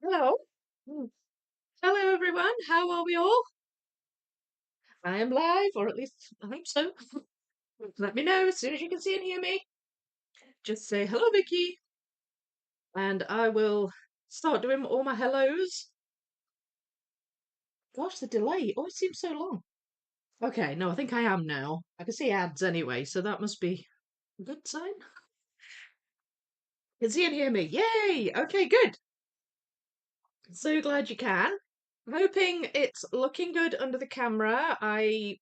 Hello. Mm. Hello, everyone. How are we all? I am live, or at least I hope so. Let me know as soon as you can see and hear me. Just say hello, Vicky, and I will start doing all my hellos. Gosh, the delay always seems so long. Okay, no, I think I am now. I can see ads anyway, so that must be a good sign. You can see and hear me. Yay! Okay, good. So glad you can. I'm hoping it's looking good under the camera. I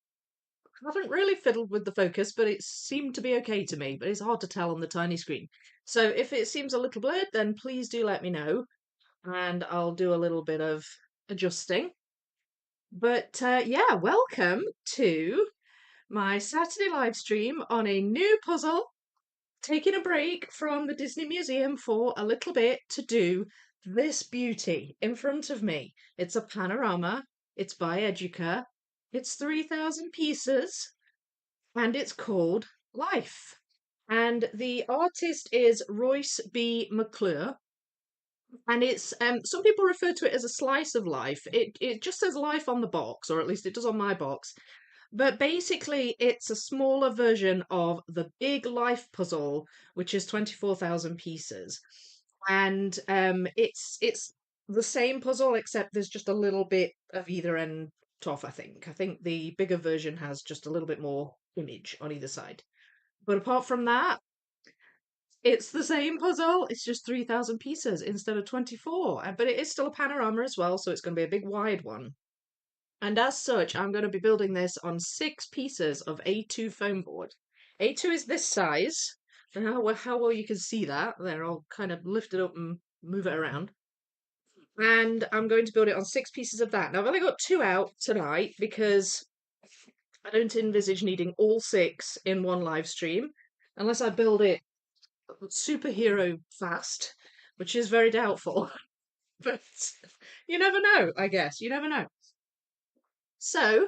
haven't really fiddled with the focus, but it seemed to be okay to me, but it's hard to tell on the tiny screen. So if it seems a little blurred, then please do let me know, and I'll do a little bit of adjusting. But yeah, welcome to my Saturday live stream on a new puzzle, taking a break from the Disney Museum for a little bit to do this beauty in front of me. It's a panorama, it's by Educa, it's 3,000 pieces, and it's called Life. And the artist is Royce B. McClure. And it's some people refer to it as a slice of life. It just says life on the box, or at least it does on my box. But basically, it's a smaller version of the big life puzzle, which is 24,000 pieces. And it's the same puzzle, except there's just a little bit of either end off, I think. I think the bigger version has just a little bit more image on either side. But apart from that, it's the same puzzle. It's just 3,000 pieces instead of 24. But it is still a panorama as well, so it's going to be a big wide one. And as such, I'm going to be building this on 6 pieces of A2 foam board. A2 is this size. And how well you can see that. There, I'll kind of lift it up and move it around. And I'm going to build it on 6 pieces of that. Now, I've only got 2 out tonight because I don't envisage needing all 6 in one live stream unless I build it superhero fast, which is very doubtful. But you never know, I guess. You never know. So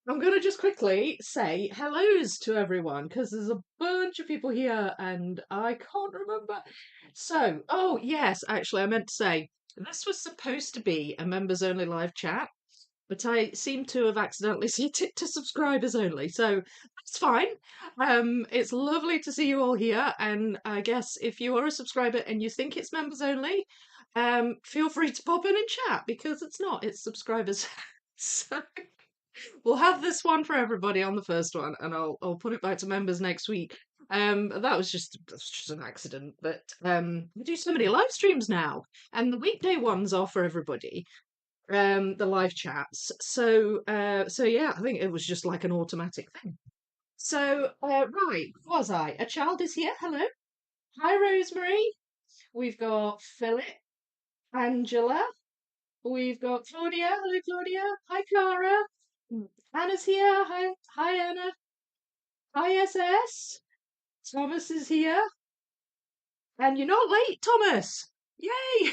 I'm going to just quickly say hellos to everyone because there's a bunch of people here and I can't remember. So, oh, yes, actually, I meant to say this was supposed to be a members only live chat, but I seem to have accidentally set it to subscribers only, so that's fine. It's lovely to see you all here, and I guess if you are a subscriber and you think it's members only, feel free to pop in and chat because it's not, it's subscribers. So we'll have this one for everybody on the first one, and I'll put it back to members next week. That's just an accident, but we do so many live streams now, and the weekday ones are for everybody, the live chats. So yeah, I think it was just like an automatic thing. So right, was I? A child is here. Hello. Hi, Rosemary. We've got Philip, Angela. We've got Claudia. Hello, Claudia. Hi, Clara. Anna's here. Hi, Anna. Hi, SS. Thomas is here. And you're not late, Thomas. Yay!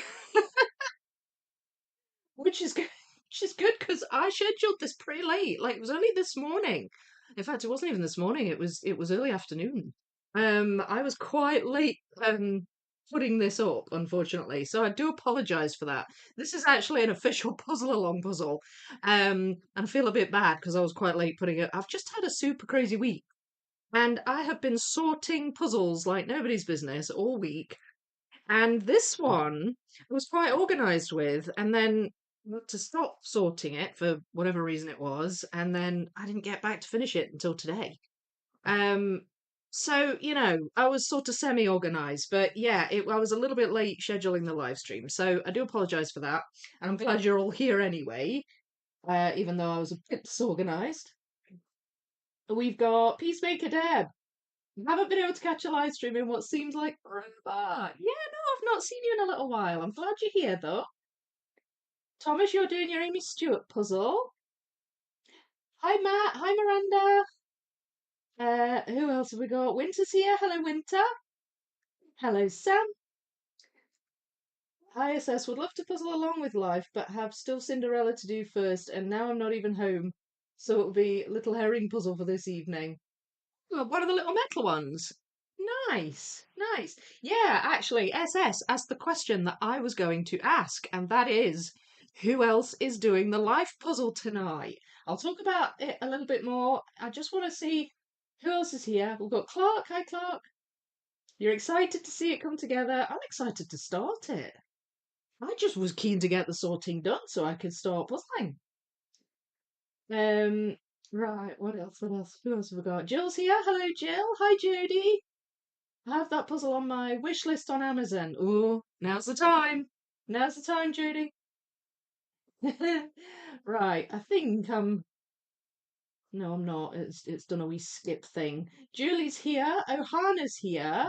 Which is good. Which is good because I scheduled this pretty late. Like it was only this morning. In fact, it wasn't even this morning. It was early afternoon. I was quite late putting this up, unfortunately. So I do apologise for that. This is actually an official puzzle along puzzle. And I feel a bit bad because I was quite late putting it. I've just had a super crazy week. And I have been sorting puzzles like nobody's business all week. And this one I was quite organised with, and then had to stop sorting it for whatever reason it was, and then I didn't get back to finish it until today. Um, so I was sort of semi-organised, but yeah, I was a little bit late scheduling the live stream, so I do apologise for that. And I'm glad you're all here anyway, even though I was a bit disorganised. We've got Peacemaker Deb. Haven't been able to catch a live stream in what seems like forever. Yeah, no, I've not seen you in a little while. I'm glad you're here though. Thomas, you're doing your Amy Stewart puzzle. Hi, Matt. Hi, Miranda. Who else have we got? Winter's here. Hello, Winter. Hello, Sam. Hi, SS. Would love to puzzle along with life, but have still Cinderella to do first, and now I'm not even home. So it'll be Little Herring puzzle for this evening. Oh, one of the little metal ones. Nice, nice. Yeah, actually, SS asked the question that I was going to ask, and that is, who else is doing the life puzzle tonight? I'll talk about it a little bit more. I just want to see who else is here. We've got Clark. Hi, Clark. You're excited to see it come together. I'm excited to start it. I just was keen to get the sorting done so I could start puzzling. Um, right, what else? What else? Who else have we got? Jill's here. Hello, Jill. Hi, Judy. I have that puzzle on my wish list on Amazon. Ooh, now's the time. Now's the time, Judy. Right, I think I'm. No, I'm not. It's done a wee skip thing. Julie's here. Ohana's here.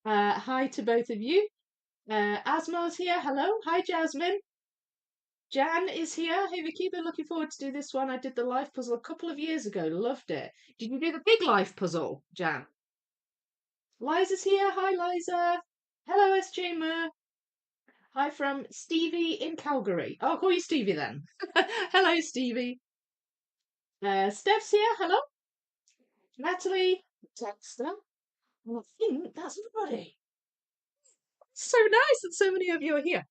Hi to both of you. Asma's here. Hello. Hi, Jasmine. Jan is here. Hey, Vicky, been looking forward to do this one. I did the life puzzle a couple of years ago. Loved it. Did you do the big life puzzle, Jan? Liza's here. Hi, Liza. Hello, SJ Moore. Hi from Stevie in Calgary. I'll call you Stevie then. Hello, Stevie. Steph's here. Hello. Natalie. Dexter. Well, I think that's everybody. So nice that so many of you are here.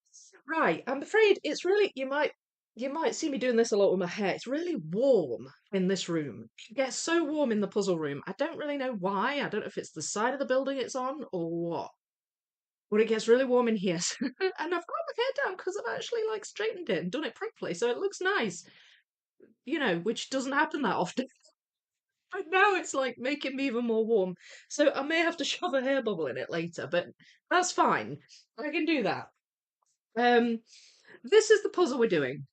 Right, I'm afraid it's really you might see me doing this a lot with my hair. It's really warm in this room. It gets so warm in the puzzle room. I don't really know why. I don't know if it's the side of the building it's on or what. But it gets really warm in here. And I've got my hair down because I've actually like straightened it and done it properly, so it looks nice. Which doesn't happen that often. But now it's like making me even more warm. So I may have to shove a hair bubble in it later, but that's fine. I can do that. Um, this is the puzzle we're doing.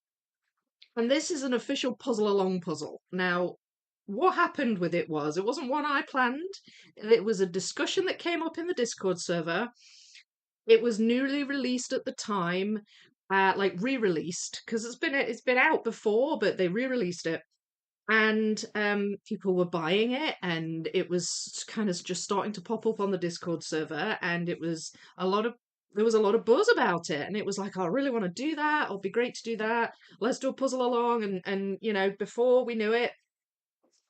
And this is an official puzzle along puzzle. Now, what happened with it was it wasn't one I planned. It was a discussion that came up in the Discord server. It was newly released at the time, like re-released because it's been out before, but they re-released it, and people were buying it, and it was kind of just starting to pop up on the Discord server, and a lot of there was a lot of buzz about it, and it was like, oh, I really want to do that. It'll be great to do that. Let's do a puzzle along, and before we knew it,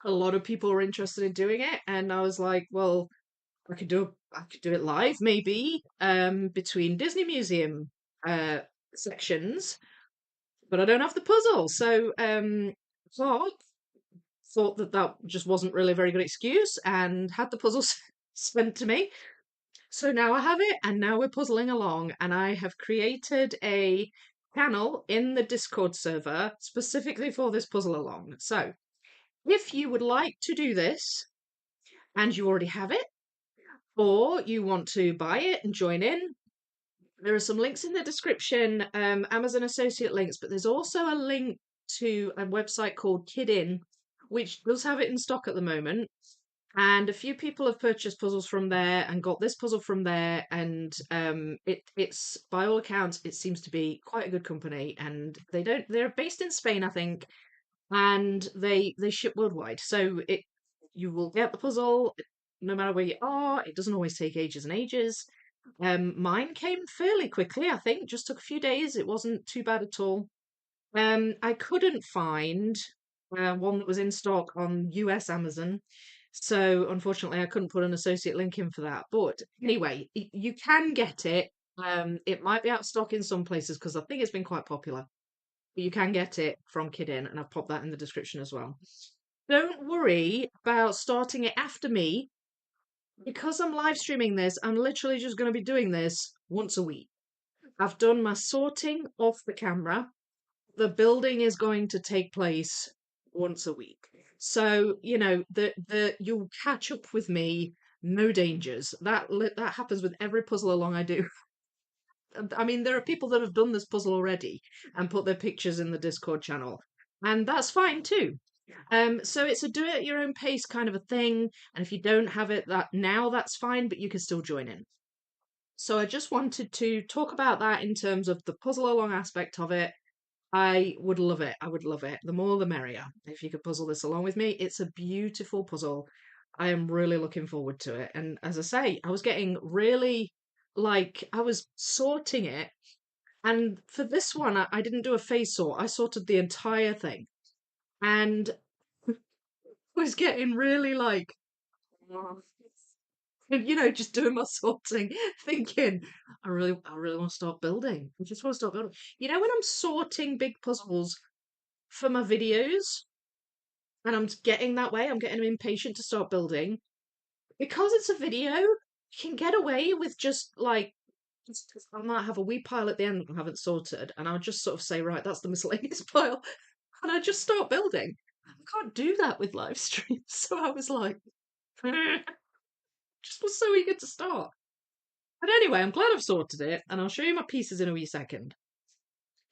a lot of people were interested in doing it, and I was like, well, I could do it live maybe between Disney Museum uh sections, but I don't have the puzzle. So Clark thought that that just wasn't really a very good excuse and had the puzzle sent to me. So now I have it, and now we're puzzling along, and I have created a channel in the Discord server specifically for this puzzle along. So if you would like to do this and you already have it, or you want to buy it and join in, there are some links in the description, Amazon associate links, but there's also a link to a website called Kidin, which does have it in stock at the moment. And a few people have purchased puzzles from there and got this puzzle from there, and it's by all accounts it seems to be quite a good company, and they're based in Spain, I think, and they ship worldwide. So you will get the puzzle no matter where you are. It doesn't always take ages and ages. Mine came fairly quickly, I think, just took a few days. It wasn't too bad at all. I couldn't find one that was in stock on US Amazon. So unfortunately, I couldn't put an associate link in for that. But anyway, you can get it. It might be out of stock in some places because I think it's been quite popular. But you can get it from Kidin, and I've popped that in the description as well. Don't worry about starting it after me because I'm live streaming this. I'm literally just going to be doing this once a week. I've done my sorting off the camera. The building is going to take place once a week. So, the you'll catch up with me, no dangers. That happens with every puzzle along I do. I mean, there are people that have done this puzzle already and put their pictures in the Discord channel, and that's fine too. So it's a do it at your own pace kind of a thing, and if you don't have it that now, that's fine, but you can still join in. So I just wanted to talk about that in terms of the puzzle along aspect of it. I would love it. I would love it. The more the merrier. If you could puzzle this along with me, it's a beautiful puzzle. I am really looking forward to it. And as I say, I was getting really I was sorting it. And for this one, I didn't do a phase sort. I sorted the entire thing. And was getting really And, just doing my sorting, thinking, I really want to start building. I just want to start building. When I'm sorting big puzzles for my videos, and I'm getting that way, I'm getting impatient to start building. Because it's a video, you can get away with just like, I might have a wee pile at the end that I haven't sorted, and I'll just sort of say, right, that's the miscellaneous pile, and I just start building. I can't do that with live streams, so I was like, just was so eager to start. But anyway, I'm glad I've sorted it, and I'll show you my pieces in a wee second.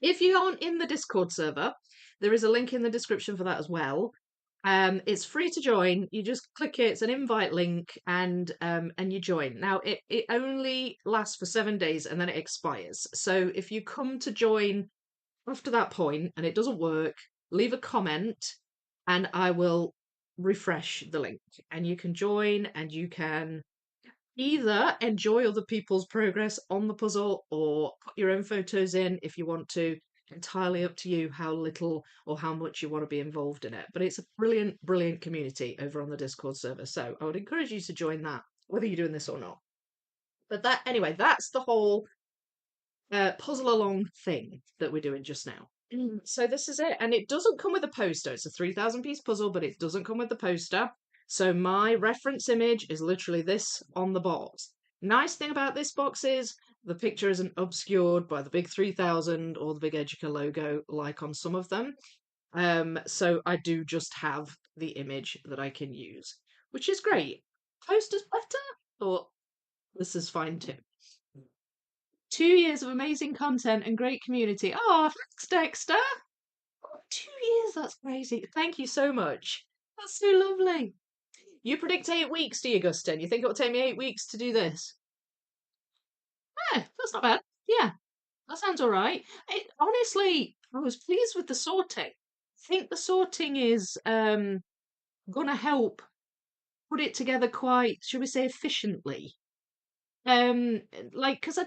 If you aren't in the Discord server, there is a link in the description for that as well. It's free to join. You just click it. It's an invite link, and you join. Now it only lasts for 7 days and then it expires. So if you come to join after that point and it doesn't work, leave a comment, and I will refresh the link, and you can join, and you can either enjoy other people's progress on the puzzle or put your own photos in if you want to. Entirely up to you how little or how much you want to be involved in it. But it's a brilliant, brilliant community over on the Discord server. So I would encourage you to join that, whether you're doing this or not. But anyway, that's the whole puzzle along thing that we're doing just now. So this is it. And it doesn't come with a poster. It's a 3,000 piece puzzle, but it doesn't come with the poster. So my reference image is literally this on the box. Nice thing about this box is the picture isn't obscured by the big 3,000 or the big Educa logo like on some of them. So I do just have the image that I can use, which is great. Poster's better, but this is fine too. 2 years of amazing content and great community. Oh, thanks, Dexter. 2 years, that's crazy. Thank you so much. That's so lovely. You predict 8 weeks, do you, Gustin? You think it'll take me 8 weeks to do this? That's not bad. Yeah, that sounds all right. Honestly, I was pleased with the sorting. I think the sorting is gonna help put it together quite, should we say, efficiently. Like, because I'm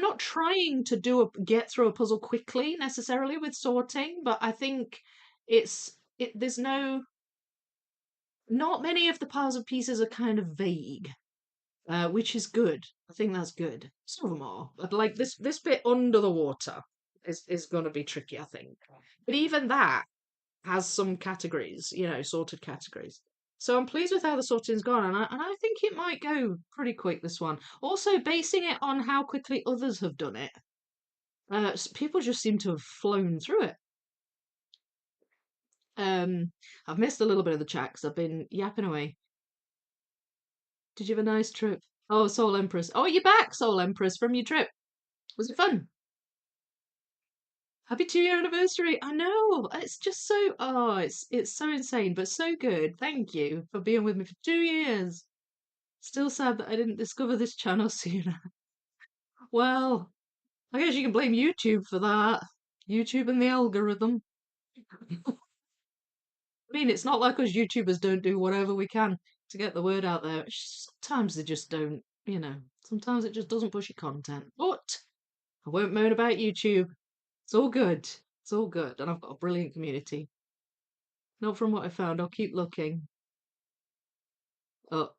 not trying to get through a puzzle quickly necessarily with sorting, but I think there's not many of the piles of pieces are kind of vague, which is good. I think that's good. Some of them are, but like this bit under the water is going to be tricky, I think. But even that has some categories, sorted categories. So I'm pleased with how the sorting's gone, and I think it might go pretty quick, this one. Also, basing it on how quickly others have done it, people just seem to have flown through it. I've missed a little bit of the chat because I've been yapping away. Did you have a nice trip? Oh, Soul Empress. Oh, you're back, Soul Empress, from your trip. Was it fun? Happy 2 year anniversary. I know. It's just so it's so insane, but so good. Thank you for being with me for 2 years. Still sad that I didn't discover this channel sooner. Well, I guess you can blame YouTube for that. YouTube and the algorithm. I mean, it's not like us YouTubers don't do whatever we can to get the word out there. Sometimes they just don't, sometimes it just doesn't push your content. But I won't moan about YouTube. It's all good. It's all good. And I've got a brilliant community. Not from what I found. I'll keep looking. Oh,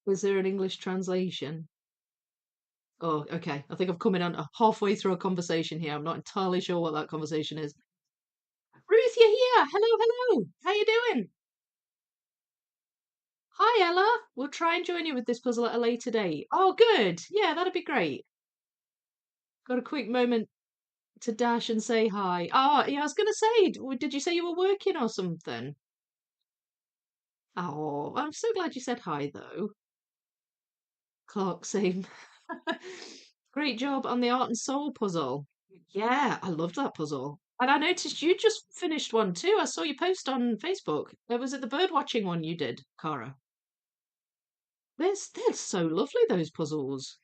is there an English translation? Oh, okay. I think I've come in on halfway through a conversation here. I'm not entirely sure what that conversation is. Ruth, you're here. Hello, hello. How you doing? Hi, Ella. We'll try and join you with this puzzle at a later date. Oh, good. Yeah, that'd be great. Got a quick moment to dash and say hi. Oh, yeah, I was going to say, did you say you were working or something? Oh, I'm so glad you said hi, though. Clark, same. Great job on the Art and Soul puzzle. Yeah, I loved that puzzle. And I noticed you just finished one too. I saw you post on Facebook. Was it the bird watching one you did, Cara? They're so lovely, those puzzles.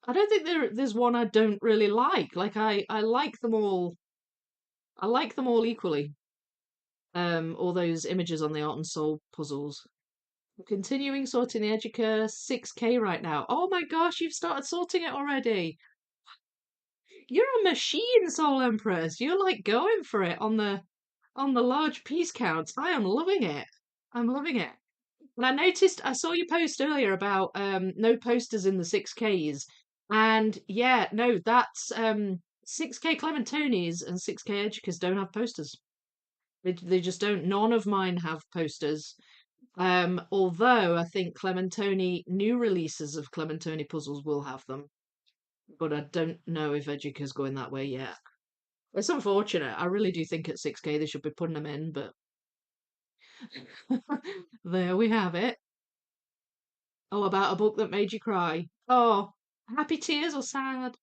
I don't think there's one I don't really like. Like I like them all. I like them all equally. All those images on the Art and Soul puzzles. I'm continuing sorting the Educa 6K right now. Oh my gosh, you've started sorting it already. You're a machine, Soul Empress. You're like going for it on the large piece counts. I am loving it. I'm loving it. And I noticed, I saw you post earlier about no posters in the 6Ks. And yeah, no, that's 6K Clementinis and 6K Educas don't have posters. They just don't. None of mine have posters. Although I think Clementoni new releases of Clementoni puzzles will have them, but I don't know if Educa's going that way yet. It's unfortunate. I really do think at 6K they should be putting them in, but there we have it. Oh, about a book that made you cry. Oh, happy tears or sad?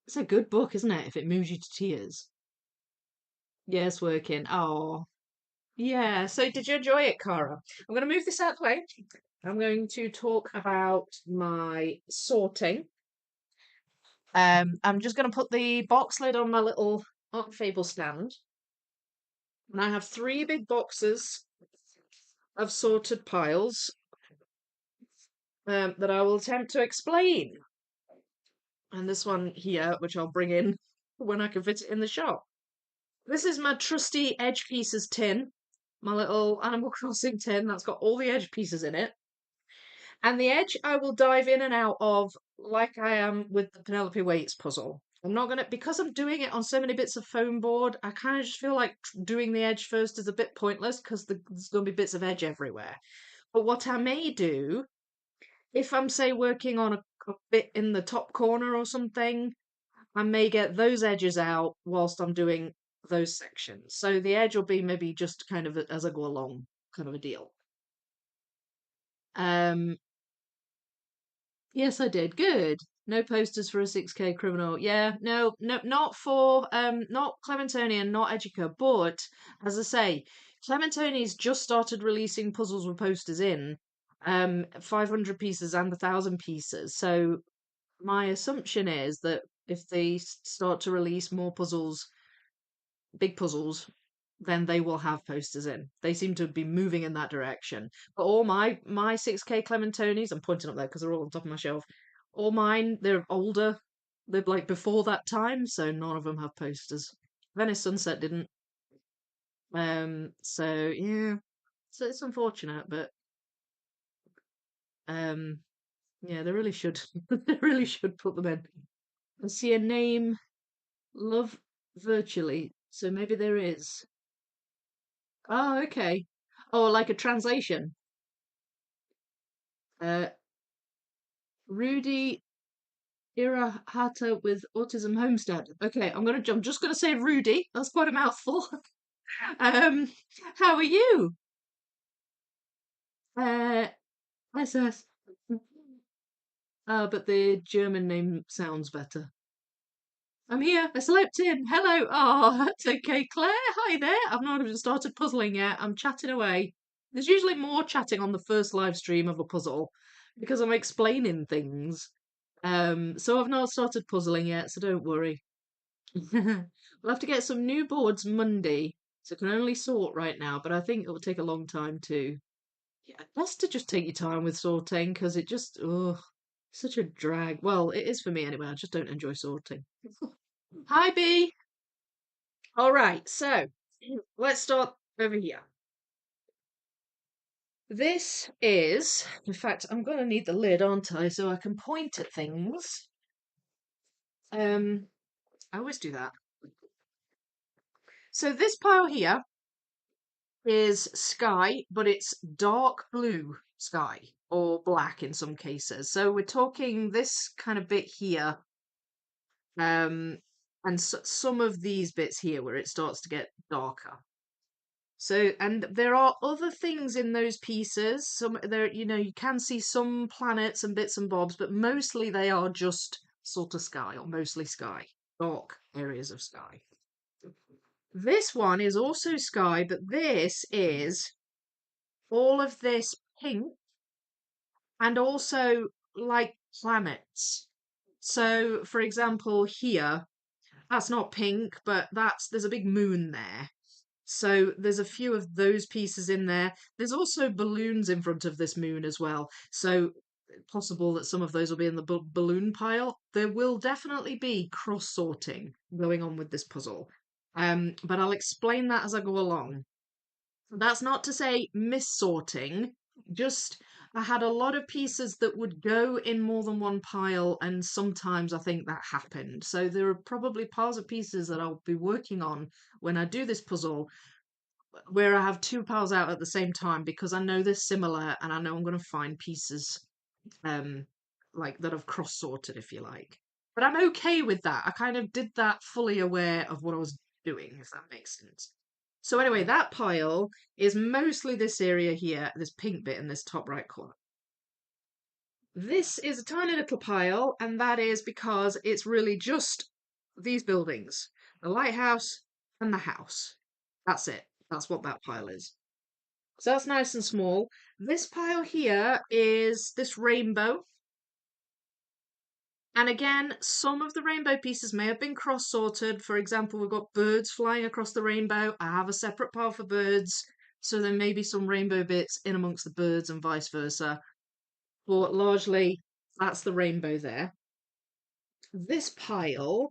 It's a good book, isn't it? If it moves you to tears. Yes, working. Oh, yeah. So, did you enjoy it, Cara? I'm going to move this out of the way. I'm going to talk about my sorting. I'm just going to put the box lid on my little Art Fable stand. And I have 3 big boxes of sorted piles that I will attempt to explain. And this one here, which I'll bring in when I can fit it in the shop. This is my trusty edge pieces tin, my little Animal Crossing tin that's got all the edge pieces in it. And the edge I will dive in and out of like I am with the Penelope Waits puzzle. I'm not gonna, because I'm doing it on so many bits of foam board, I kind of just feel like doing the edge first is a bit pointless because there's going to be bits of edge everywhere. But what I may do, if I'm, say, working on a bit in the top corner or something, I may get those edges out whilst I'm doing those sections. So the edge will be maybe just kind of as I go along, kind of a deal. Um, yes, I did. Good. No posters for a 6K criminal. Yeah, no, no, not for not Clementoni and not Educa, but as I say, Clementoni's just started releasing puzzles with posters in, 500 pieces and 1,000 pieces. So my assumption is that if they start to release more puzzles, big puzzles, then they will have posters in. They seem to be moving in that direction. But all my 6K Clementonis, I'm pointing up there because they're all on top of my shelf. All mine, they're older. They're like before that time, so none of them have posters. Venice Sunset didn't. So yeah, so it's unfortunate, but um, yeah, they really should. They really should put them in. I see a name, Love Virtually. So maybe there is. Oh, okay. Oh, like a translation. Uh, Rudy Irahata with Autism Homestead. Okay, I'm just gonna say Rudy. That's quite a mouthful. Um, how are you? Uh, SS. But the German name sounds better. I'm here. I slept in. Hello. Oh, that's okay, Claire. Hi there. I've not even started puzzling yet. I'm chatting away. There's usually more chatting on the first live stream of a puzzle because I'm explaining things. So I've not started puzzling yet, so don't worry. We'll have to get some new boards Monday, so I can only sort right now, but I think it will take a long time too. Yeah, best to just take your time with sorting because it just, ugh, such a drag. Well, it is for me anyway. I just don't enjoy sorting. Hi, B. All right, so let's start over here. This is, in fact, I'm going to need the lid, aren't I, so I can point at things. I always do that. So this pile here is sky, but it's dark blue sky or black in some cases. So we're talking this kind of bit here, and some of these bits here where it starts to get darker. So, and there are other things in those pieces. Some there, you can see some planets and bits and bobs, but mostly they are just sort of sky or mostly sky, dark areas of sky. This one is also sky, but this is all of this pink and also like planets. So, for example, here, that's not pink, but there's a big moon there. So there's a few of those pieces in there. There's also balloons in front of this moon as well. So possible that some of those will be in the balloon pile. There will definitely be cross sorting going on with this puzzle. But I'll explain that as I go along. That's not to say missorting. Just, I had a lot of pieces that would go in more than one pile, and sometimes I think that happened. So there are probably piles of pieces that I'll be working on when I do this puzzle where I have two piles out at the same time because I know they're similar and I know I'm going to find pieces um like that have cross sorted, if you like. But I'm okay with that. I kind of did that fully aware of what I was doing, if that makes sense. So anyway, that pile is mostly this area here, this pink bit in this top right corner. This is a tiny little pile, and that is because it's really just these buildings, the lighthouse and the house. That's it. That's what that pile is. So that's nice and small. This pile here is this rainbow. And again, some of the rainbow pieces may have been cross-sorted. For example, we've got birds flying across the rainbow. I have a separate pile for birds, so there may be some rainbow bits in amongst the birds and vice versa. But largely, that's the rainbow there. This pile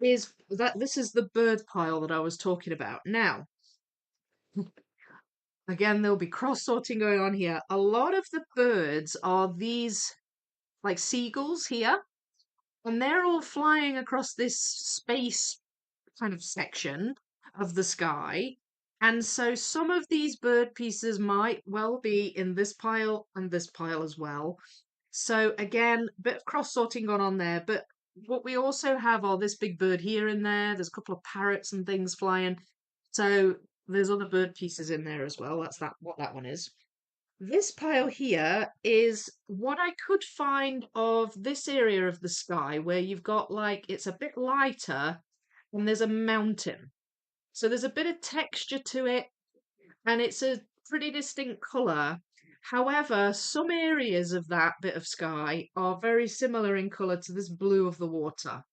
is that this is the bird pile that I was talking about. Now, again, there'll be cross-sorting going on here. A lot of the birds are these like seagulls here, and they're all flying across this space kind of section of the sky. And so some of these bird pieces might well be in this pile and this pile as well. So again, a bit of cross sorting going on there. But what we also have are this big bird here and there. There's a couple of parrots and things flying. So there's other bird pieces in there as well. That's what that one is. This pile here is what I could find of this area of the sky where you've got like it's a bit lighter and there's a mountain. So there's a bit of texture to it and it's a pretty distinct colour. However, some areas of that bit of sky are very similar in colour to this blue of the water.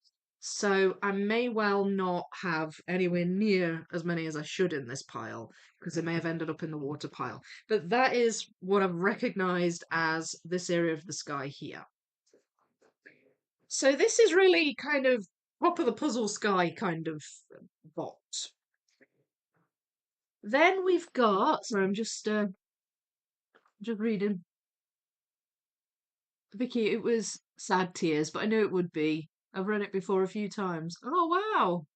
So I may well not have anywhere near as many as I should in this pile because they may have ended up in the water pile. But that is what I've recognised as this area of the sky here. So this is really kind of top of the puzzle sky kind of box. Then we've got, sorry, I'm just reading. Vicky, it was sad tears, but I knew it would be. I've read it before a few times. Oh wow.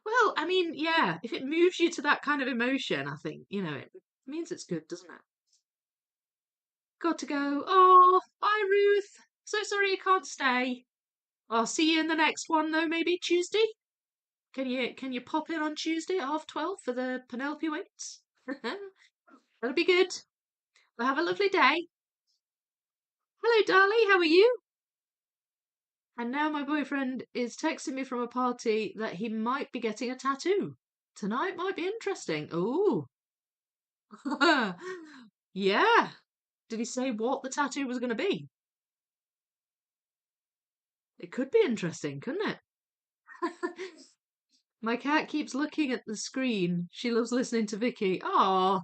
Well, I mean, yeah, if it moves you to that kind of emotion, I think, it means it's good, doesn't it? Got to go. Oh, bye, Ruth. So sorry you can't stay. I'll see you in the next one, though, maybe Tuesday. Can you pop in on Tuesday at 12:30 for the Penelope Waits? That'll be good. Well, have a lovely day. Hello, Darlie. How are you? And now my boyfriend is texting me from a party that he might be getting a tattoo. Tonight might be interesting. Ooh. Yeah. Did he say what the tattoo was going to be? It could be interesting, couldn't it? My cat keeps looking at the screen. She loves listening to Vicky. Aw, a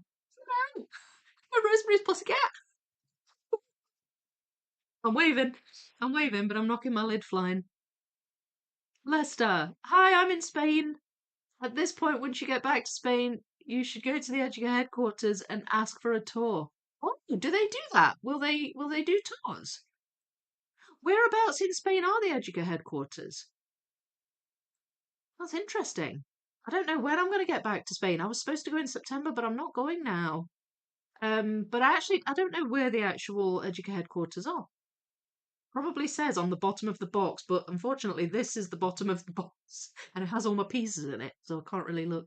Rosemary's Pussycat. I'm waving. I'm waving, but I'm knocking my lid flying. Lester, hi, I'm in Spain. At this point, once you get back to Spain, you should go to the Educa headquarters and ask for a tour. Oh, do they do that? Will they do tours? Whereabouts in Spain are the Educa headquarters? That's interesting. I don't know when I'm going to get back to Spain. I was supposed to go in September, but I'm not going now. But I don't know where the actual Educa headquarters are. Probably says on the bottom of the box, but unfortunately, this is the bottom of the box, and it has all my pieces in it, so I can't really look.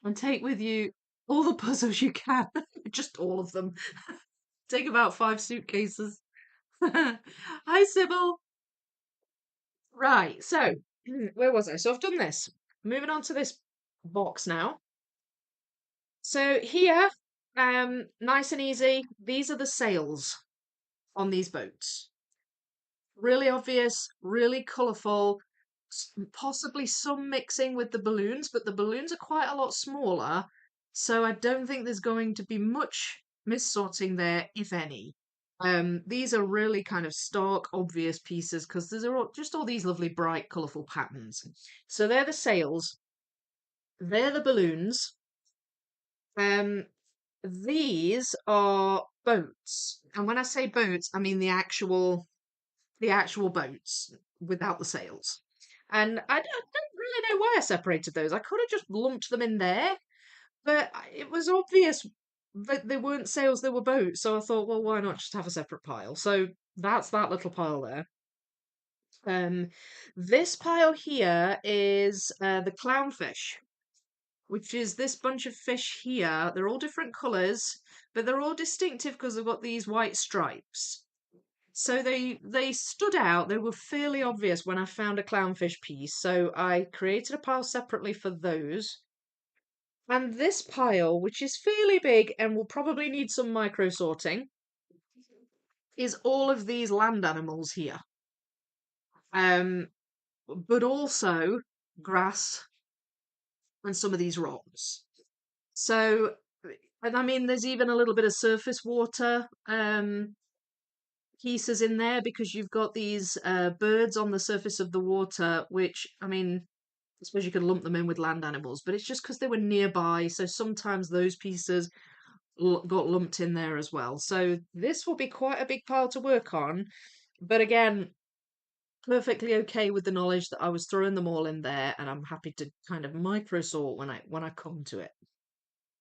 And take with you all the puzzles you can, just all of them. Take about 5 suitcases. Hi, Sybil. Right, so where was I? So I've done this. Moving on to this box now. So here, nice and easy. These are the sails on these boats. Really obvious, really colourful, possibly some mixing with the balloons, but the balloons are quite a lot smaller, so I don't think there's going to be much mis-sorting there, if any. These are really kind of stark, obvious pieces because there's just all these lovely, bright, colourful patterns. So they're the sails, they're the balloons. Um, these are boats. And when I say boats, I mean the actual boats without the sails. And I don't really know why I separated those. I could have just lumped them in there, but it was obvious that they weren't sails, they were boats. So I thought, well, why not just have a separate pile? So that's that little pile there. Um, this pile here is the clownfish, which is this bunch of fish here. They're all different colours, but they're all distinctive because they've got these white stripes. So they stood out. They were fairly obvious when I found a clownfish piece. So I created a pile separately for those. And this pile, which is fairly big and will probably need some micro sorting, is all of these land animals here. Um, but also grass and some of these rocks. So, and I mean, there's even a little bit of surface water pieces in there because you've got these birds on the surface of the water, which, I mean, I suppose you could lump them in with land animals, but it's just because they were nearby. So sometimes those pieces got lumped in there as well. So this will be quite a big pile to work on. But again, perfectly okay with the knowledge that I was throwing them all in there, and I'm happy to kind of micro sort when I come to it.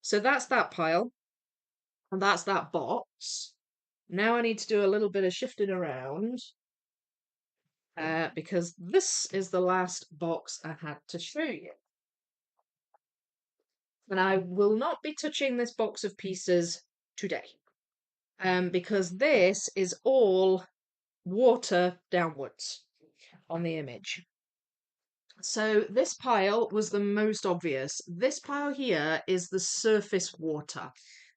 So that's that pile, and that's that box. Now I need to do a little bit of shifting around because this is the last box I had to show you. And I will not be touching this box of pieces today because this is all water downwards on the image. So this pile was the most obvious. This pile here is the surface water.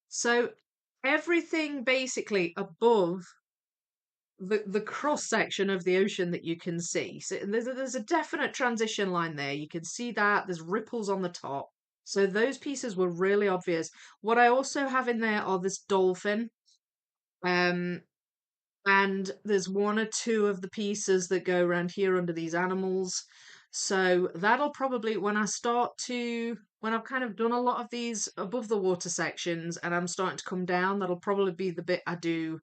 So everything basically above the cross section of the ocean that you can see. So there's a definite transition line there. You can see that there's ripples on the top. So those pieces were really obvious. What I also have in there are this dolphin. Um, and there's one or two of the pieces that go around here under these animals. So that'll probably, when I've kind of done a lot of these above the water sections and I'm starting to come down, that'll probably be the bit I do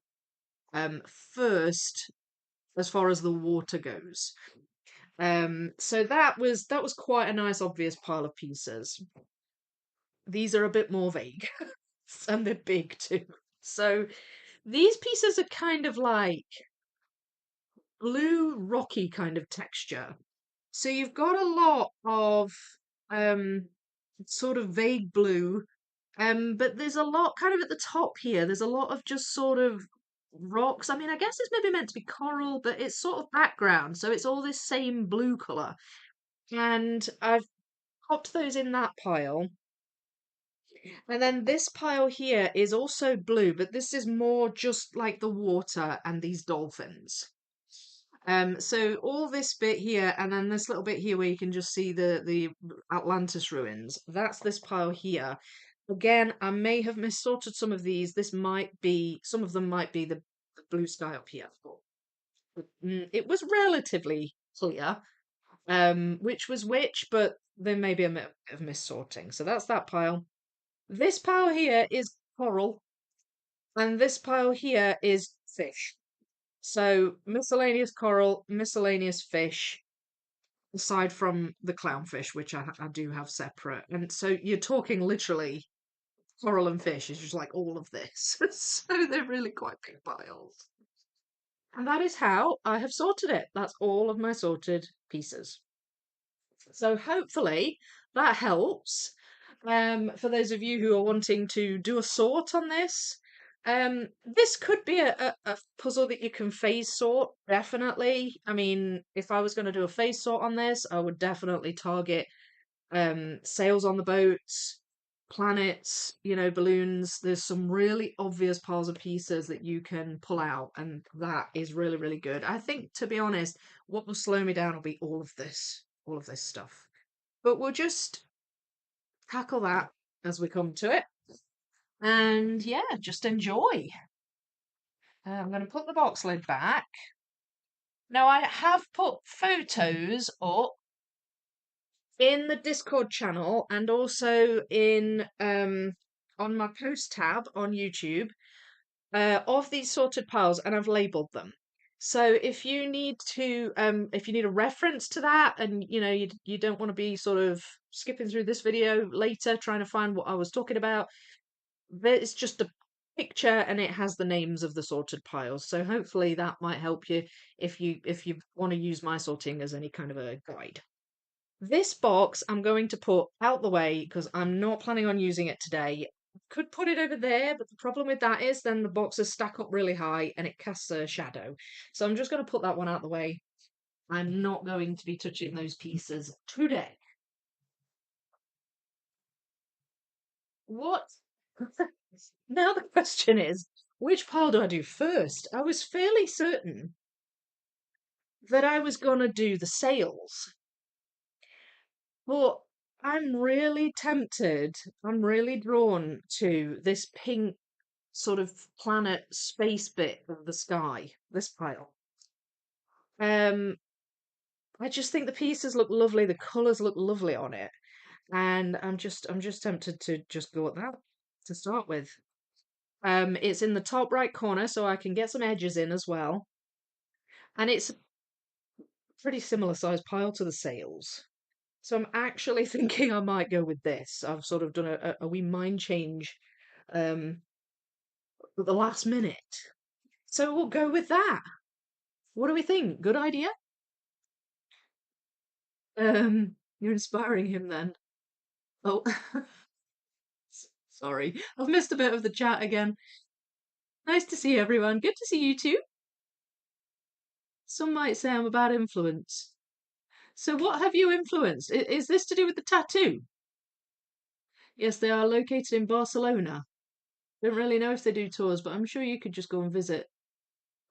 first as far as the water goes. So that was quite a nice obvious pile of pieces. These are a bit more vague and they're big too. So these pieces are kind of like blue rocky kind of texture. So you've got a lot of um sort of vague blue, but there's a lot kind of at the top here. There's a lot of just sort of rocks. I mean, I guess it's maybe meant to be coral, but it's sort of background, so it's all this same blue colour. And I've popped those in that pile. And then this pile here is also blue, but this is more just like the water and these dolphins. So all this bit here, and then this little bit here where you can just see the Atlantis ruins. That's this pile here. Again, I may have missorted some of these. Some of them might be the blue sky up here. It was relatively clear, which was which, but there may be a bit of missorting. So that's that pile. This pile here is coral, and this pile here is fish. So miscellaneous coral, miscellaneous fish, aside from the clownfish, which I do have separate. And so you're talking literally coral and fish is just like all of this. So they're really quite big piles. And that is how I have sorted it. That's all of my sorted pieces. So hopefully that helps. For those of you who are wanting to do a sort on this, this could be a puzzle that you can phase sort, definitely. I mean, if I was going to do a phase sort on this, I would definitely target sails on the boats, planets, balloons. There's some really obvious piles of pieces that you can pull out, and that is really, really good. I think, to be honest, what will slow me down will be all of this stuff. But we'll just tackle that as we come to it. And yeah, just enjoy. I'm going to put the box lid back. Now, I have put photos up in the Discord channel and also in on my post tab on YouTube of these sorted piles, and I've labeled them. So if you need a reference to that, and you don't want to be sort of skipping through this video later trying to find what I was talking about, it's just a picture and it has the names of the sorted piles. So hopefully that might help you if you want to use my sorting as any kind of a guide. This box I'm going to put out the way because I'm not planning on using it today. Could put it over there, but the problem with that is then the boxes stack up really high and it casts a shadow. So I'm just going to put that one out the way. I'm not going to be touching those pieces today. What? Now the question is, which pile do I do first? I was fairly certain that I was going to do the sails. But I'm really tempted, I'm really drawn to this pink sort of planet space bit of the sky, this pile. Um, I just think the pieces look lovely, the colours look lovely on it, and I'm just tempted to just go at that to start with. It's in the top right corner, so I can get some edges in as well, and it's a pretty similar size pile to the sails. So I'm actually thinking I might go with this. I've sort of done a wee mind change um, at the last minute. So we'll go with that. What do we think? Good idea? You're inspiring him then. Oh, sorry. I've missed a bit of the chat again. Nice to see everyone. Good to see you too. Some might say I'm a bad influence. So what have you influenced? Is this to do with the tattoo? Yes, they are located in Barcelona. Don't really know if they do tours, but I'm sure you could just go and visit.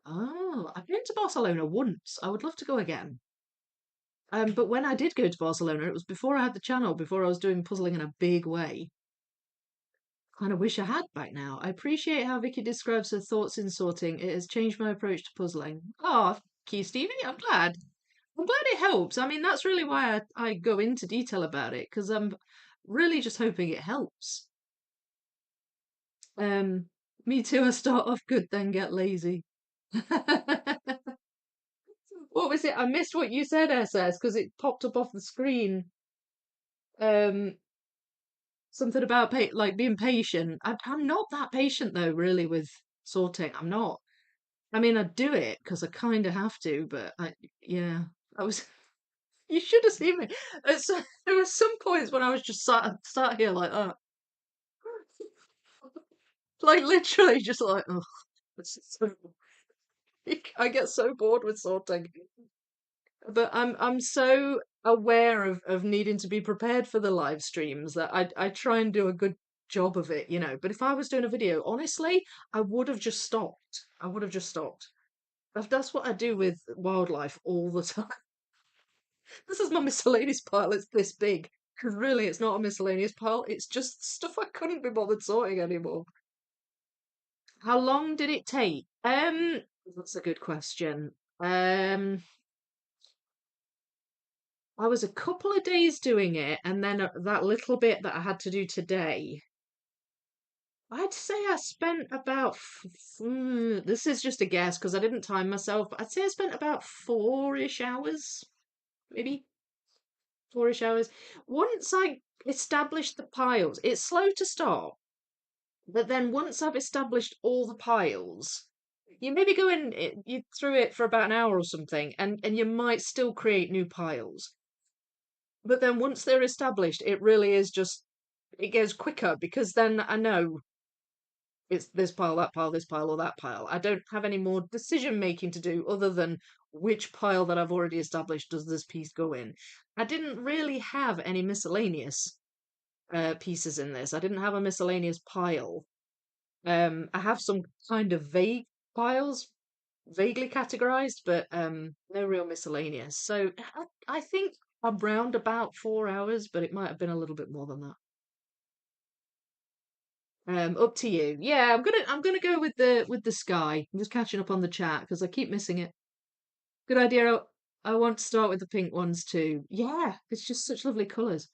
Oh, I've been to Barcelona once. I would love to go again. But when I did go to Barcelona, it was before I had the channel, before I was doing puzzling in a big way. Kind of wish I had back now. I appreciate how Vicky describes her thoughts in sorting. It has changed my approach to puzzling. Oh, thank you, Stevie. I'm glad. I'm glad it helps. I mean, that's really why I go into detail about it, because I'm really just hoping it helps. Um, Me too. I start off good, then get lazy. What was it? I missed what you said, SS, because it popped up off the screen. Um, Something about like being patient. I'm not that patient though, really, with sorting. I'm not. I mean, I do it because I kind of have to, but yeah, I was. You should have seen me. There were some points when I was just sat here like that, like literally just like, oh, this is so. I get so bored with sorting. But I'm so aware of needing to be prepared for the live streams that I try and do a good job of it, you know. But if I was doing a video, honestly, I would have just stopped. I would have just stopped. That's what I do with wildlife all the time. This is my miscellaneous pile. It's this big. Because really, it's not a miscellaneous pile. It's just stuff I couldn't be bothered sorting anymore. How long did it take? That's a good question. I was a couple of days doing it, and then that little bit that I had to do today. I'd say I spent about, this is just a guess because I didn't time myself, but I'd say I spent about 4-ish hours, maybe 4-ish hours. Once I established the piles, it's slow to start, but then once I've established all the piles, you maybe go in, you through it for about an hour or something, and you might still create new piles. But then once they're established, it really is just it goes quicker because then I know it's this pile, that pile, this pile, or that pile. I don't have any more decision making to do other than which pile that I've already established does this piece go in. I didn't really have any miscellaneous pieces in this. I didn't have a miscellaneous pile. I have some kind of vague piles, vaguely categorized, but no real miscellaneous. So I think around about 4 hours, but it might have been a little bit more than that. Up to you. Yeah, I'm gonna go with the sky. I'm just catching up on the chat because I keep missing it. Good idea. I want to start with the pink ones too. Yeah, it's just such lovely colours.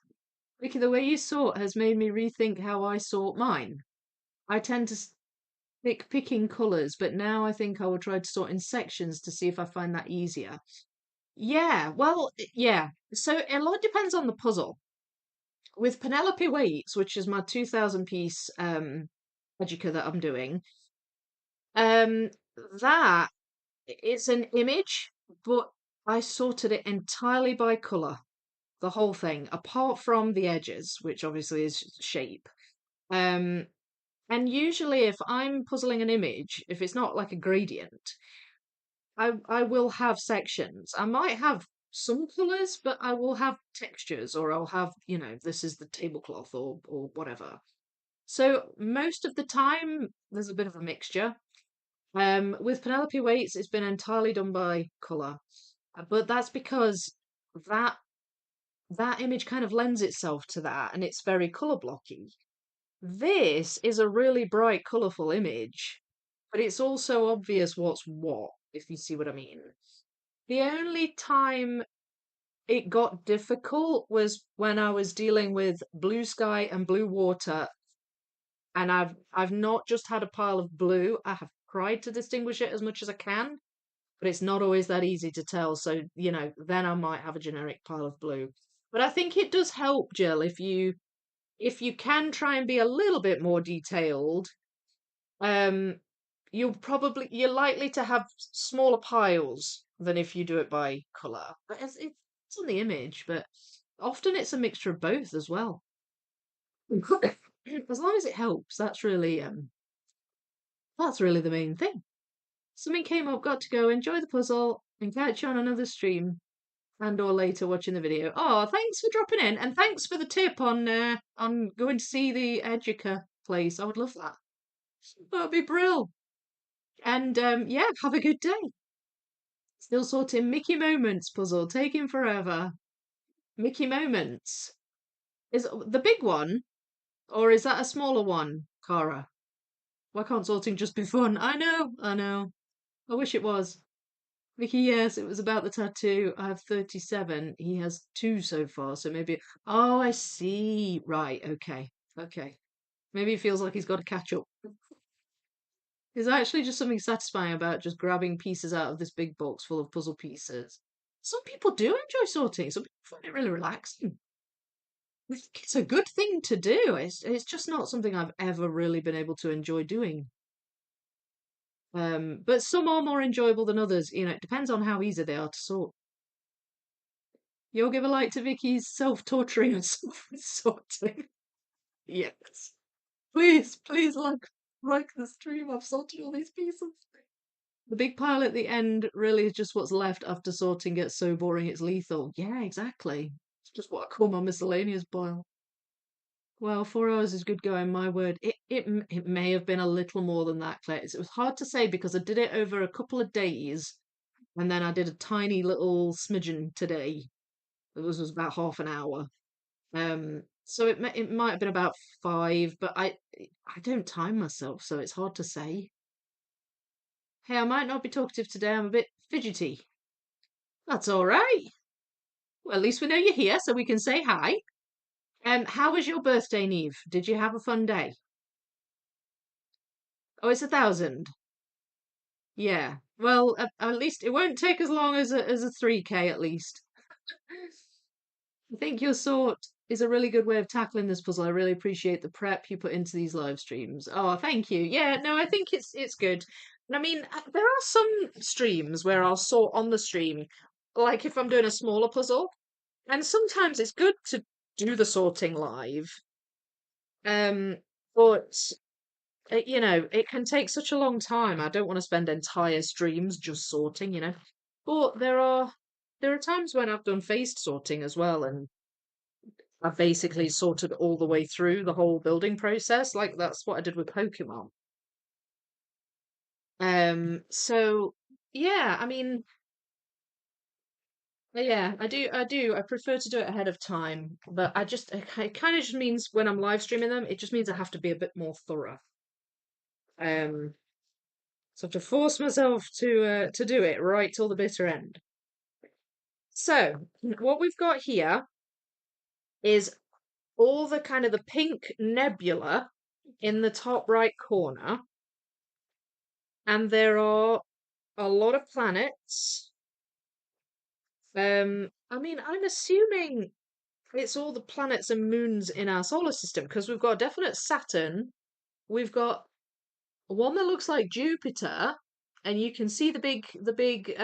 Vicky, the way you sort has made me rethink how I sort mine. I tend to stick picking colours, but now I think I will try to sort in sections to see if I find that easier. Yeah, well, yeah. So a lot depends on the puzzle. With Penelope Waits, which is my 2000 piece Educa that I'm doing, um, that it's an image, but I sorted it entirely by colour, the whole thing, apart from the edges, which obviously is shape. Um, and usually if I'm puzzling an image, if it's not like a gradient, I will have sections. I might have some colours, but I will have textures, or I'll have, this is the tablecloth or whatever. So most of the time, there's a bit of a mixture. With Penelope Waits, it's been entirely done by colour, but that's because that that image kind of lends itself to that, and it's very colour blocky. This is a really bright, colourful image, but it's also obvious what's what, if you see what I mean. The only time it got difficult was when I was dealing with blue sky and blue water, and I've not just had a pile of blue. I have tried to distinguish it as much as I can, but it's not always that easy to tell. So, then I might have a generic pile of blue. But I think it does help, Jill, if you can try and be a little bit more detailed. Um, you're likely to have smaller piles than if you do it by color. But it's on the image, but often it's a mixture of both as well. As long as it helps, that's really the main thing. Something came up, got to go, enjoy the puzzle, and catch you on another stream and or later watching the video. Oh, thanks for dropping in, and thanks for the tip on going to see the Educa place. I would love that. That'd be brilliant. And yeah, have a good day. Still sorting Mickey Moments puzzle, taking forever. Mickey Moments. Is it the big one, or is that a smaller one, Cara? Why can't sorting just be fun? I know, I know. I wish it was. Mickey, yes, it was about the tattoo. I have 37. He has two so far, so maybe. Oh, I see. Right, okay. Okay. Maybe it feels like he's got to catch up. There's actually just something satisfying about just grabbing pieces out of this big box full of puzzle pieces. Some people do enjoy sorting. Some people find it really relaxing. I think it's a good thing to do. It's just not something I've ever really been able to enjoy doing. But some are more enjoyable than others. It depends on how easy they are to sort. You'll give a like to Vicky's self-torturing herself with sorting. Yes. Please, please like the stream. I've sorted all these pieces. The big pile at the end really is just what's left after sorting gets so boring it's lethal. Yeah, exactly. It's just what I call my miscellaneous pile. Well, 4 hours is good going, my word. It may have been a little more than that, Claire. It was hard to say because I did it over a couple of days, and then I did a tiny little smidgen today. It was about half an hour. So it might have been about 5, but I don't time myself, so it's hard to say. Hey, I might not be talkative today. I'm a bit fidgety. That's all right. Well, at least we know you're here, so we can say hi. How was your birthday, Neve? Did you have a fun day? Oh, it's 1,000. Yeah. Well, at least it won't take as long as a 3K at least. I think your sort is a really good way of tackling this puzzle. I really appreciate the prep you put into these live streams. Oh, thank you. Yeah, no, I think it's good. And I mean, there are some streams where I'll sort on the stream, like if I'm doing a smaller puzzle, and sometimes it's good to do the sorting live. But it can take such a long time. I don't want to spend entire streams just sorting. But there are times when I've done phased sorting as well, and I've basically sorted all the way through the whole building process. Like that's what I did with Pokemon. So yeah, I mean, yeah, I prefer to do it ahead of time, but it kind of just means when I'm live streaming them, it just means I have to be a bit more thorough. Um, so I have to force myself to do it right till the bitter end. So what we've got here is all the kind of the pink nebula in the top right corner, and there are a lot of planets. I mean, I'm assuming it's all the planets and moons in our solar system because we've got a definite Saturn. We've got one that looks like Jupiter, and you can see the big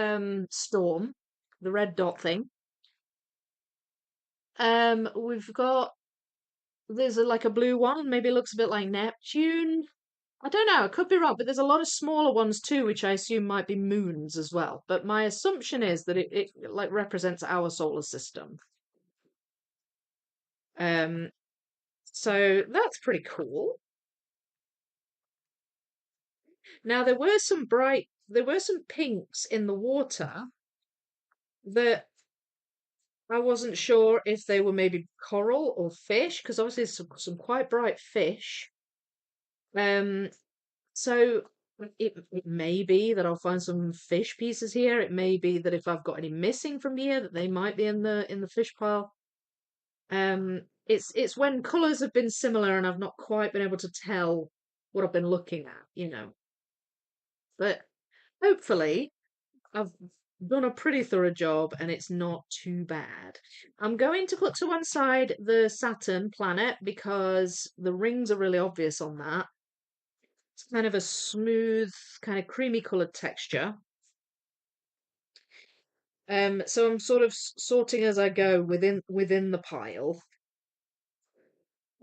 storm, the red dot thing. We've got there's like a blue one, maybe it looks a bit like Neptune. I don't know, I could be wrong, but there's a lot of smaller ones too, which I assume might be moons as well. But my assumption is that it like represents our solar system. Um, so that's pretty cool. Now there were some pinks in the water that I wasn't sure if they were maybe coral or fish, because obviously there's some quite bright fish. Um, so it may be that I'll find some fish pieces here. It may be that if I've got any missing from here, that they might be in the fish pile. It's when colours have been similar and I've not quite been able to tell what I've been looking at, you know. But hopefully I've done a pretty thorough job and it's not too bad. I'm going to put to one side the Saturn planet because the rings are really obvious on that. It's kind of a smooth, kind of creamy coloured texture. So I'm sort of sorting as I go within the pile.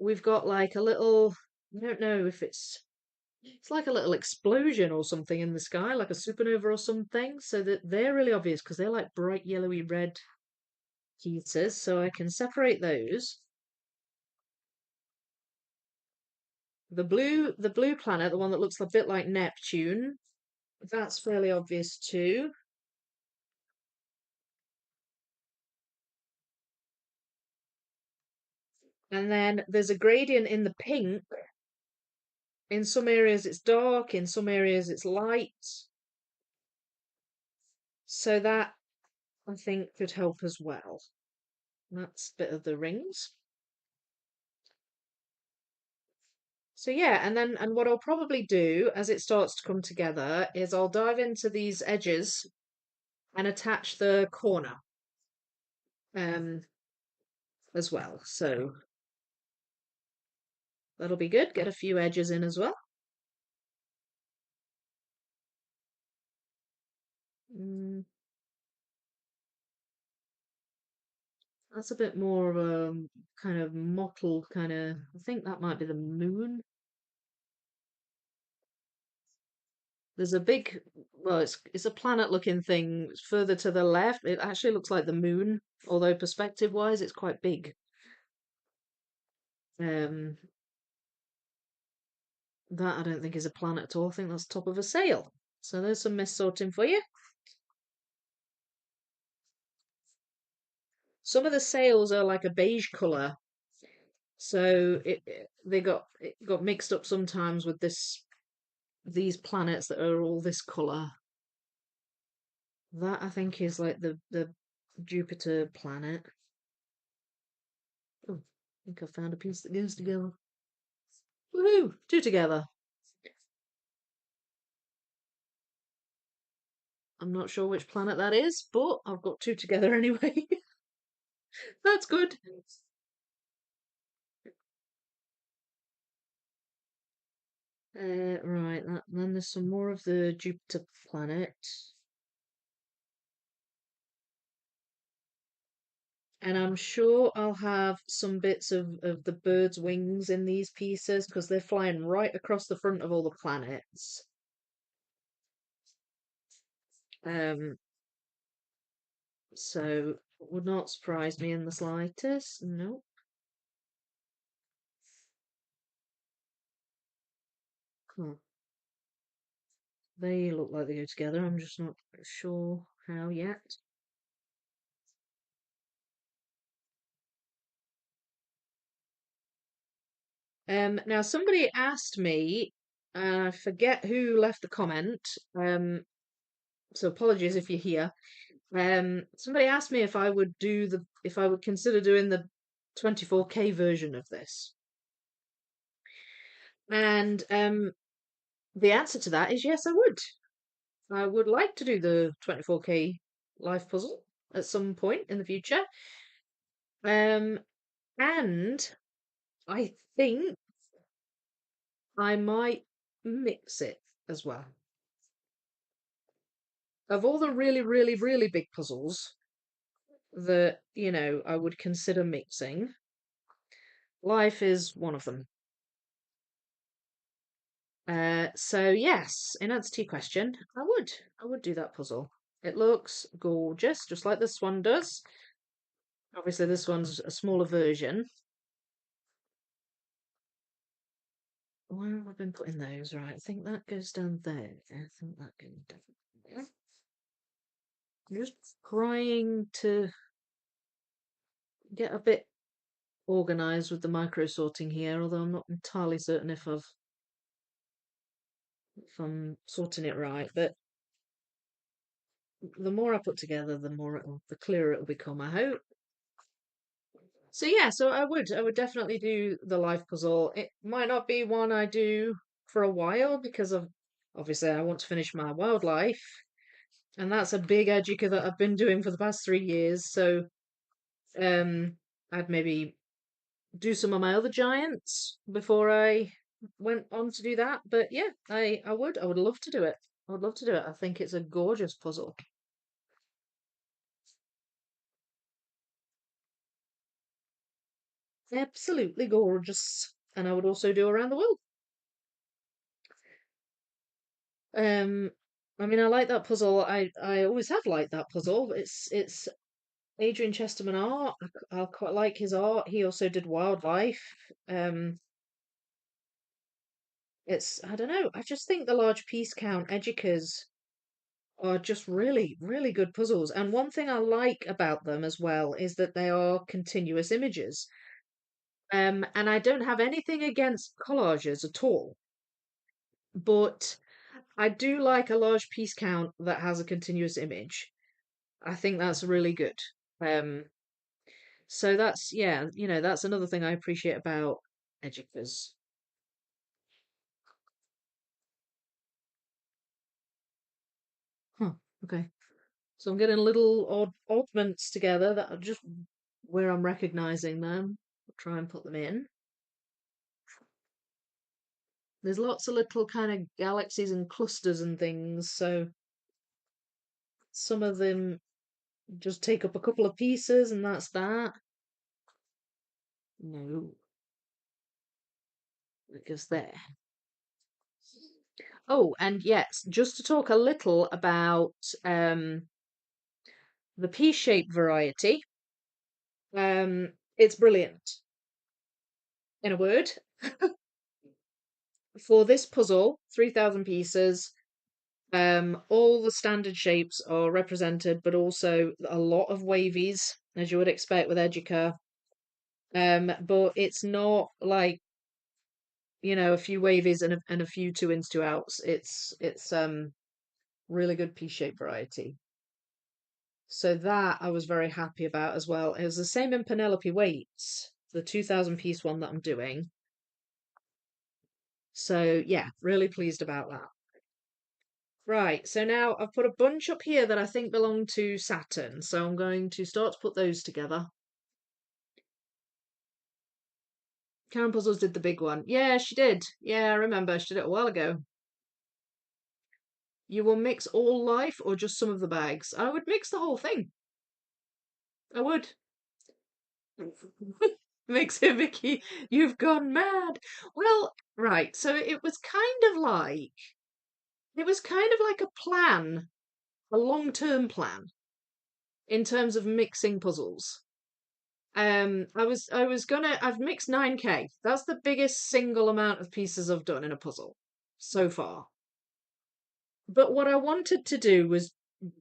We've got like a little, I don't know if it's like a little explosion or something in the sky, like a supernova or something. So that they're really obvious because they're like bright yellowy red heaters. So I can separate those. The blue planet, the one that looks a bit like Neptune, that's fairly obvious too. And then there's a gradient in the pink. In some areas it's dark, in some areas it's light. So that I think could help as well. That's a bit of the rings. So yeah, and what I'll probably do as it starts to come together is I'll dive into these edges and attach the corner um as well. So that'll be good. Get a few edges in as well. Mm, that's a bit more of a kind of mottled kind of. I think that might be the moon. There's a big, well, it's a planet-looking thing further to the left. It actually looks like the moon, although perspective-wise, it's quite big. Um, that I don't think is a planet at all. I think that's top of a sail. So there's some mist sorting for you. Some of the sails are like a beige color, so it got mixed up sometimes with these planets that are all this color. That I think is like the Jupiter planet. Oh, I think I found a piece that goes together. Woohoo! Two together. I'm not sure which planet that is, but I've got two together anyway. That's good. Right, then there's some more of the Jupiter planet. And I'm sure I'll have some bits of the bird's wings in these pieces because they're flying right across the front of all the planets. Um, so would not surprise me in the slightest. Nope. Huh. They look like they go together. I'm just not sure how yet. Now somebody asked me, I forget who left the comment. So apologies if you're here. Somebody asked me if I would consider doing the 24K version of this? And the answer to that is yes, I would. I would like to do the 24K life puzzle at some point in the future. And I think I might mix it as well. Of all the really, really, really big puzzles that, I would consider mixing, life is one of them. So yes, in answer to your question, I would do that puzzle. It looks gorgeous, just like this one does. Obviously, this one's a smaller version. Where have I been putting those? Right, I think that goes down there. I think that goes down there. I'm just trying to get a bit organized with the micro sorting here, although I'm not entirely certain if I'm sorting it right. But the more I put together, the clearer it'll become, I hope. So yeah, so I would definitely do the life puzzle. It might not be one I do for a while because of obviously I want to finish my wildlife, and that's a big Educa that I've been doing for the past 3 years. So um, I'd maybe do some of my other giants before I went on to do that. But yeah, I would love to do it. I would love to do it. I think it's a gorgeous puzzle. Absolutely gorgeous. And I would also do around the world. Um, I mean, I like that puzzle. I always have liked that puzzle. It's Adrian Chesterman art. I quite like his art. He also did wildlife. Um, it's I don't know. I just think the large piece count Educas are just really, really good puzzles. And one thing I like about them as well is that they are continuous images. And I don't have anything against collages at all, but I do like a large piece count that has a continuous image. I think that's really good. Um, so that's yeah, that's another thing I appreciate about Educas. Huh, okay. So I'm getting little oddments together that are just where I'm recognizing them. I'll try and put them in. There's lots of little kind of galaxies and clusters and things, so some of them just take up a couple of pieces and that's that. No, it goes there. Oh, and yes, just to talk a little about the piece-shaped variety. It's brilliant. In a word, for this puzzle, 3,000 pieces, all the standard shapes are represented, but also a lot of wavies, as you would expect with Educa. But it's not like, a few wavies and a few 2 ins, 2 outs. It's really good piece-shaped variety. So that I was very happy about as well. It was the same in Penelope Waits, the 2,000 piece one that I'm doing. So yeah, really pleased about that. Right, so now I've put a bunch up here that I think belong to Saturn. So I'm going to start to put those together. Karen Puzzles did the big one. Yeah, she did. Yeah, I remember. She did it a while ago. You will mix all life or just some of the bags? I would mix the whole thing. I would. Makes it Vicky, you've gone mad. Well, right, so it was kind of like a plan, a long-term plan in terms of mixing puzzles. I've mixed 9K. That's the biggest single amount of pieces I've done in a puzzle so far. But what I wanted to do was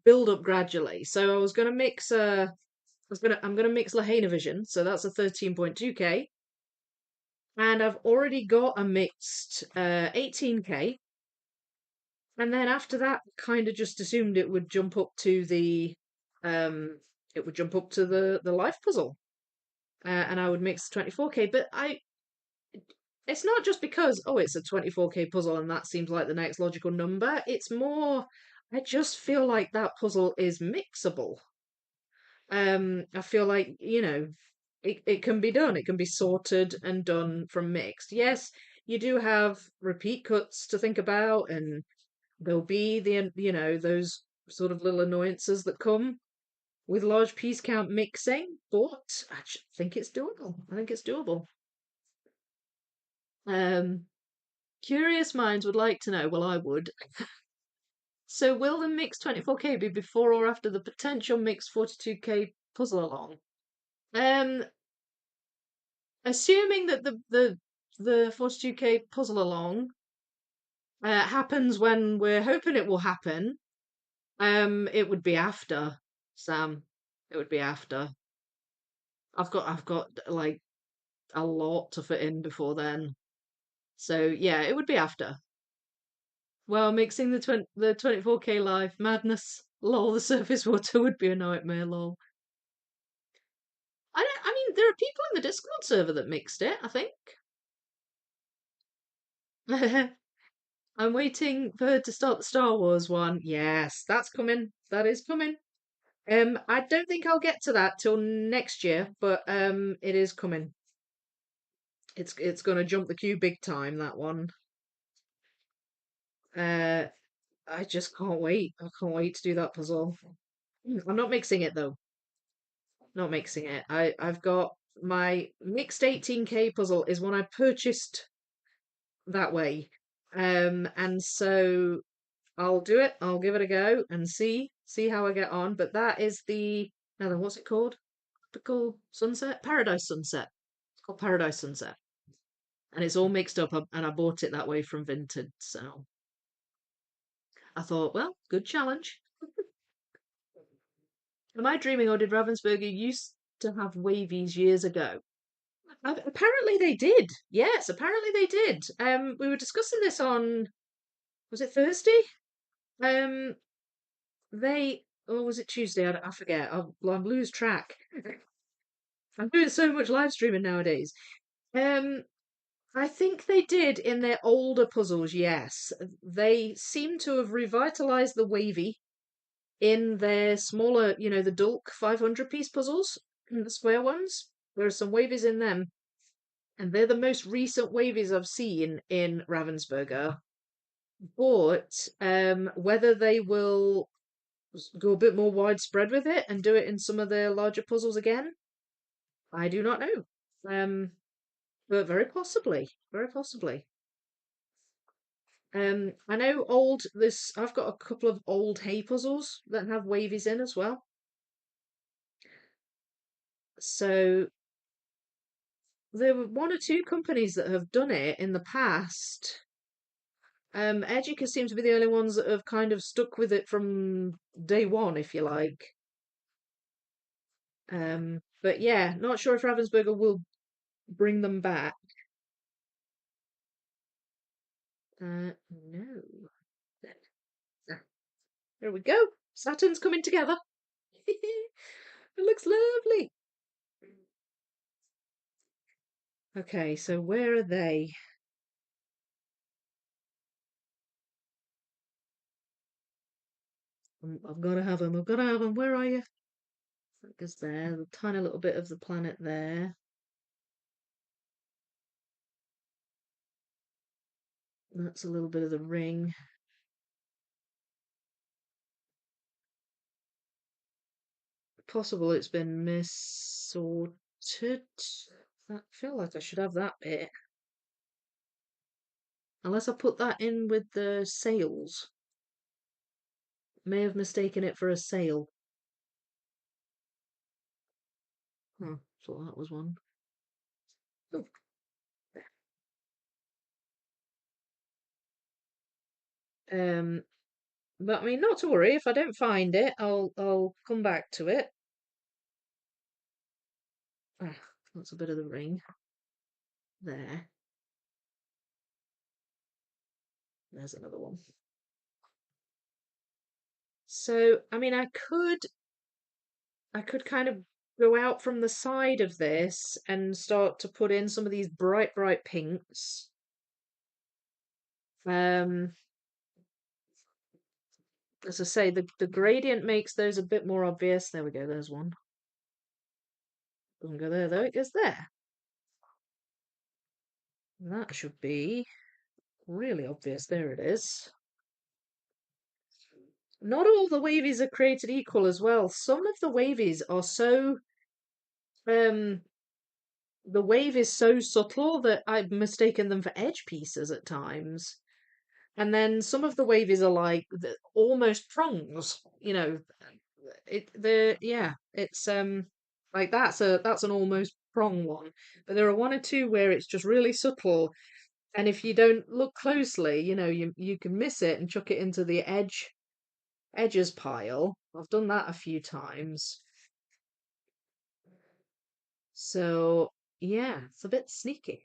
build up gradually. So I was gonna mix I'm gonna mix Lahaina Vision, so that's a 13.2K. And I've already got a mixed 18K. And then after that, kind of just assumed it would jump up to the um it would jump up to the life puzzle. and I would mix 24K. But it's not just because, oh, it's a 24K puzzle and that seems like the next logical number. It's more, I just feel like that puzzle is mixable. I feel like, it can be done. It can be sorted and done from mixed. Yes, you do have repeat cuts to think about, and there'll be those sort of little annoyances that come with large piece count mixing, but I think it's doable. I think it's doable. Um, Curious minds would like to know, well, I would. So will the mix 24K be before or after the potential mix 42K puzzle along? Um, Assuming that the 42K puzzle along happens when we're hoping it will happen, it would be after, Sam. It would be after. I've got like a lot to fit in before then. So yeah, it would be after. Well, mixing the 24K live madness. Lol, the surface water would be a nightmare. Lol. I mean, there are people in the Discord server that mixed it. I think. I'm waiting for her to start the Star Wars one. Yes, that's coming. That is coming. I don't think I'll get to that till next year, but it is coming. It's gonna jump the queue big time, that one. Uh, I just can't wait. I can't wait to do that puzzle. I'm not mixing it though. Not mixing it. I've got my mixed 18K puzzle is one I purchased that way. And so I'll do it. I'll give it a go and see how I get on. But that is the now then, what's it called? Tropical Sunset? Paradise Sunset. It's called Paradise Sunset. And it's all mixed up and I bought it that way from Vinted. So I thought, well, good challenge. Am I dreaming or did Ravensburger used to have wavies years ago? Apparently they did. Yes, apparently they did. We were discussing this on, was it Thursday? Um, or was it Tuesday? I forget. I lose track. I'm doing so much live streaming nowadays. Um, I think they did in their older puzzles, yes. They seem to have revitalized the wavy in their smaller, the Dulk 500 piece puzzles, the square ones. There are some wavies in them, and they're the most recent wavies I've seen in Ravensburger. But whether they will go a bit more widespread with it and do it in some of their larger puzzles again, I do not know. But very possibly, very possibly. I know I've got a couple of old hay puzzles that have wavies in as well. So there were one or two companies that have done it in the past. Educa seem to be the only ones that have kind of stuck with it from day one, if you like. But yeah, not sure if Ravensburger will bring them back. No. There we go. Saturn's coming together. It looks lovely. Okay, so where are they? I've got to have them. I've got to have them. Where are you? Because there, the tiny little bit of the planet there. That's a little bit of the ring. Possible it's been missorted. I feel like I should have that bit. Unless I put that in with the sails. May have mistaken it for a sail. Thought that was one. Oh. But I mean, not to worry. If I don't find it, I'll come back to it. Ah, that's a bit of the ring. There. There's another one. So, I mean, I could kind of go out from the side of this and start to put in some of these bright, bright pinks. Um, as I say, the gradient makes those a bit more obvious. There we go, there's one. Doesn't go there though, it goes there. And that should be really obvious. There it is. Not all the wavies are created equal as well. Some of the wavies are so um the wave is so subtle that I've mistaken them for edge pieces at times. And then some of the wavies are like almost prongs, you know. It's like that's an almost prong one. But there are one or two where it's just really subtle, and if you don't look closely, you can miss it and chuck it into the edges pile. I've done that a few times. So yeah, it's a bit sneaky.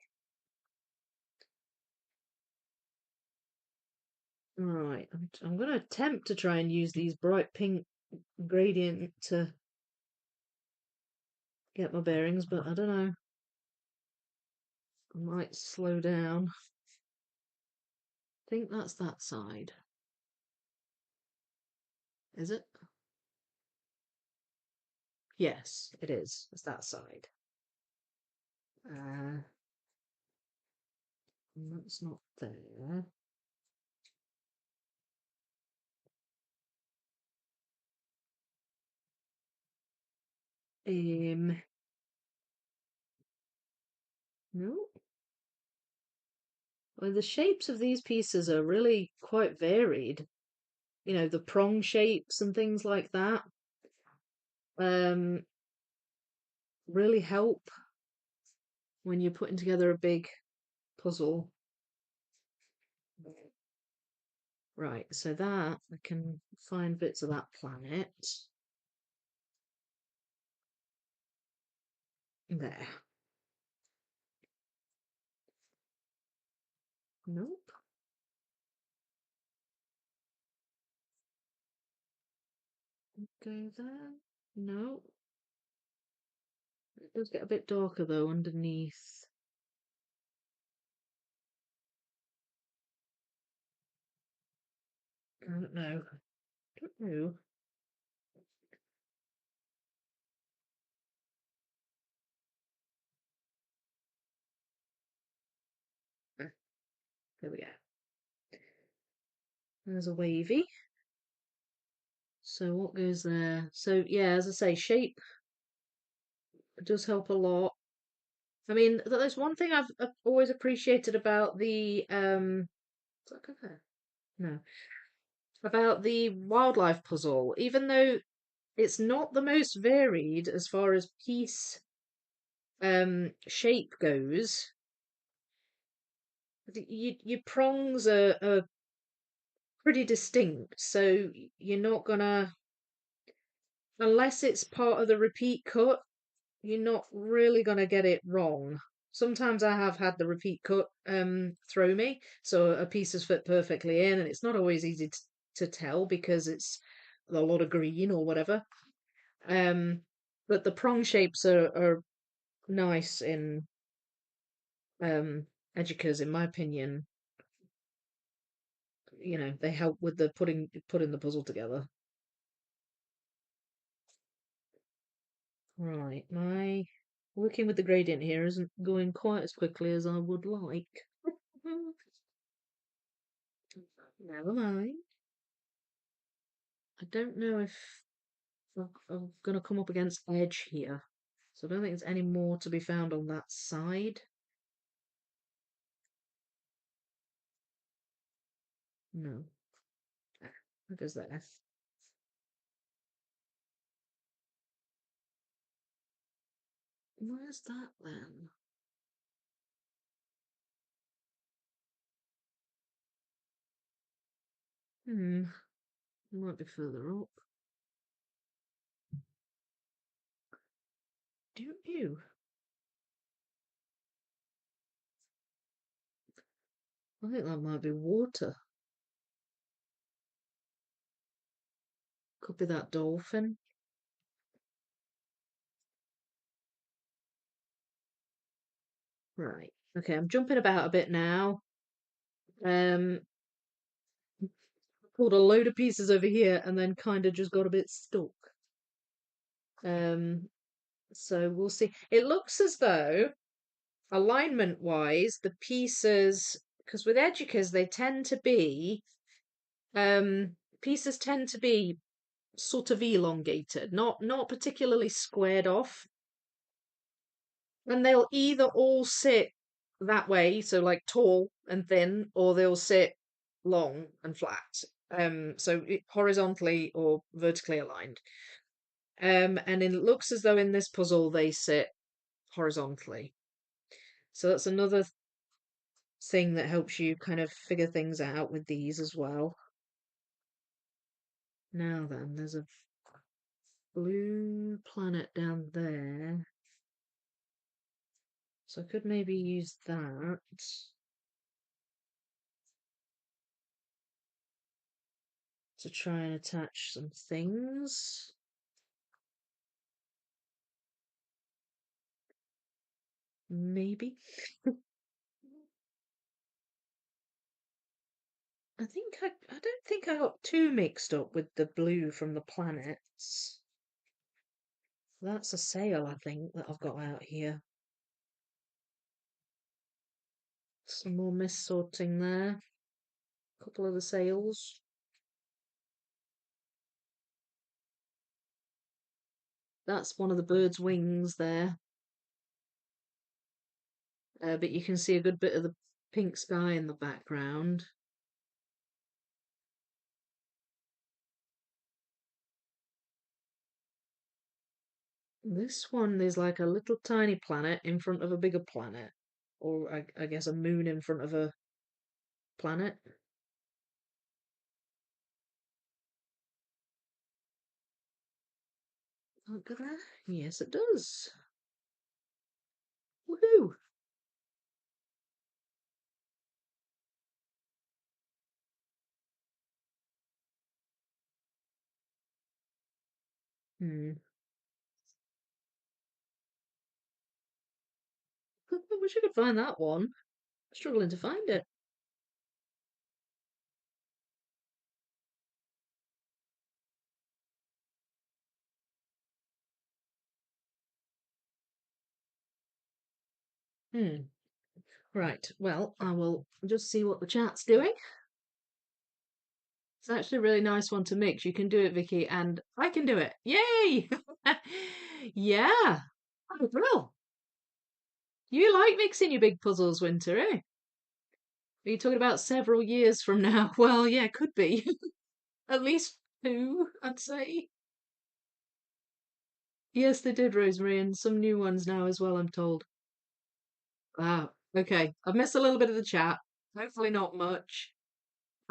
Right, I'm going to attempt to try and use these bright pink gradient to get my bearings, but I don't know. I might slow down. I think that's that side. Is it? Yes, it is. It's that side. Uh, that's not there. Um, no. Well, the shapes of these pieces are really quite varied. The prong shapes and things like that. Um, really help when you're putting together a big puzzle. Right, so that I can find bits of that planet. There. Nope. Go there. No. It does get a bit darker though underneath. I don't know. I don't know. There we go. There's a wavy. So what goes there? So yeah, as I say, shape does help a lot. I mean, there's one thing I've always appreciated about the does that go there? No. About the wildlife puzzle, even though it's not the most varied as far as piece shape goes, your prongs are pretty distinct, so you're not gonna, unless it's part of the repeat cut, you're not really gonna get it wrong. Sometimes I have had the repeat cut throw me, so a piece has fit perfectly in, and it's not always easy to tell because it's a lot of green or whatever. Um, but the prong shapes are nice in Educas, in my opinion. They help with the putting the puzzle together. Right, my working with the gradient here isn't going quite as quickly as I would like. Never mind. I don't know if I'm going to come up against edge here. So I don't think there's any more to be found on that side. No. What goes there? Where's that then? Might be further up. Do you? I think that might be water. Could be that dolphin. Right. Okay, I'm jumping about a bit now. Um, pulled a load of pieces over here and then kind of just got a bit stuck. Um, so we'll see. It looks as though alignment wise, the pieces, because with Educas they tend to be pieces tend to be sort of elongated, not particularly squared off. And they'll either all sit that way, so like tall and thin, or they'll sit long and flat. Horizontally or vertically aligned. And it looks as though in this puzzle they sit horizontally. So that's another thing that helps you kind of figure things out with these as well. Now then, there's a blue planet down there. So I could maybe use that to try and attach some things. Maybe. I don't think I got too mixed up with the blue from the planets. That's a sail, I think, that I've got out here. Some more mist sorting there. A couple of the sails. That's one of the bird's wings there. But you can see a good bit of the pink sky in the background. This one is like a little tiny planet in front of a bigger planet. Or I guess a moon in front of a planet. Look at that. Yes, it does. Woohoo! Hmm. I wish I could find that one. Struggling to find it. Hmm. Right. Well, I will just see what the chat's doing. It's actually a really nice one to mix. You can do it, Vicky, and I can do it. Yay! Yeah. Oh, well, you like mixing your big puzzles, Winter, eh? Are you talking about several years from now? Well, yeah, could be. At least two, I'd say. Yes, they did, Rosemary, and some new ones now as well, I'm told. Wow. Okay. I've missed a little bit of the chat. Hopefully not much.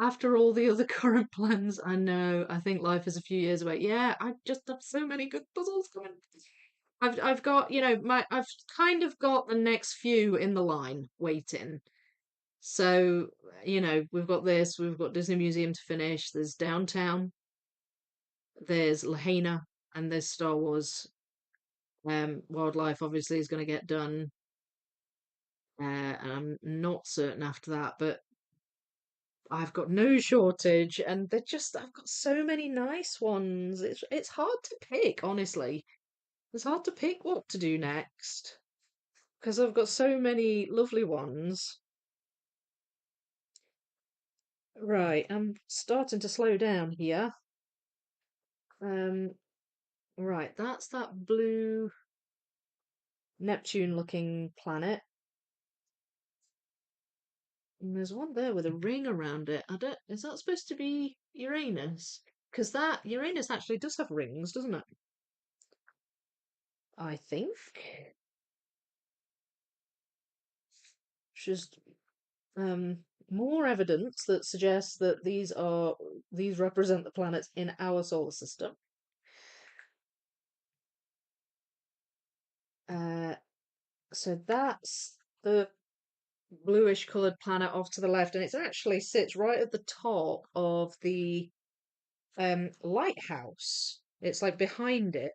After all the other current plans, I know. I think life is a few years away. Yeah, I just have so many good puzzles coming. I've got, I've kind of got the next few in the line waiting. So, we've got this, we've got Disney Museum to finish, there's Downtown, there's Lahaina, and there's Star Wars. Wildlife obviously is going to get done, and I'm not certain after that, but I've got no shortage, and I've got so many nice ones. It's hard to pick, honestly. It's hard to pick what to do next because I've got so many lovely ones. Right, I'm starting to slow down here. Um, right, that's that blue Neptune looking planet. And there's one there with a ring around it. Is that supposed to be Uranus? Because that Uranus actually does have rings, doesn't it? I think. Just more evidence that suggests that these represent the planets in our solar system. Uh, so that's the bluish coloured planet off to the left, and it actually sits right at the top of the lighthouse. It's like behind it.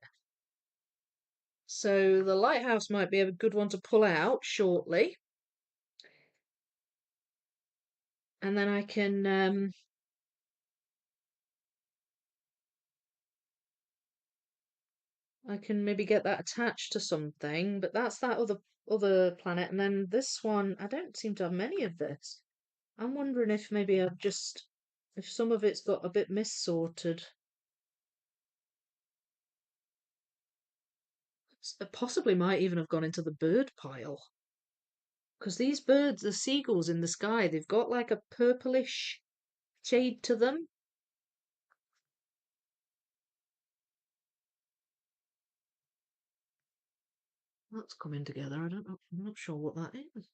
So the lighthouse might be a good one to pull out shortly. And then I can maybe get that attached to something, but that's that other planet. And then this one, I don't seem to have many of this. I'm wondering if maybe if some of it's got a bit missorted. Possibly might even have gone into the bird pile. Because these birds, the seagulls in the sky, they've got like a purplish shade to them. That's coming together. I don't know. I'm not sure what that is.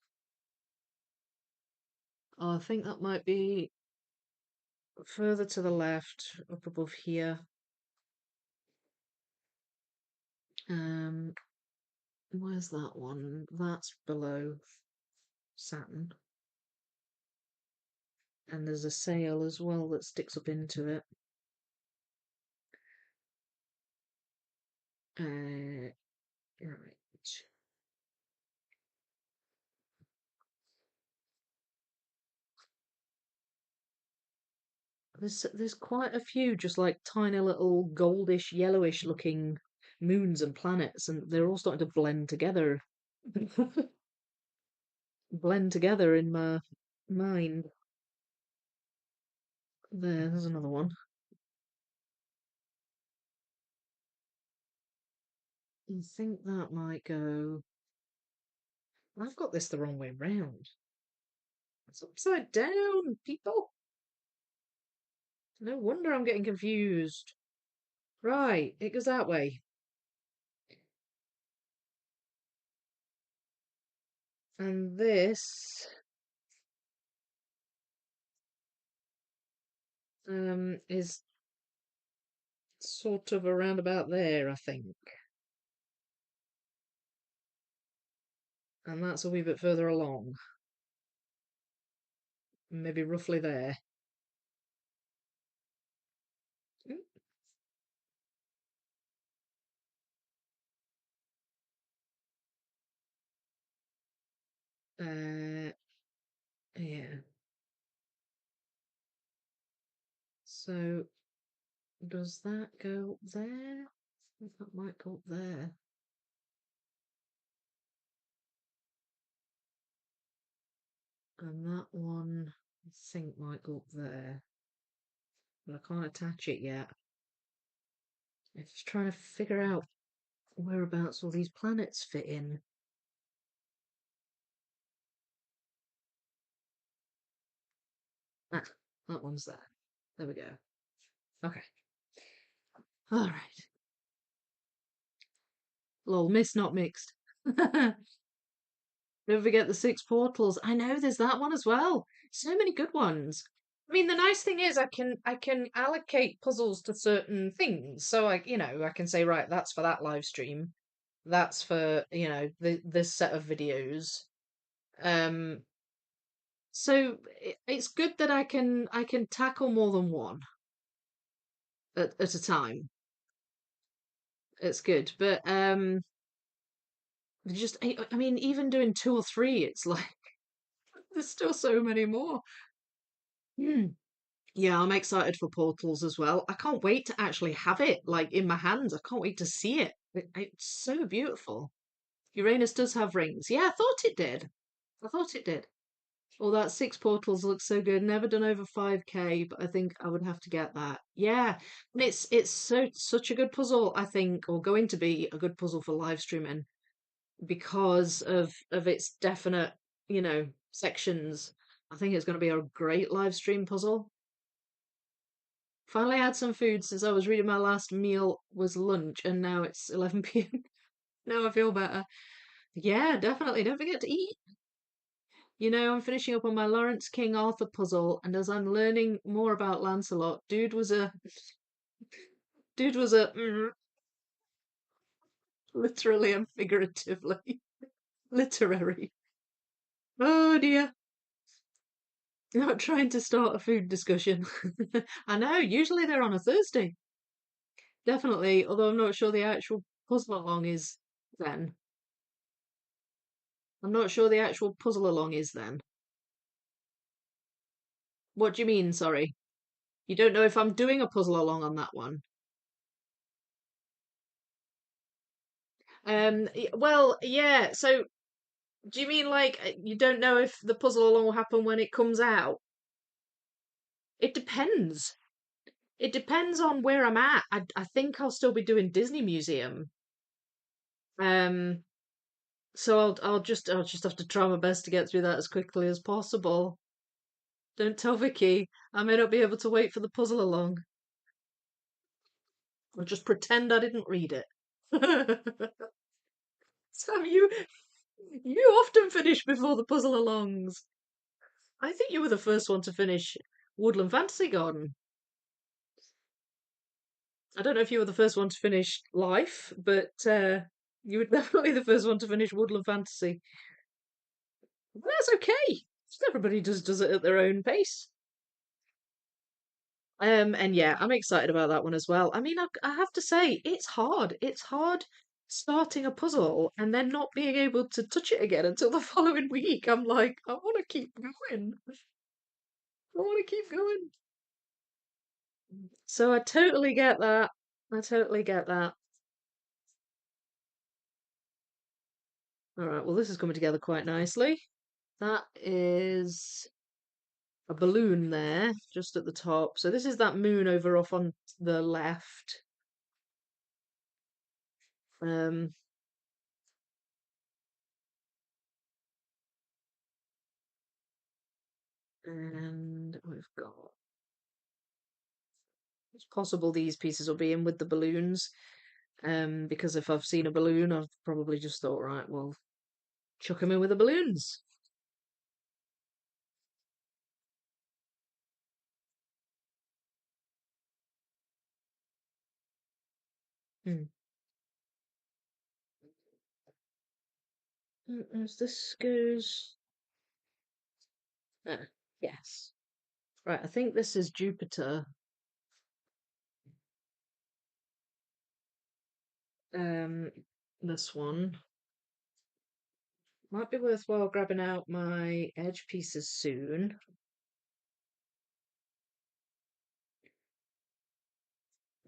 Oh, I think that might be further to the left, up above here. Um, where's that one? That's below Saturn. And there's a sail as well that sticks up into it. Right. There's quite a few just like tiny little goldish, yellowish looking moons and planets, and they're all starting to blend together. Blend together in my mind. There's another one. I think that might go. I've got this the wrong way round. It's upside down, people. No wonder I'm getting confused. Right, it goes that way. And this is sort of around about there, I think. And that's a wee bit further along. Maybe roughly there. Uh, yeah. So does that go up there? I think that might go up there. And that one, I think, might go up there. But I can't attach it yet. I'm just trying to figure out whereabouts all these planets fit in. Ah, that one's there. There we go. Okay. All right. Lol, missed, not mixed. Don't forget the six portals. I know there's that one as well. So many good ones. I mean, the nice thing is I can allocate puzzles to certain things. So I can say, right, that's for that live stream. That's for, this set of videos. Um, so it's good that I can tackle more than one at a time. It's good. But just I mean, even doing two or three, it's like there's still so many more. Hmm. Yeah, I'm excited for Portals as well. I can't wait to actually have it like in my hands. I can't wait to see it. It's so beautiful. Uranus does have rings. Yeah, I thought it did. I thought it did. Well, that six portals looks so good. Never done over 5K, but I think I would have to get that. Yeah, and it's such a good puzzle, I think, or going to be a good puzzle for live streaming because of its definite, sections. I think it's going to be a great live stream puzzle. Finally had some food since I was reading my last meal was lunch and now it's 11 p.m. Now I feel better. Yeah, definitely. Don't forget to eat. I'm finishing up on my Lawrence King Arthur puzzle, and as I'm learning more about Lancelot, dude was a literally and figuratively literary. Oh dear. Not trying to start a food discussion. I know, usually they're on a Thursday. Definitely, although I'm not sure the actual puzzle along is then. I'm not sure the actual puzzle along is then. What do you mean, sorry? You don't know if I'm doing a puzzle along on that one? Well, yeah, so do you mean like you don't know if the puzzle along will happen when it comes out? It depends. It depends on where I'm at. I think I'll still be doing Disney Museum. Um, so I'll just have to try my best to get through that as quickly as possible. Don't tell Vicky. I may not be able to wait for the puzzle along. I'll just pretend I didn't read it. Sam, you often finish before the puzzle alongs. I think you were the first one to finish Woodland Fantasy Garden. I don't know if you were the first one to finish Life, but you were definitely the first one to finish Woodland Fantasy. But that's okay. Everybody does it at their own pace. And yeah, I'm excited about that one as well. I mean, I have to say, it's hard. It's hard starting a puzzle and then not being able to touch it again until the following week. I'm like, I want to keep going. I want to keep going. So I totally get that. I totally get that. All right, well, this is coming together quite nicely. That is a balloon there, just at the top. So this is that moon over off on the left. Um, and we've got. It's possible these pieces will be in with the balloons. Because if I've seen a balloon, I've probably just thought, right, well, chuck them in with the balloons. Hmm. As this goes. Ah, yes. Right, I think this is Jupiter. Um, this one. Might be worthwhile grabbing out my edge pieces soon.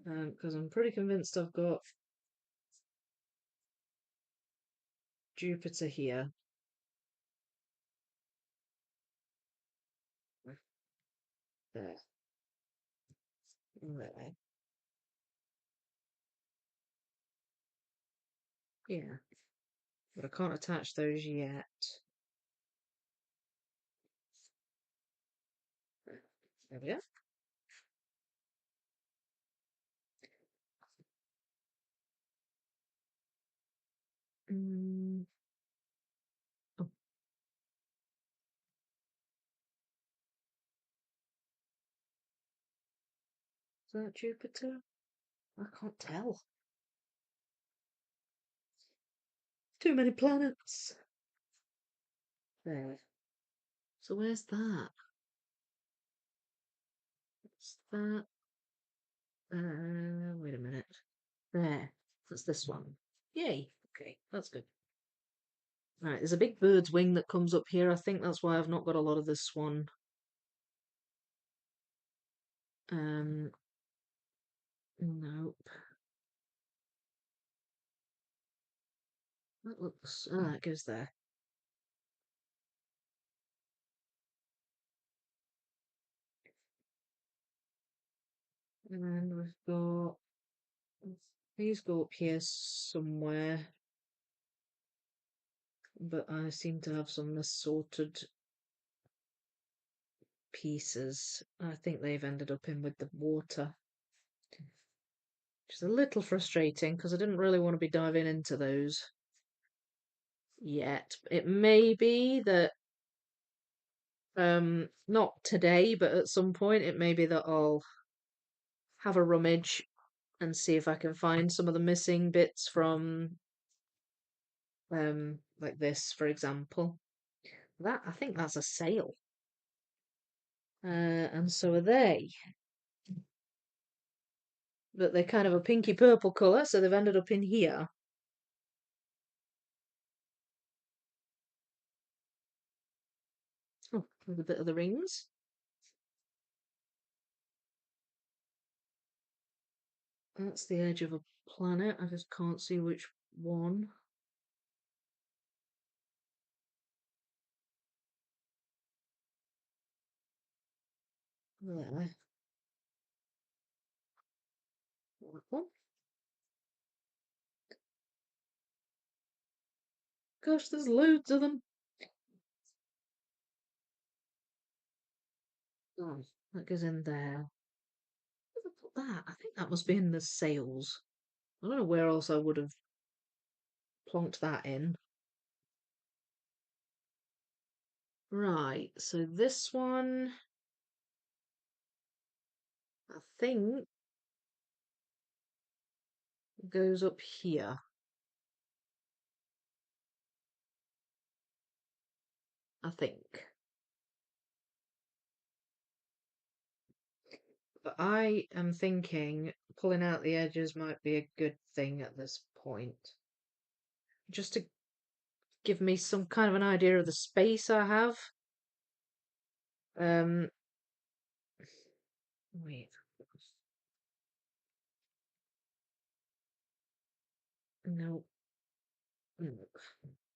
Because I'm pretty convinced I've got Jupiter here. There. There. Yeah. But I can't attach those yet. There we go. Mm. Oh, is that Jupiter? I can't tell. Too many planets. There. So where's that? What's that? Wait a minute. There. That's this one. Yay. Okay, that's good. Right, there's a big bird's wing that comes up here. I think that's why I've not got a lot of this one. Um, nope. That looks. Ah, it goes there. And we've got. These go up here somewhere, but I seem to have some missorted pieces. I think they've ended up in with the water. Which is a little frustrating because I didn't really want to be diving into those yet. It may be that not today, but at some point it may be that I'll have a rummage and see if I can find some of the missing bits from like this, for example. That I think that's a sail. And so are they. But they're kind of a pinky purple colour, so they've ended up in here. with a bit of the rings. That's the edge of a planet. I just can't see which one. There. That one. Gosh, there's loads of them. Oh, that goes in there. Where did I put that? I think that must be in the sails. I don't know where else I would have plonked that in. Right, so this one, I think, goes up here. I think. But I am thinking pulling out the edges might be a good thing at this point. Just to give me some kind of an idea of the space I have. Um, wait. No. No.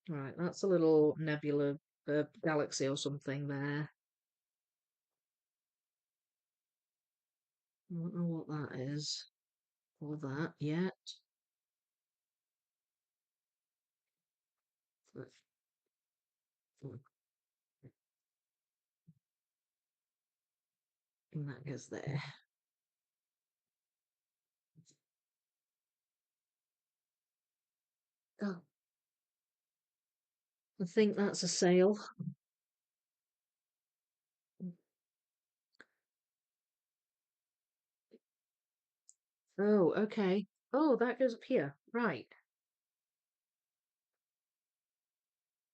Right, that's a little nebula galaxy or something there. I don't know what that is. Or that yet. And that goes there. Oh, I think that's a sail. Oh, okay. Oh, that goes up here. Right.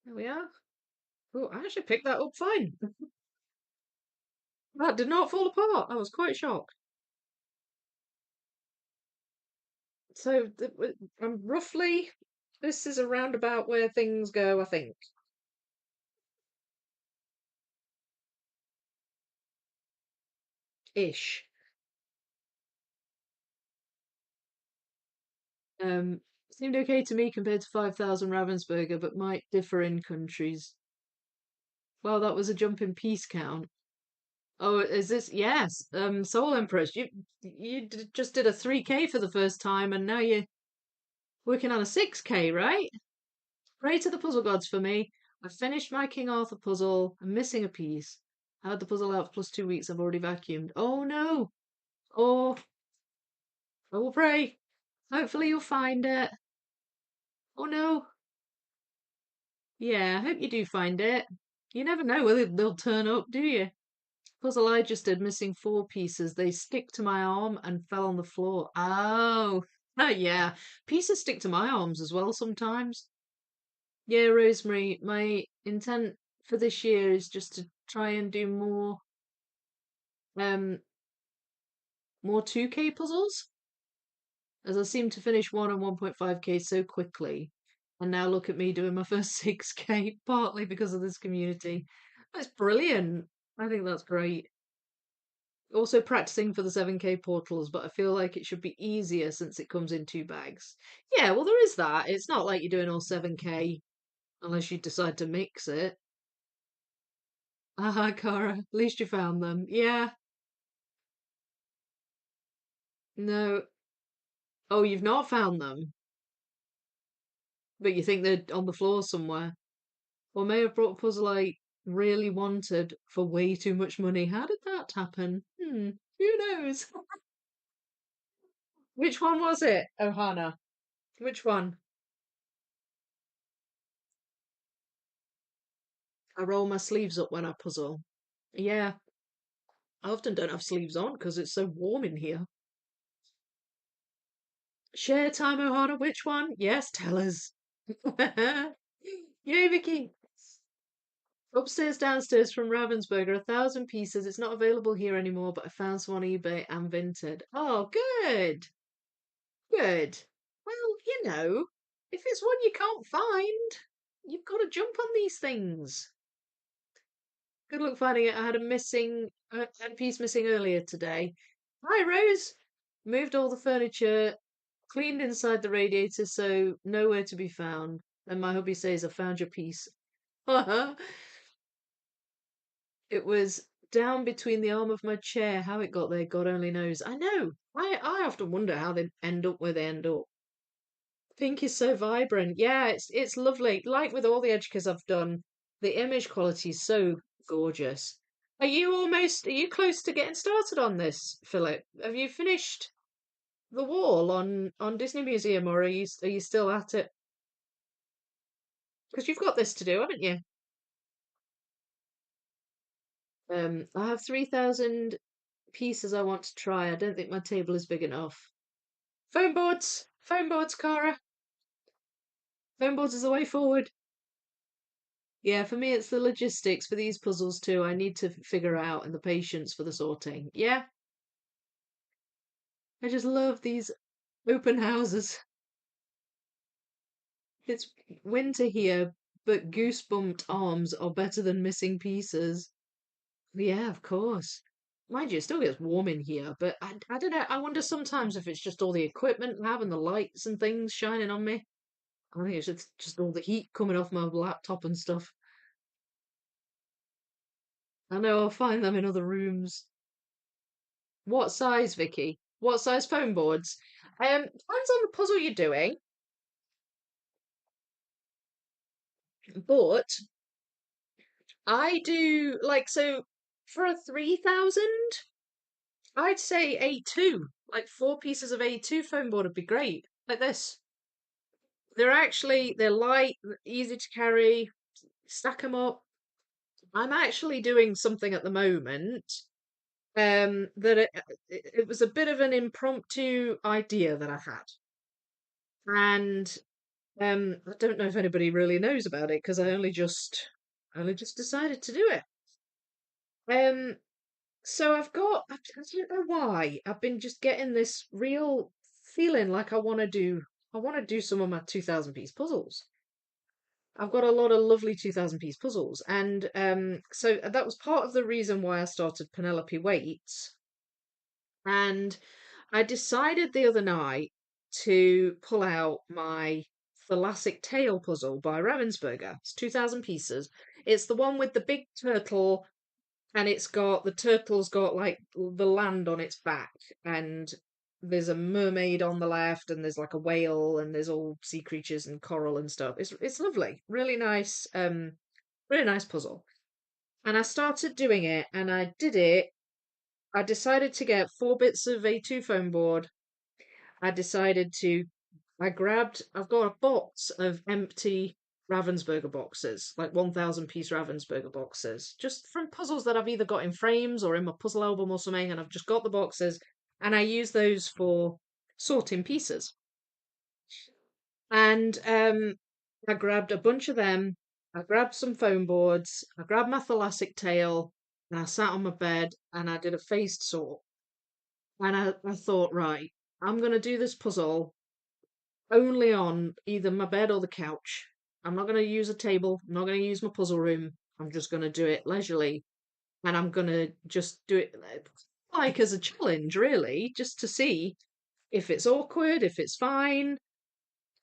There we are. Oh, I actually picked that up fine. That did not fall apart. I was quite shocked. So, roughly, this is around about where things go, I think. Ish. Seemed okay to me compared to 5,000 Ravensburger, but might differ in countries. Well, that was a jump in piece count. Oh, is this? Yes. Soul Empress, just did a 3K for the first time, and now you're working on a 6K, right? Pray to the puzzle gods for me. I've finished my King Arthur puzzle. I'm missing a piece. I had the puzzle out for plus 2 weeks. I've already vacuumed. Oh no. Oh, I will pray. Hopefully you'll find it. Oh no. Yeah, I hope you do find it. You never know whether they'll turn up, do you? Puzzle I just did, missing 4 pieces. They stick to my arm and fell on the floor. Oh, oh yeah. Pieces stick to my arms as well sometimes. Yeah, Rosemary, my intent for this year is just to try and do um more 2K puzzles, as I seem to finish 1 and 1.5K so quickly. And now look at me doing my first 6K, partly because of this community. That's brilliant. I think that's great. Also practicing for the 7K portals, but I feel like it should be easier since it comes in 2 bags. Yeah, well, there is that. It's not like you're doing all 7K unless you decide to mix it. Haha, Cara, at least you found them. Yeah, no. Oh, you've not found them, but you think they're on the floor somewhere. Or may have brought a puzzle I really wanted for way too much money. How did that happen? Who knows? Which one was it, Ohana? Which one? I roll my sleeves up when I puzzle. Yeah, I often don't have sleeves on because it's so warm in here. Share time, Ohana. Which one? Yes, tell us. Yay, Vicky. Upstairs, downstairs from Ravensburger, 1,000 pieces. It's not available here anymore, but I found some on eBay and Vinted. Oh, good. Good. Well, if it's one you can't find, you've got to jump on these things. Good luck finding it. I had a piece missing earlier today. Hi, Rose. Moved all the furniture, cleaned inside the radiator, so nowhere to be found. And my hubby says, I found your piece. It was down between the arm of my chair. How it got there, God only knows. I know. I often wonder how they end up where they end up. Pink is so vibrant. Yeah, it's lovely. Like with all the Educas I've done, the image quality is so gorgeous. Are you close to getting started on this, Philip? Have you finished the wall on Disney Museum, or are you still at it? Because you've got this to do, haven't you? I have 3,000 pieces I want to try. I don't think my table is big enough. Phone boards, Cara. Phone boards is the way forward. Yeah, for me, it's the logistics for these puzzles too. I need to figure out and the patience for the sorting. Yeah, I just love these open houses. It's winter here, but goosebumped arms are better than missing pieces. Yeah, of course. Mind you, it still gets warm in here, but I don't know. I wonder sometimes if it's just all the equipment I have and the lights and things shining on me. I think it's just all the heat coming off my laptop and stuff. I know I'll find them in other rooms. What size, Vicky? What size foam boards? Depends on the puzzle you're doing, but I do like so for a 3,000, I'd say A2. Like four pieces of A2 foam board would be great. Like this. They're light, easy to carry, stack them up. I'm actually doing something at the moment. That it was a bit of an impromptu idea that I had. And I don't know if anybody really knows about it because I only just decided to do it. Um, so I don't know why I've been just getting this real feeling like I want to do some of my 2,000 piece puzzles. I've got a lot of lovely 2,000 piece puzzles, and so that was part of the reason why I started Penelope Waits. And I decided the other night to pull out my Thalassic Tale puzzle by Ravensburger. It's 2,000 pieces. It's the one with the big turtle, and the turtle's got like the land on its back, and there's a mermaid on the left, and there's like a whale, and there's all sea creatures and coral and stuff. It's lovely, really nice puzzle. And I started doing it, and I did it. I decided to get four bits of A2 foam board. I decided to, I've got a box of empty Ravensburger boxes, like 1,000 piece Ravensburger boxes, just from puzzles that I've either got in frames or in my puzzle album or something, and I've just got the boxes, and I use those for sorting pieces. And I grabbed a bunch of them, I grabbed some foam boards, I grabbed my thalassic tail, and I sat on my bed and I did a phased sort. And I thought, right, I'm going to do this puzzle only on either my bed or the couch. I'm not going to use a table. I'm not going to use my puzzle room. I'm just going to do it leisurely. And I'm going to just do it like as a challenge, really, just to see if it's awkward, if it's fine.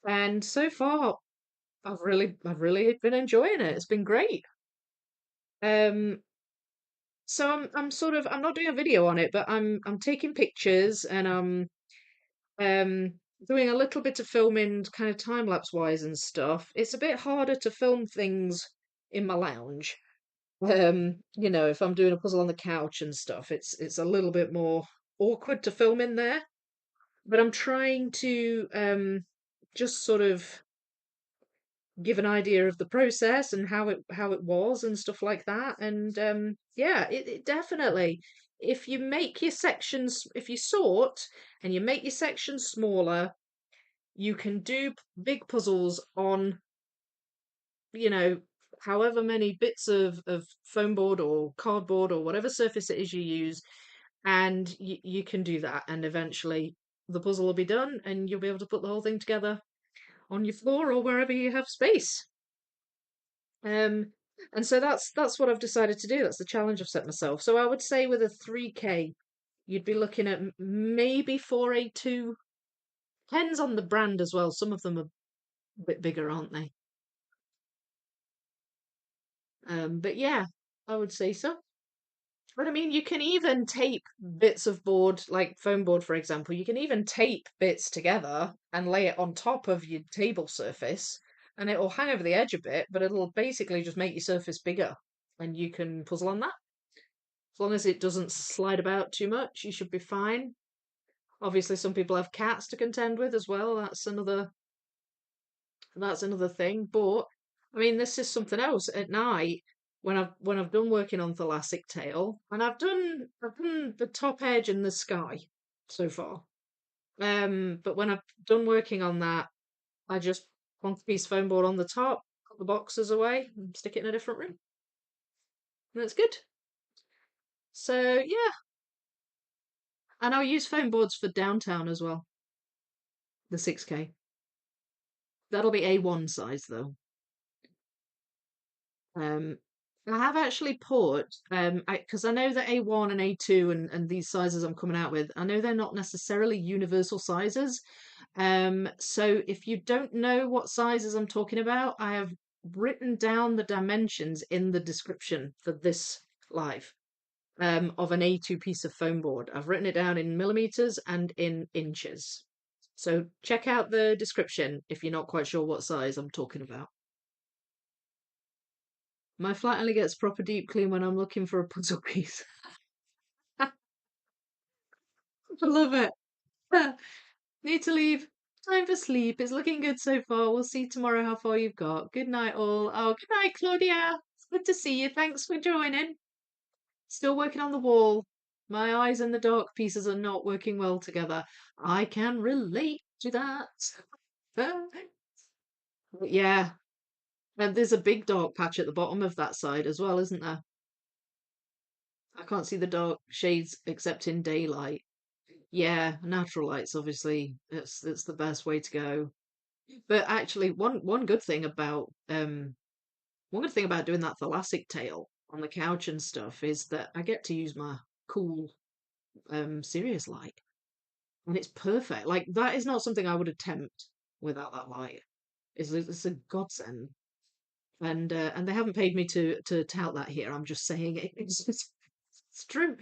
And so far, I've really been enjoying it. It's been great. Um, so I'm not doing a video on it, but I'm taking pictures and I'm um doing a little bit of filming kind of time lapse wise and stuff. It's a bit harder to film things in my lounge. If I'm doing a puzzle on the couch and stuff, it's a little bit more awkward to film in there. But I'm trying to just sort of give an idea of the process and how it was and stuff like that. And yeah, it definitely, if you sort and you make your sections smaller, you can do big puzzles on, you know, however many bits of foam board or cardboard or whatever surface it is you use, and you can do that, and eventually the puzzle will be done, and you'll be able to put the whole thing together on your floor or wherever you have space. Um, And so that's what I've decided to do. That's the challenge I've set myself. So I would say with a 3K, you'd be looking at maybe 4A2. Depends on the brand as well. Some of them are a bit bigger, aren't they? But yeah, I would say so. But I mean, you can even tape bits of board, like foam board, for example. You can even tape bits together and lay it on top of your table surface, and it will hang over the edge a bit, but it'll basically just make your surface bigger, and you can puzzle on that. As long as it doesn't slide about too much, you should be fine. Obviously, some people have cats to contend with as well. That's another thing. But I mean, this is something else. At night, when I've done working on thoracic tail, and I've done the top edge and the sky so far. But when I've done working on that, I just plonk a piece of foam board on the top, put the boxes away, and stick it in a different room. And it's good. So yeah, and I'll use foam boards for downtown as well. The 6K. That'll be A1 size though. Um, I have actually put because I know that A1 and A2 and these sizes I'm coming out with, I know they're not necessarily universal sizes. So if you don't know what sizes I'm talking about, I have written down the dimensions in the description for this live of an A2 piece of foam board. I've written it down in millimeters and in inches. So check out the description if you're not quite sure what size I'm talking about. My flat only gets proper deep clean when I'm looking for a puzzle piece. I love it. Need to leave. Time for sleep. It's looking good so far. We'll see tomorrow how far you've got. Good night, all. Oh, good night, Claudia. It's good to see you. Thanks for joining. Still working on the wall. My eyes and the dark pieces are not working well together. I can relate to that. But yeah, and there's a big dark patch at the bottom of that side as well, isn't there? I can't see the dark shades except in daylight. Yeah, natural lights obviously it's the best way to go. But actually one good thing about doing that thoracic tail on the couch and stuff is that I get to use my cool Sirius light. And it's perfect. Like that is not something I would attempt without that light. It's a godsend. And they haven't paid me to tout that here. I'm just saying it. It's true.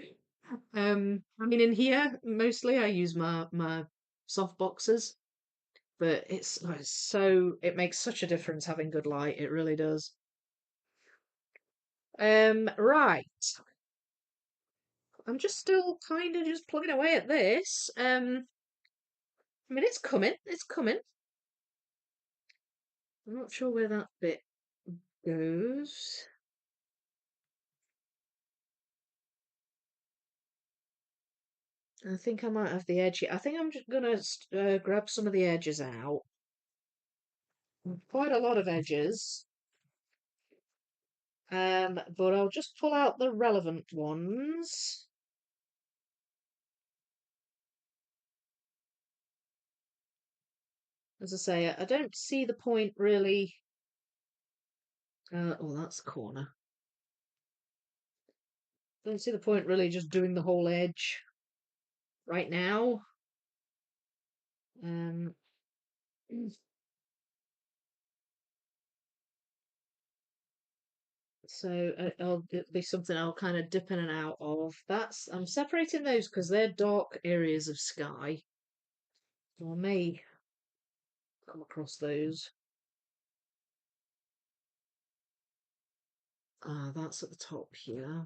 I mean, in here mostly I use my soft boxes, but it makes such a difference having good light. It really does. Right. I'm just still kind of just plugging away at this. I mean, it's coming. It's coming. I'm not sure where that bit goes. I think I might have the edge here. I think I'm just gonna grab some of the edges out. Quite a lot of edges. But I'll just pull out the relevant ones. As I say, I don't see the point really. Oh, that's a corner. Don't see the point really just doing the whole edge right now. Um, so it'll be something I'll kind of dip in and out of. I'm separating those because they're dark areas of sky. So I may come across those. Ah, that's at the top here.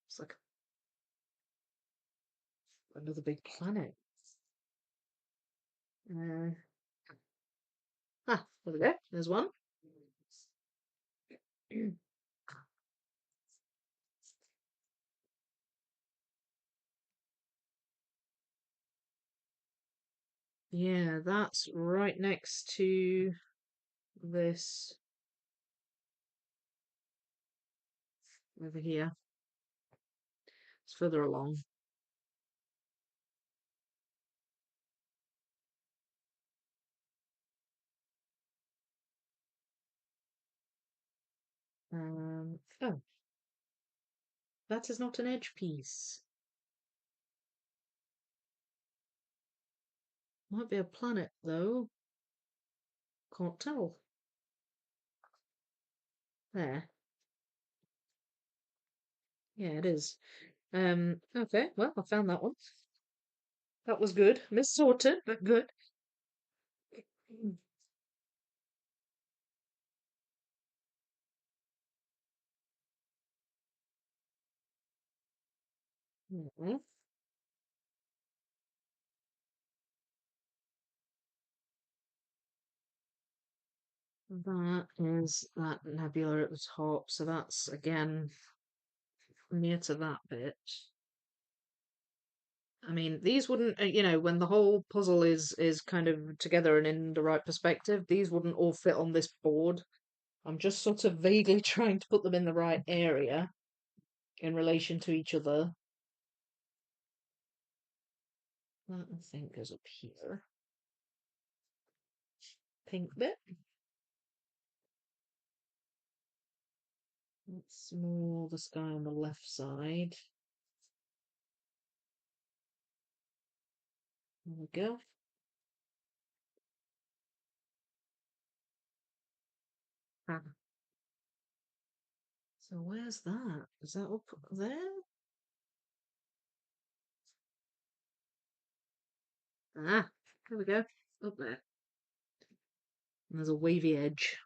It's like another big planet. Uh, there we go. There's one. Yeah, that's right next to this over here. It's further along. Oh, that is not an edge piece. Might be a planet, though. Can't tell. There. Yeah, it is. Okay, well, I found that one. That was good. Missorted, but good. Mhm. That is that nebula at the top, so that's again near to that bit. I mean, these wouldn't, when the whole puzzle is kind of together and in the right perspective, these wouldn't all fit on this board. I'm just sort of vaguely trying to put them in the right area in relation to each other. That I think goes up here. Pink bit. That's more the sky on the left side. There we go. Ah. So where's that? Is that up there? Ah, there we go. Up there. And there's a wavy edge.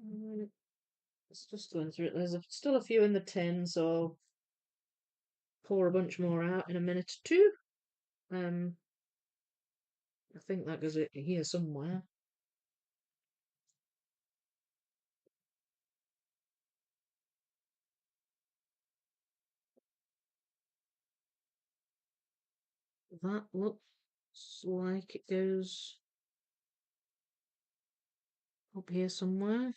Mm, it's just going through it. There's still a few in the tin, so I'll pour a bunch more out in a minute or two. Um, I think that goes here somewhere. That looks like it goes up here somewhere.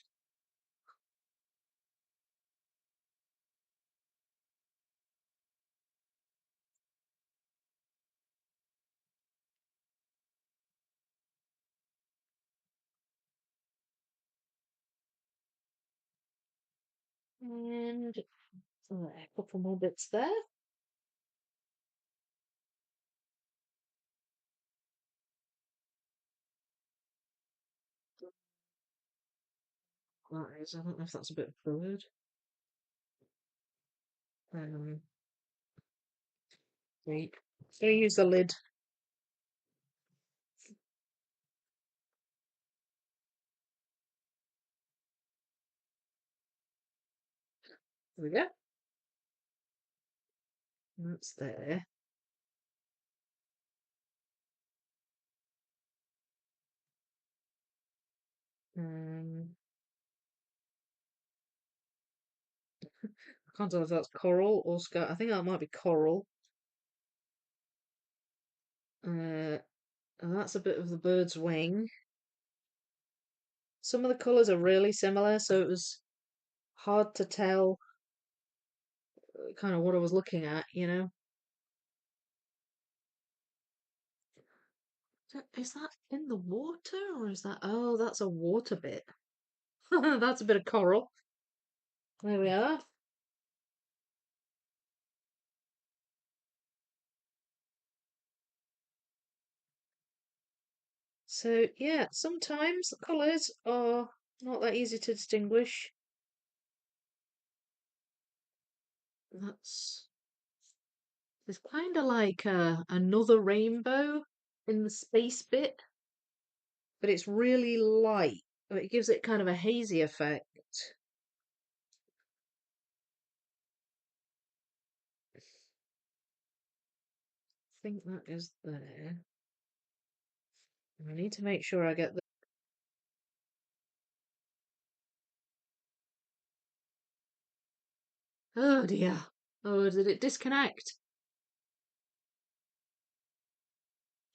And a couple more bits there. That is, I don't know if that's a bit of bird. Um, wait. Gonna use the lid. There we go. That's there. Um, I can't tell if that's coral or sky. I think that might be coral. And that's a bit of the bird's wing. Some of the colours are really similar, so it was hard to tell kind of what I was looking at. Is that in the water or is that? Oh, that's a water bit. That's a bit of coral. There we are. So, yeah, sometimes the colours are not that easy to distinguish. That's There's kind of like another rainbow in the space bit, but it's really light. It gives it kind of a hazy effect. I think that is there. I need to make sure I get the. Oh dear. Oh, did it disconnect?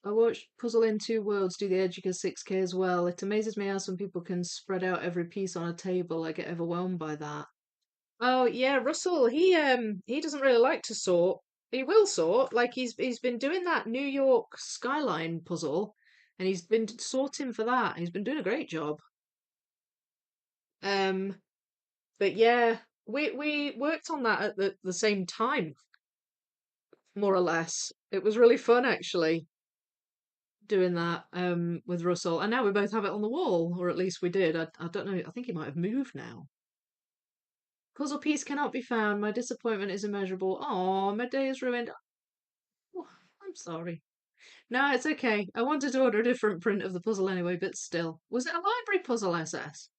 I watched Puzzle in Two Worlds do the Educa 6K as well. It amazes me how some people can spread out every piece on a table. I get overwhelmed by that. Oh yeah, Russell, he doesn't really like to sort. He will sort, like he's been doing that New York skyline puzzle and he's been sorting for that. He's been doing a great job. Um but yeah, we worked on that at the same time, more or less. It was really fun actually doing that with Russell. And now we both have it on the wall, or at least we did. I don't know, I think he might have moved now. Puzzle piece cannot be found. My disappointment is immeasurable. Oh, my day is ruined. Oh, I'm sorry. No, it's okay. I wanted to order a different print of the puzzle anyway, but still. Was it a library puzzle, SS?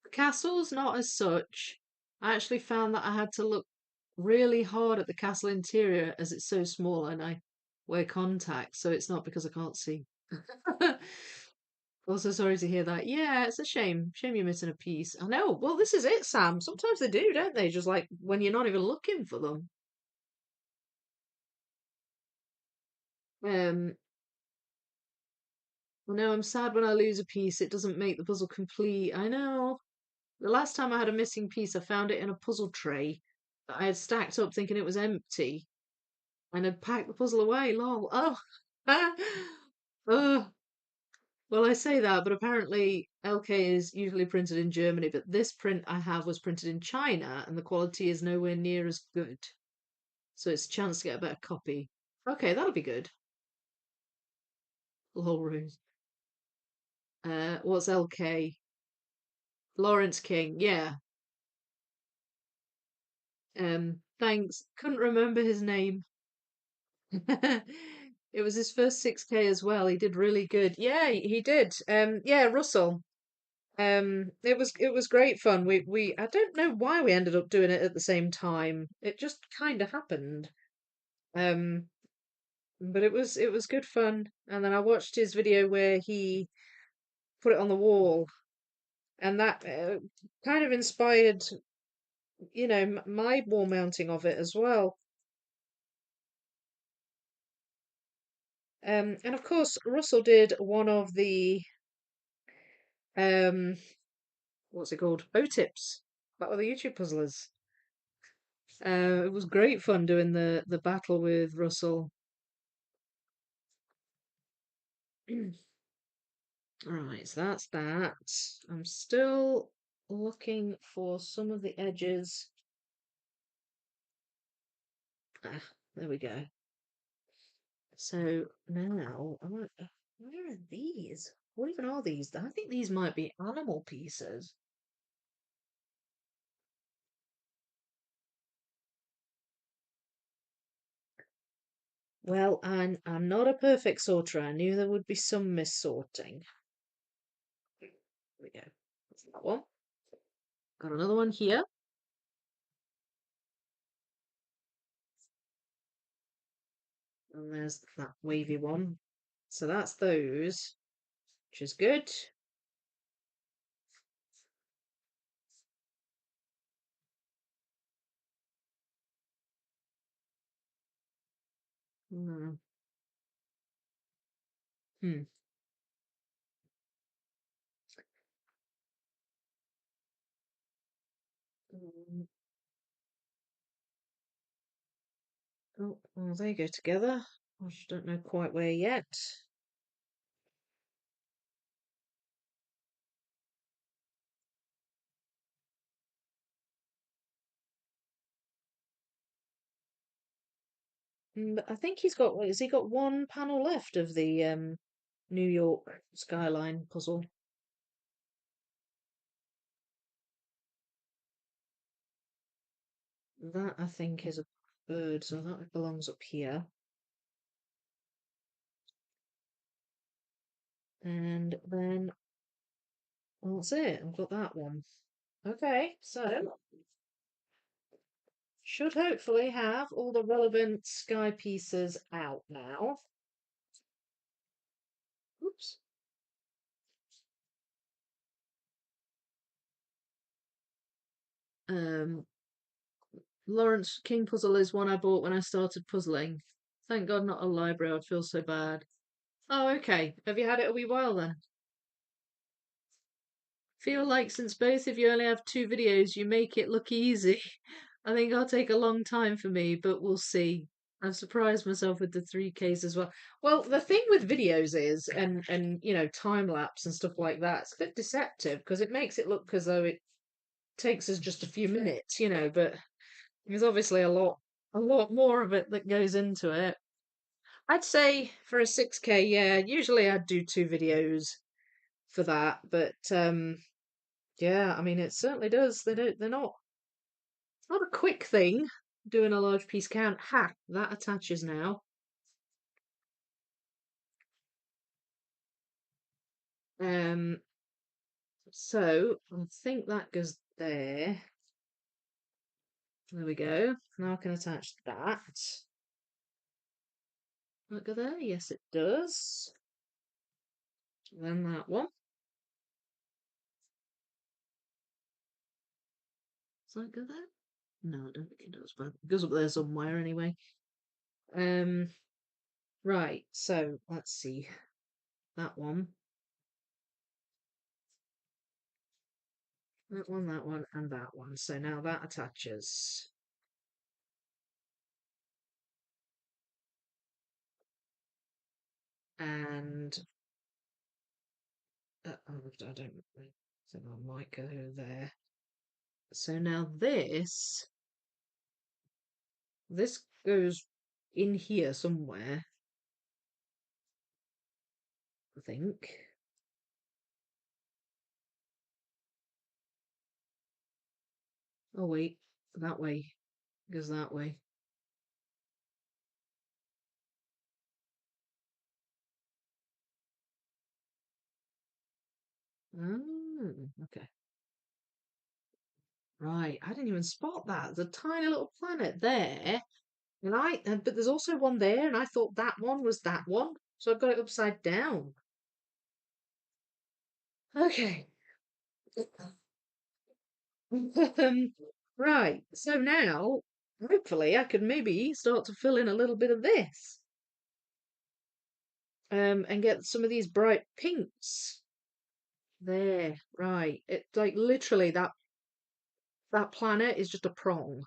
The castle's not as such. I actually found that I had to look really hard at the castle interior as it's so small and I wear contacts, so it's not because I can't see. Also, sorry to hear that. Yeah, it's a shame. Shame you're missing a piece. I know. Well, this is it, Sam. Sometimes they do, don't they? Just like when you're not even looking for them. Um, I know I'm sad when I lose a piece. It doesn't make the puzzle complete. I know. The last time I had a missing piece, I found it in a puzzle tray that I had stacked up thinking it was empty and had packed the puzzle away. Lol. Oh. Oh. Well, I say that, but apparently LK is usually printed in Germany, but this print I have was printed in China and the quality is nowhere near as good. So it's a chance to get a better copy. Okay, that'll be good. Lol Ruse. What's LK? Lawrence King. Yeah. Thanks. Couldn't remember his name. It was his first 6K as well. He did really good. Yeah, he did. Yeah, Russell. It was great fun. We I don't know why we ended up doing it at the same time. It just kind of happened. Um, but it was good fun. And then I watched his video where he put it on the wall, and that kind of inspired, my wall mounting of it as well. And of course, Russell did one of the um, what's it called? O tips. That were the YouTube puzzlers. It was great fun doing the battle with Russell. Right, so that's that. I'm still looking for some of the edges. Ah, there we go. So now, where are these? What even are these? I think these might be animal pieces. Well, I'm not a perfect sorter. I knew there would be some missorting. There we go. That's that one. Got another one here. And there's that wavy one. So that's those, which is good. Hmm. Hmm. Mm. Oh, well, they go together. I just don't know quite where yet. But I think has he got one panel left of the New York skyline puzzle? That I think is a bird, so that belongs up here. And then that's it. I've got that one. Okay, so should hopefully have all the relevant sky pieces out now. Oops. Um, Lawrence King puzzle is one I bought when I started puzzling. Thank God not a library, I'd feel so bad. Oh, okay. Have you had it a wee while then? feel like since both of you only have 2 videos, you make it look easy. I think it'll take a long time for me, but we'll see. I've surprised myself with the 3Ks as well. Well, the thing with videos is, and you know, time lapse and stuff like that, it's a bit deceptive because it makes it look as though it takes us just a few minutes, you know, but there's obviously a lot more of it that goes into it. I'd say for a 6K, yeah, usually I'd do 2 videos for that, but yeah, I mean it certainly does. They're not it's not a quick thing doing a large piece count. Ha, that attaches now. Um so I think that goes there. There we go. Now I can attach that. That go there? Yes it does. Then that one. Does that go there? No, I don't think it does, but it goes up there somewhere anyway. Um right, so let's see. That one. That one, and that one. So now that attaches. And I don't think I might go there. So now this goes in here somewhere, I think. Oh wait, that way goes that way. Oh, okay. Right, I didn't even spot that. There's a tiny little planet there, but there's also one there, and I thought that one was that one, so I've got it upside down. Okay. Right, so now hopefully I could maybe start to fill in a little bit of this, and get some of these bright pinks. There, right. It like literally that planet is just a prong.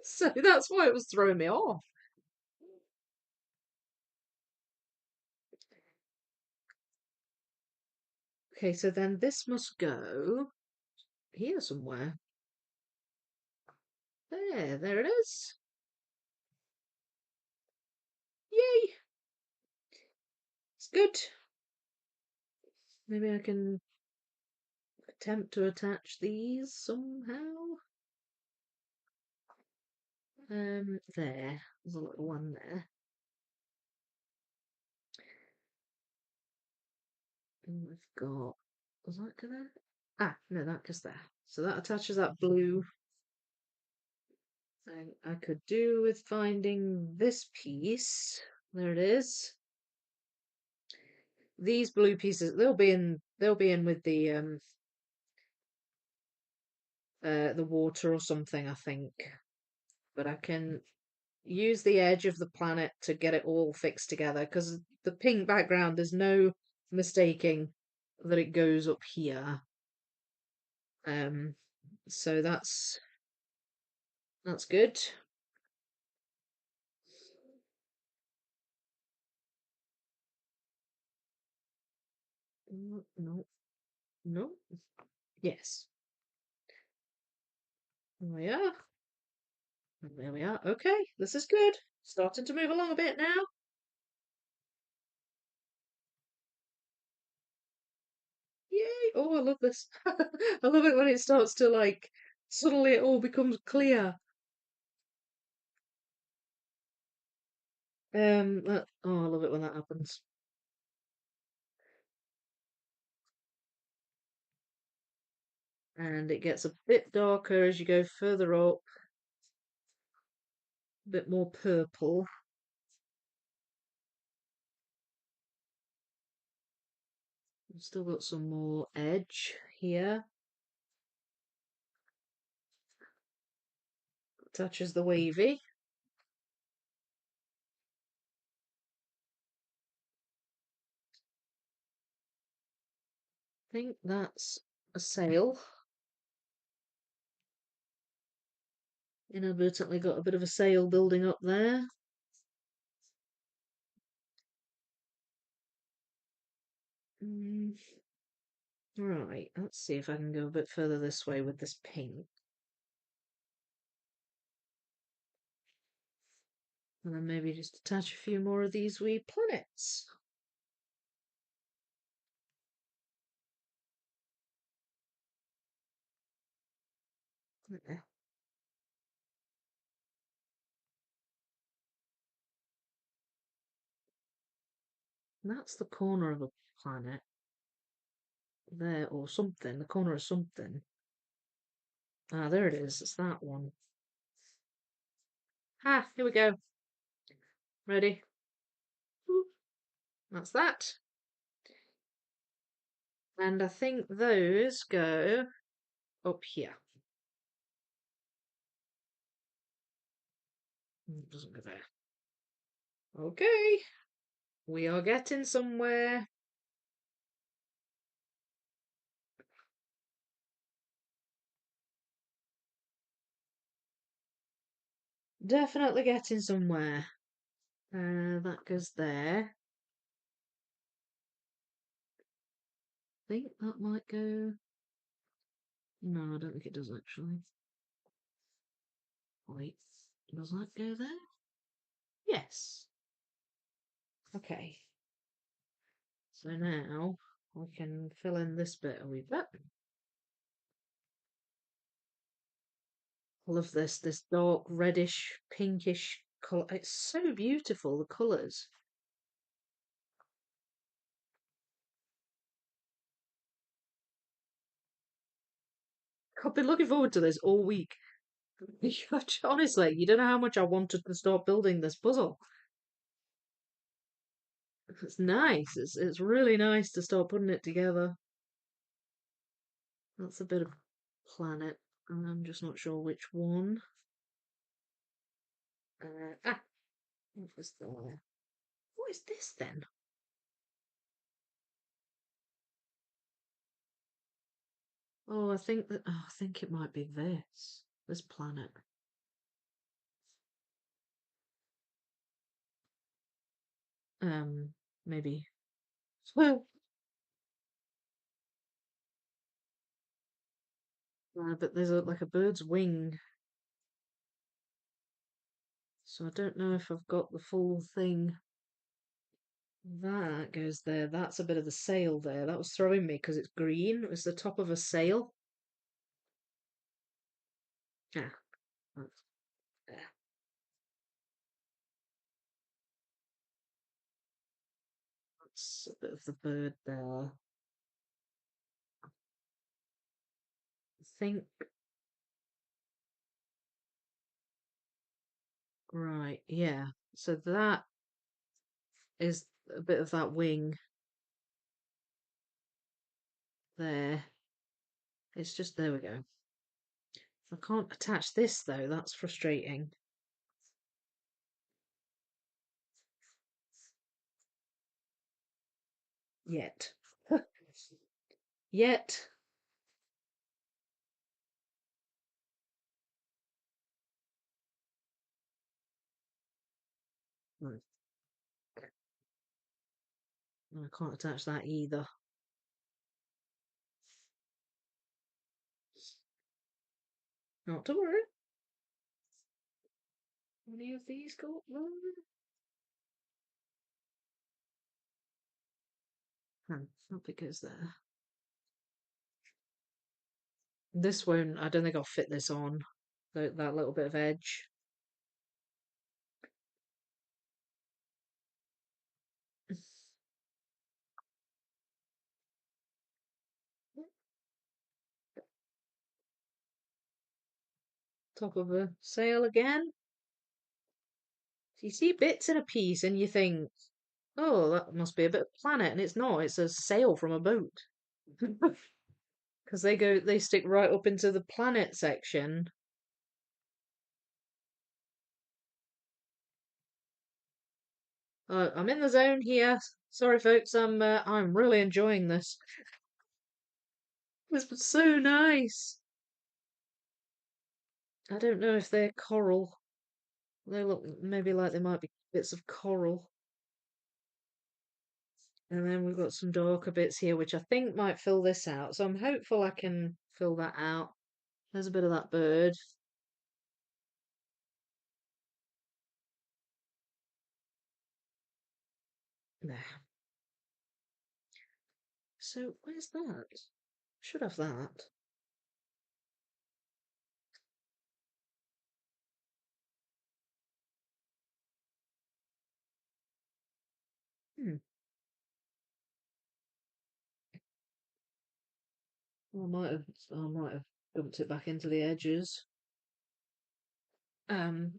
So that's why it was throwing me off. Okay, so then this must go here somewhere. There it is. Yay! It's good. Maybe I can attempt to attach these somehow. There's a little one there. And we've got, was that gonna? Ah, no, that goes there. So that attaches that blue. And I could do with finding this piece. There it is. These blue pieces, they'll be in with the water or something, I think. But I can use the edge of the planet to get it all fixed together because the pink background, there's no mistaking that it goes up here. Um, so that's good. No, no, no. Yes. There we are. And there we are. Okay, this is good. Starting to move along a bit now. Yay! Oh, I love this. I love it when it starts to like suddenly it all becomes clear. Oh, I love it when that happens. And it gets a bit darker as you go further up, a bit more purple. We've still got some more edge here. Touches the wavy. think that's a sail. Inadvertently got a bit of a sail building up there. Right, let's see if I can go a bit further this way with this pink. And then maybe just attach a few more of these wee planets. There. That's the corner of a planet. There, or something. The corner of something. Ah, there it is. It's that one. Ah, here we go. Ready? That's that. And I think those go up here. It doesn't go there. Okay. We are getting somewhere. Definitely getting somewhere. That goes there. I think that might go. No, I don't think it does actually. Wait, does that go there? Yes. Okay. So now we can fill in this bit a wee bit. I love this dark reddish, pinkish colour. It's so beautiful, the colours. I've been looking forward to this all week. Honestly, you don't know how much I wanted to start building this puzzle. It's nice. It's really nice to start putting it together. That's a bit of planet, and I'm just not sure which one. What was there? What is this then? Oh, I think it might be this planet. Maybe. Well, but there's like a bird's wing, so I don't know if I've got the full thing. That goes there. That's a bit of the sail there. That was throwing me because it's green. It was the top of a sail. Yeah, that's there. That's a bit of the bird there. I think, right, yeah. So that is a bit of that wing there. It's just, there we go. I can't attach this though, that's frustrating. Yet. Yet. Hmm, I can't attach that either. Not to worry. Any of these go up there? Up it goes there. This won't, I don't think I'll fit this on. That little bit of edge. Top of a sail again. So you see bits in a piece and you think, oh, that must be a bit of planet, and it's not, it's a sail from a boat. Because they stick right up into the planet section. I'm in the zone here. Sorry, folks. I'm really enjoying this. This was so nice. I don't know if they're coral. They look maybe like they might be bits of coral. And then we've got some darker bits here, which I think might fill this out. So I'm hopeful I can fill that out. There's a bit of that bird. There. So where's that? Should have that. Hmm. I might have dumped it back into the edges. Um,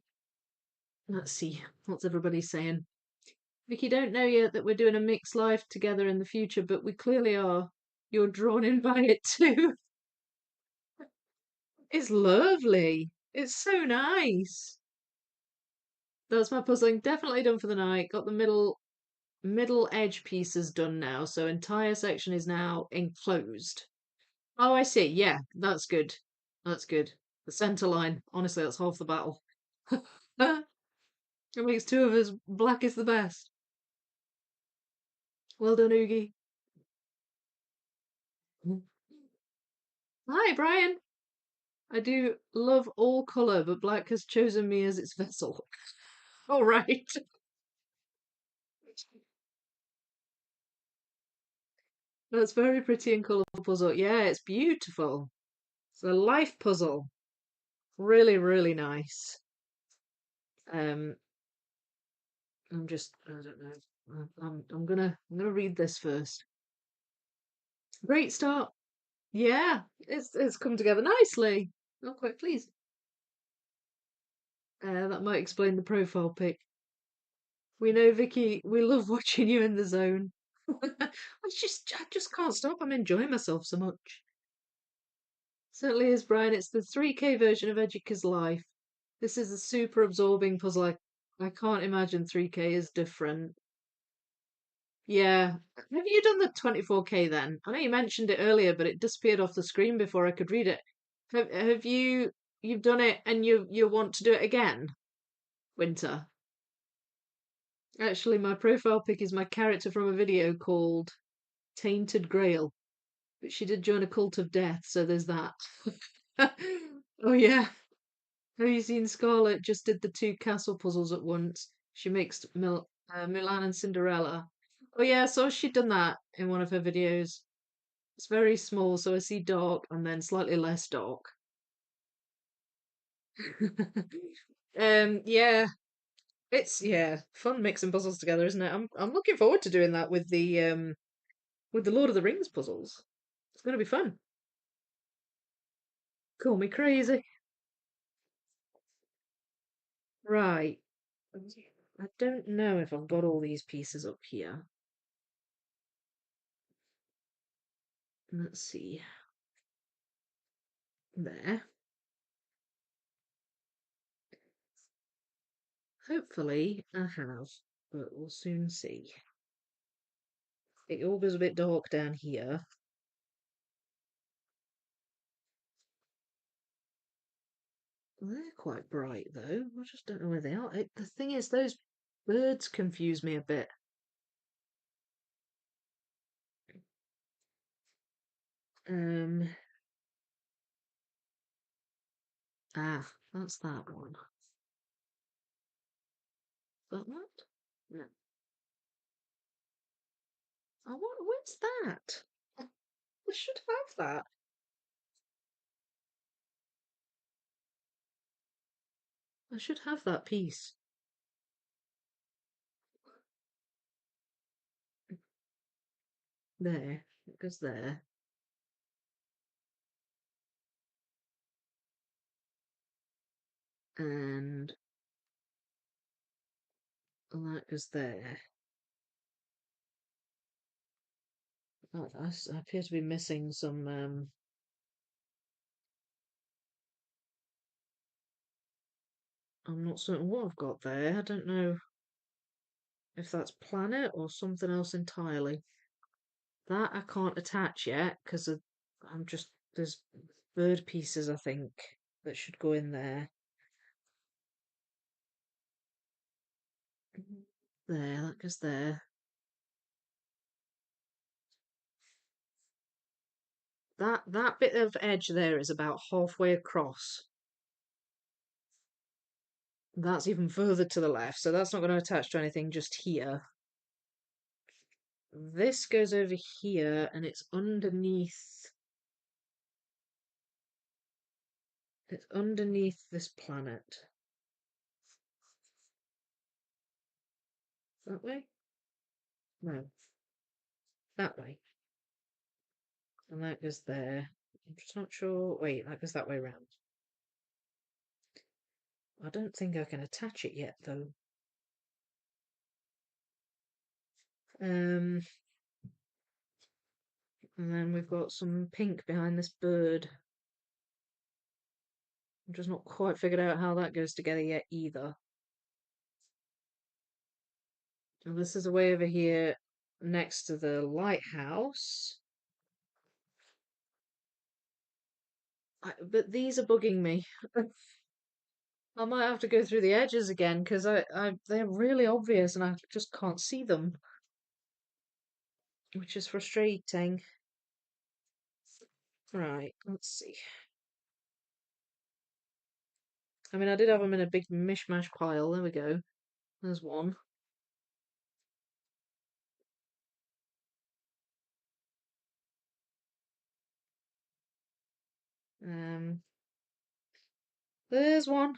let's see. What's everybody saying? Vicky, don't know yet that we're doing a mixed life together in the future, but we clearly are. You're drawn in by it too. It's lovely. It's so nice. That's my puzzling definitely done for the night. Got the middle edge pieces done now, so entire section is now enclosed. Oh, I see. Yeah, that's good. That's good. The center line. Honestly, that's half the battle. It makes two of us. Black is the best. Well done, Oogie. Hi, Brian. I do love all colour, but black has chosen me as its vessel. All right. That's very pretty and colourful puzzle. Yeah, it's beautiful. It's a life puzzle. Really, really nice. Um, I don't know. I'm gonna read this first. Great start. Yeah, it's come together nicely. I'm quite pleased. That might explain the profile pic. We know, Vicky, we love watching you in the zone. I just can't stop. I'm enjoying myself so much. Certainly is, Brian. It's the 3K version of Educa's life. This is a super absorbing puzzle. I can't imagine 3K is different. Yeah. Have you done the 24K then? I know you mentioned it earlier, but it disappeared off the screen before I could read it. Have you've done it and you want to do it again, Winter? Actually, my profile pic is my character from a video called Tainted Grail, but she did join a cult of death, so there's that. Oh yeah. Have you seen Scarlett just did the two castle puzzles at once? She mixed Milan and Cinderella. Oh yeah, so she'd done that in one of her videos. It's very small, so I see dark and then slightly less dark. Yeah, it's fun mixing puzzles together, isn't it? I'm looking forward to doing that with the Lord of the Rings puzzles. It's gonna be fun. Call me crazy. Right. I don't know if I've got all these pieces up here. Let's see. There. Hopefully I have, but we'll soon see. It all goes a bit dark down here. They're quite bright though. I just don't know where they are. The thing is, those birds confuse me a bit. Um, that's that one. That one? No. Oh, where's that? I should have that. I should have that piece. There. It goes there. And that goes there. Oh, I appear to be missing some. I'm not certain what I've got there. I don't know if that's planet or something else entirely. That I can't attach yet because there's bird pieces, I think, that should go in there. There, that goes there. That bit of edge there is about halfway across. That's even further to the left, so that's not going to attach to anything just here. This goes over here, and it's underneath. It's underneath this planet. That way? No. That way. And that goes there. I'm just not sure. Wait, that goes that way round. I don't think I can attach it yet, though. And then we've got some pink behind this bird. I'm just not quite figured out how that goes together yet either. And this is way over here next to the lighthouse. But these are bugging me. I might have to go through the edges again because they're really obvious and I just can't see them, which is frustrating. Right, let's see. I mean, I did have them in a big mishmash pile. There we go. There's one. Um, there's one.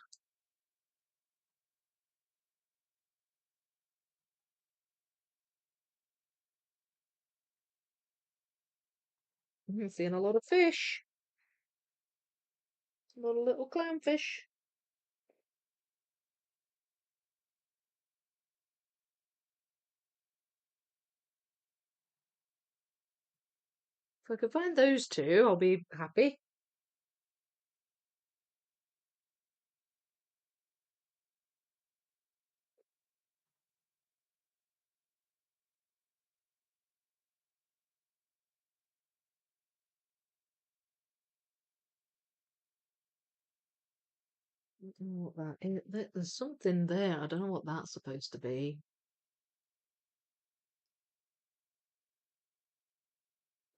I'm seeing a lot of fish. A lot of little clownfish. If I could find those two, I'll be happy. I don't know what that is. There's something there. I don't know what that's supposed to be.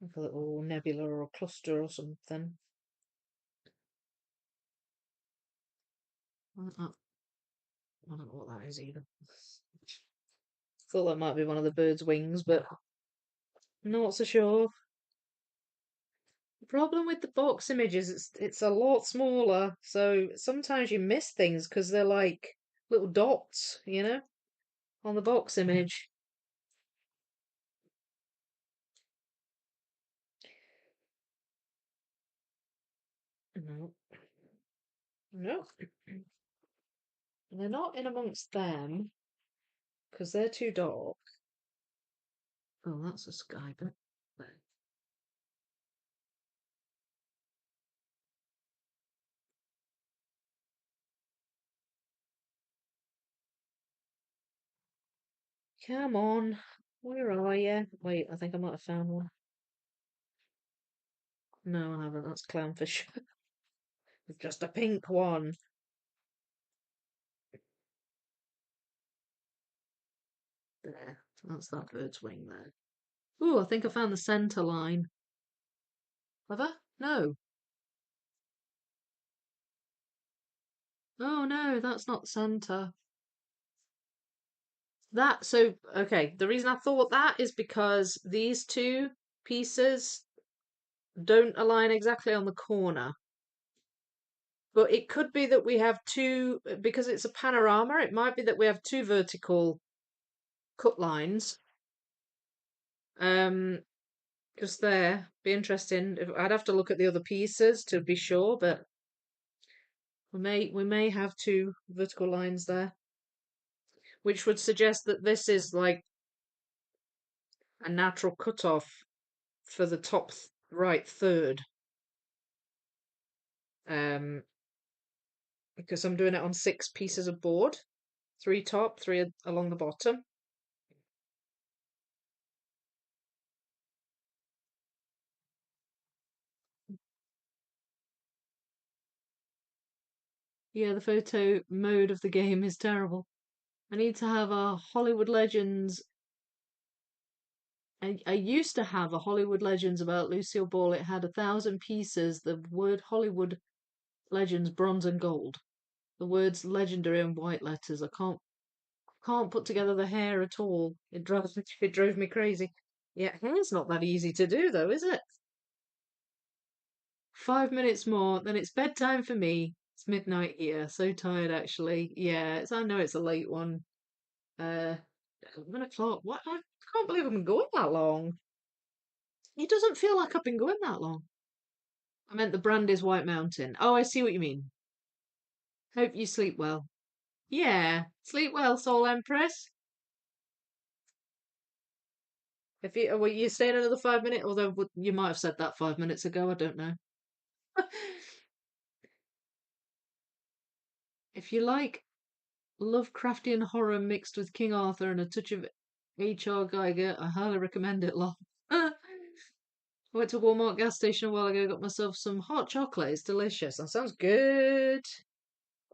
Like a little nebula or a cluster or something. I don't know what that is either. Thought that might be one of the bird's wings, but not so sure. The problem with the box images, it's a lot smaller, so sometimes you miss things because they're like little dots, on the box image. No, no, they're not in amongst them because they're too dark. Oh, that's a sky bit. Come on, where are you? Wait, I think I might have found one. No, I haven't. That's clownfish. It's just a pink one. There, that's that bird's wing there. Ooh, I think I found the centre line. Have I? No. Oh no, that's not the centre. Okay, the reason I thought that is because these two pieces don't align exactly on the corner. But it could be that we have two, because it's a panorama, it might be that we have two vertical cut lines. Just there. Be interesting. I'd have to look at the other pieces to be sure, but we may have two vertical lines there, which would suggest that this is like a natural cutoff for the top right third. Because I'm doing it on 6 pieces of board, 3 top, 3 along the bottom. Yeah, the photo mode of the game is terrible. I need to have a Hollywood Legends. I used to have a Hollywood Legends about Lucille Ball. It had 1,000 pieces, the word Hollywood Legends, bronze and gold. The words legendary in white letters. I can't put together the hair at all. It drove me crazy. Yeah, hair's not that easy to do though, is it? 5 minutes more, then it's bedtime for me. It's midnight here. So tired actually. Yeah, I know it's a late one. 11 o'clock. What? I can't believe I've been going that long. It doesn't feel like I've been going that long. I meant the brand is White Mountain. Oh, I see what you mean. Hope you sleep well. Yeah, sleep well, Soul Empress. If you well, you staying another 5 minutes, although you might have said that 5 minutes ago. I don't know. If you like Lovecraftian horror mixed with King Arthur and a touch of H.R. Geiger, I highly recommend it, love. I went to Walmart gas station a while ago, got myself some hot chocolate. It's delicious. That sounds good.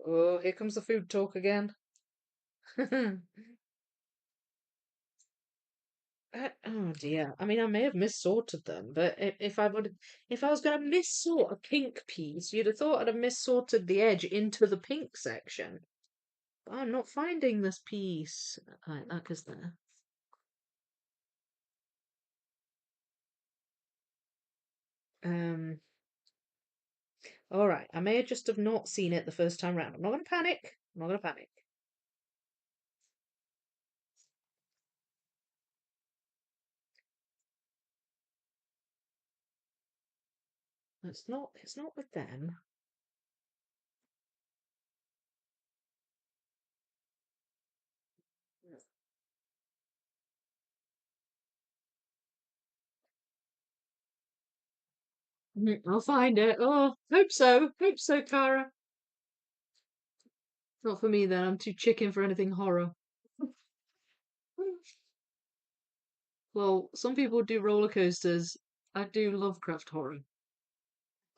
Oh, here comes the food talk again. Oh dear. I mean, I may have missorted them, but if I was going to missort a pink piece, you'd have thought I'd have missorted the edge into the pink section. But I'm not finding this piece. Right, that goes there. Um, all right. I may just have not seen it the first time round. I'm not going to panic. I'm not going to panic. It's not. It's not with them. I'll find it. Oh, hope so. Hope so, Cara. Not for me then. I'm too chicken for anything horror. Well, some people do roller coasters. I do Lovecraft horror.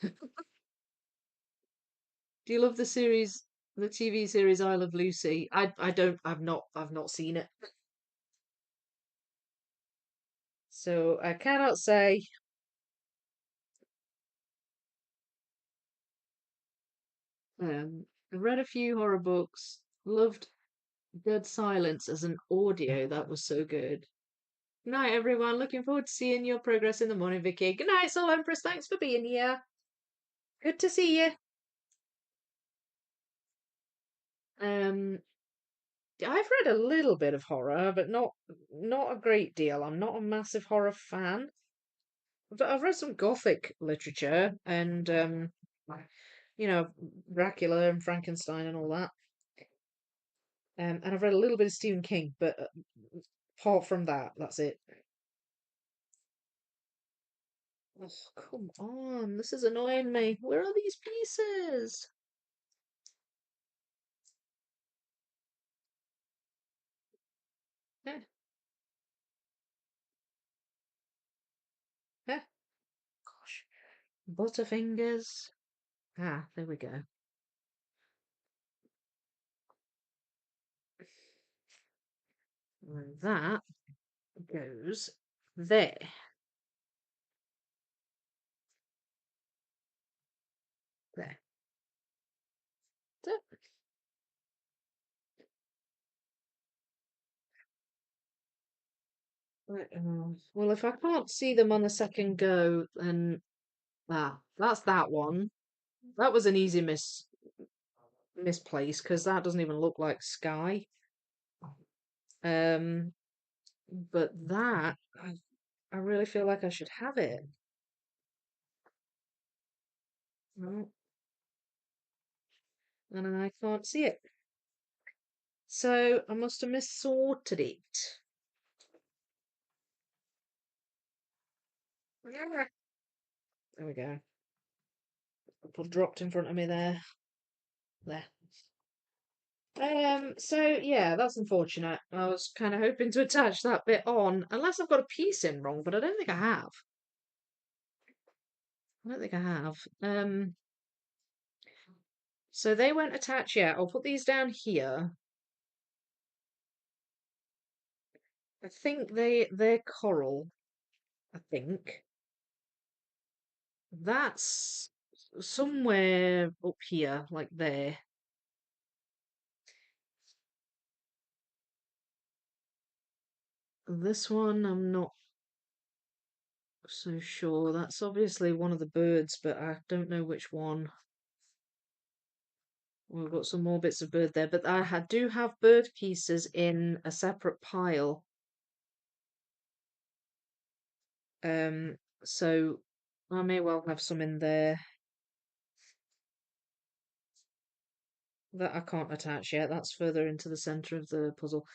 Do you love the series, the TV series I Love Lucy? I don't. I've not seen it, so I cannot say. I read a few horror books. Loved Dead Silence as an audio. That was so good. Good night, everyone. Looking forward to seeing your progress in the morning, Vicky. Good night, Soul Empress. Thanks for being here. Good to see you. Um, I've read a little bit of horror, but not a great deal. I'm not a massive horror fan. I've read some Gothic literature and you know, Dracula and Frankenstein and all that. And I've read a little bit of Stephen King, but apart from that, that's it. Oh, come on, this is annoying me. Where are these pieces? Eh, eh, gosh, Butterfingers. Ah, there we go. And that goes there. There. So, right, well, if I can't see them on the second go, then that's that one. That was an easy misplace because that doesn't even look like sky. Um, but that I really feel like I should have it. No, and I can't see it. So I must have missorted it. There we go. Apple dropped in front of me there. There. So yeah, that's unfortunate. I was kind of hoping to attach that bit on, unless I've got a piece in wrong, but I don't think I have. I don't think I have. So they won't attach yet. I'll put these down here. I think they're coral. I think that's somewhere up here, like there. This one, I'm not so sure. That's obviously one of the birds, but I don't know which one. We've got some more bits of bird there, but do have bird pieces in a separate pile. So I may well have some in there that I can't attach yet. That's further into the center of the puzzle.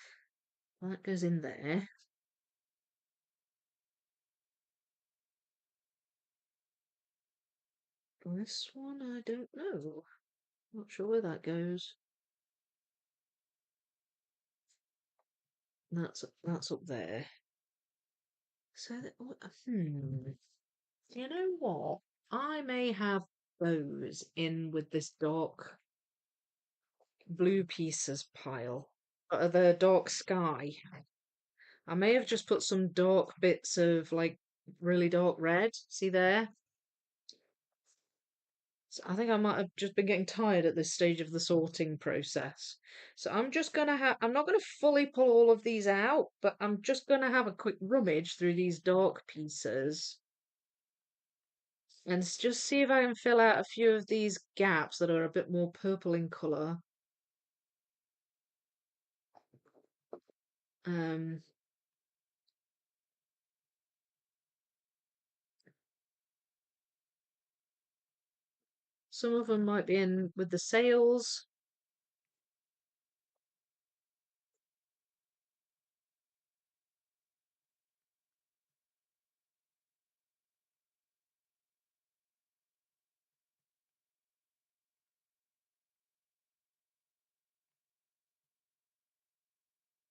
That goes in there. This one, I don't know. Not sure where that goes. That's up there. So you know what? I may have those in with this dark blue pieces pile. The dark sky. I may have just put some dark bits of like really dark red. See there? So I think I might have just been getting tired at this stage of the sorting process. So I'm not gonna fully pull all of these out, but I'm just gonna have a quick rummage through these dark pieces and just see if I can fill out a few of these gaps that are a bit more purple in colour. Um, some of them might be in with the sails.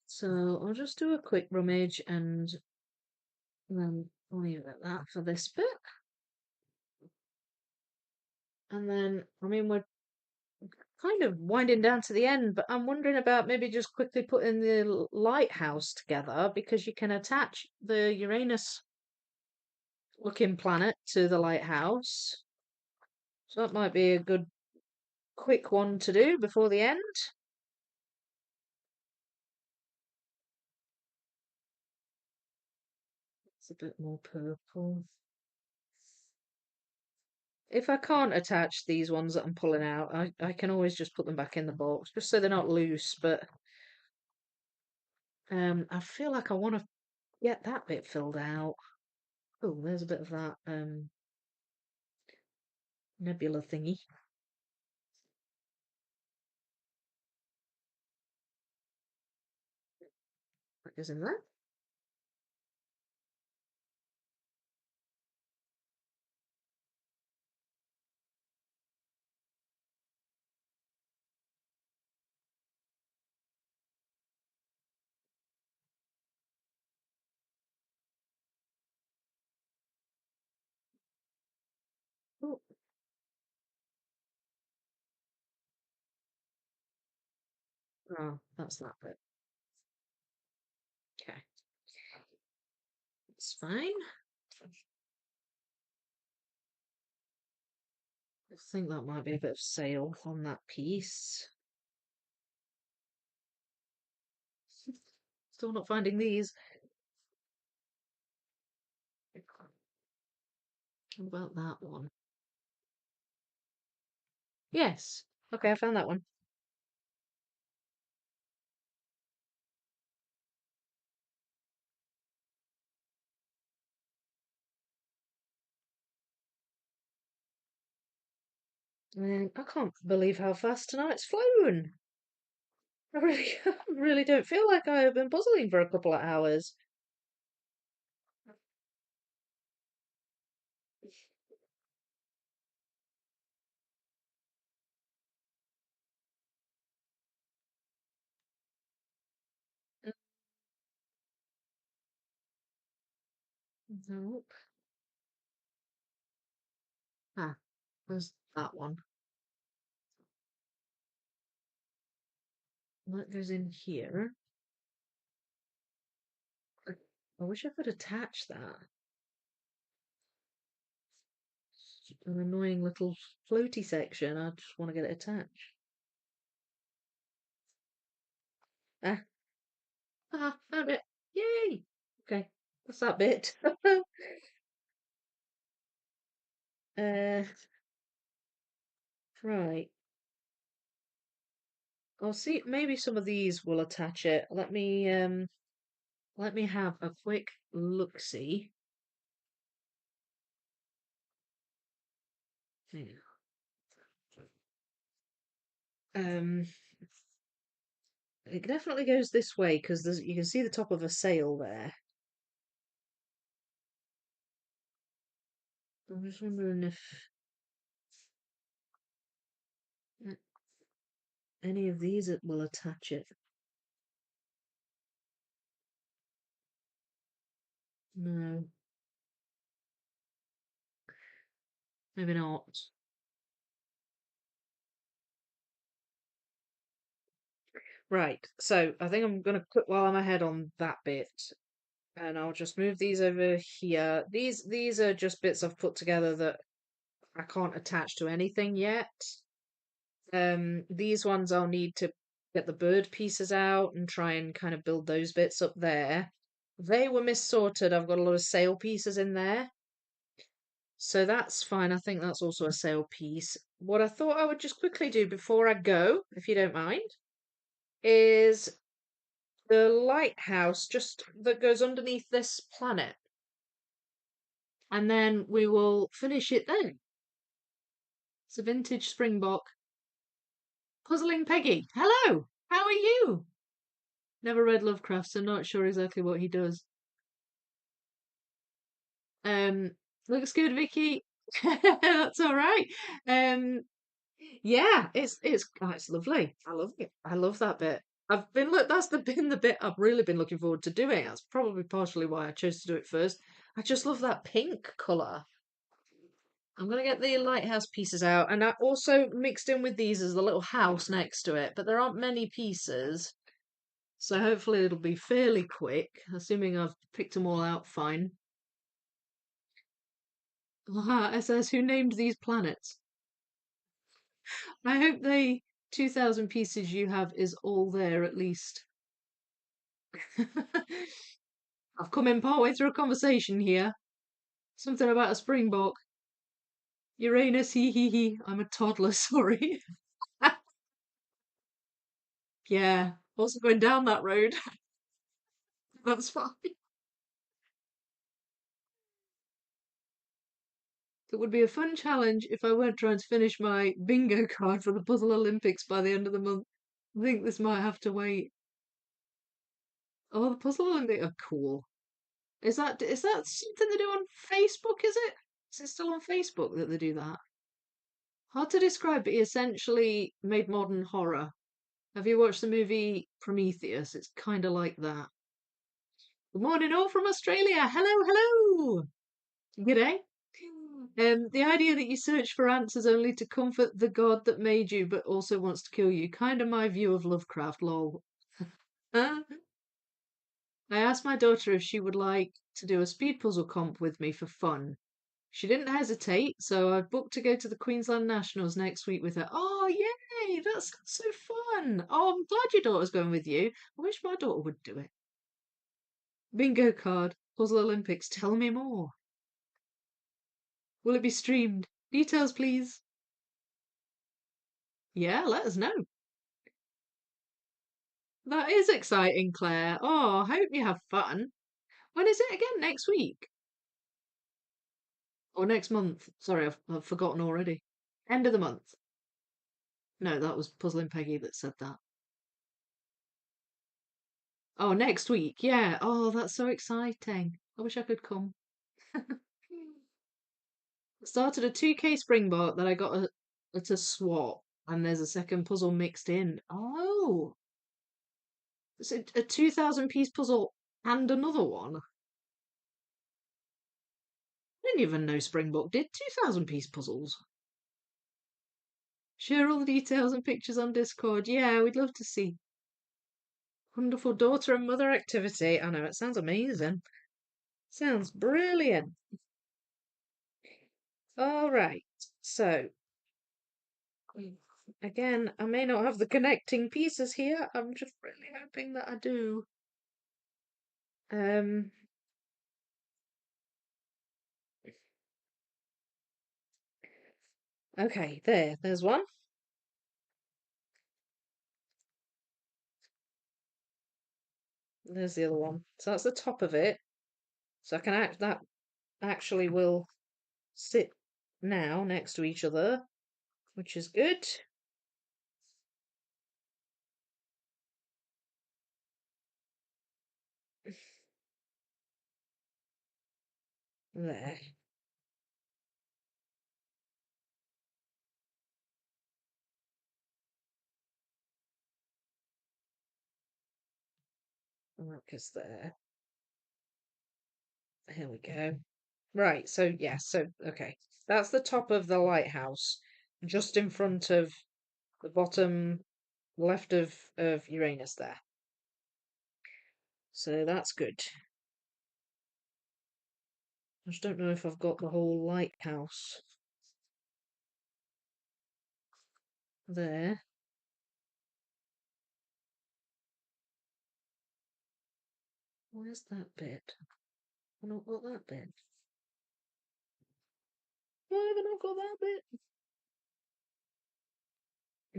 So I'll just do a quick rummage and then leave it at that for this bit. And then, I mean, we're kind of winding down to the end, but I'm wondering about maybe just quickly putting the lighthouse together because you can attach the Uranus looking planet to the lighthouse. So that might be a good quick one to do before the end. It's a bit more purple. If I can't attach these ones that I'm pulling out, I can always just put them back in the box, just so they're not loose, but I feel like I want to get that bit filled out. Oh, there's a bit of that nebula thingy. That goes in there. Oh, oh, that's that bit. Okay, it's fine. I think that might be a bit of sail on that piece. Still not finding these. What about that one? Yes. Okay, I found that one. I can't believe how fast tonight's flown. I really, I really don't feel like I have been puzzling for a couple of hours. Nope. Ah, there's that one. That goes in here. I wish I could attach that. An annoying little floaty section. I just want to get it attached. Ah, found it. Yay! Okay, that's that bit. uh, right. I'll see. Maybe some of these will attach it. Let me have a quick look. See. Yeah. Um, it definitely goes this way because you can see the top of a sail there. I'm just wondering if any of these will attach it. No, maybe not. Right, so I think I'm gonna put while I'm ahead on that bit, and I'll just move these over here. These are just bits I've put together that I can't attach to anything yet. These ones I'll need to get the bird pieces out and try and kind of build those bits up there. They were missorted. I've got a lot of sail pieces in there. So that's fine. I think that's also a sail piece. What I thought I would just quickly do before I go, if you don't mind, is the lighthouse just that goes underneath this planet. And then we will finish it then. It's a vintage springbok. Puzzling Peggy. Hello! How are you? Never read Lovecraft, so not sure exactly what he does. Um, looks good, Vicky. That's all right. Um, yeah, it's lovely. I love it. I love that bit. I've been look. That's been the bit I've really been looking forward to doing. That's probably partially why I chose to do it first. I just love that pink color. I'm gonna get the lighthouse pieces out, and I also mixed in with these is the little house next to it, but there aren't many pieces, so hopefully it'll be fairly quick, assuming I've picked them all out fine. Aha, it says who named these planets. I hope the 2,000 pieces you have is all there at least. I've come in partway through a conversation here. Something about a springbok. Uranus, hee hee hee. I'm a toddler, sorry. Yeah, also going down that road. That's fine. It would be a fun challenge if I weren't trying to finish my bingo card for the Puzzle Olympics by the end of the month. I think this might have to wait. Oh, the Puzzle Olympics are cool. Is that something they do on Facebook, is it? Is it still on Facebook that they do that? Hard to describe, but he essentially made modern horror. Have you watched the movie Prometheus? It's kind of like that. Good morning, all from Australia. Hello, hello. G'day. The idea that you search for answers only to comfort the god that made you, but also wants to kill you. Kind of my view of Lovecraft, lol. I asked my daughter if she would like to do a speed puzzle comp with me for fun. She didn't hesitate, so I've booked to go to the Queensland Nationals next week with her. Oh, yay! That sounds so fun. Oh, I'm glad your daughter's going with you. I wish my daughter would do it. Bingo card, Puzzle Olympics. Tell me more. Will it be streamed? Details, please. Yeah, let us know. That is exciting, Claire. Oh, I hope you have fun. When is it again? Next week? Or next month? Sorry, I've forgotten already. End of the month. No, that was Puzzling Peggy that said that. Oh, next week. Yeah. Oh, that's so exciting. I wish I could come. I started a 2K Springbok that I got at a swap, and there's a second puzzle mixed in. Oh, it's a 2,000 piece puzzle and another one. I didn't even know Springbok did 2,000 piece puzzles. Share all the details and pictures on Discord. Yeah, we'd love to see. Wonderful daughter and mother activity. I know, it sounds amazing. Sounds brilliant. All right. So, again, I may not have the connecting pieces here. I'm just really hoping that I do. Um, okay, there's one. There's the other one. So that's the top of it. So I can that actually will sit now next to each other, which is good. There. Marcus there. Here we go. Right, so yes, so okay. That's the top of the lighthouse, just in front of the bottom left of Uranus there. So that's good. I just don't know if I've got the whole lighthouse there. Where's that bit? I've not got that bit. Why have I not got that bit?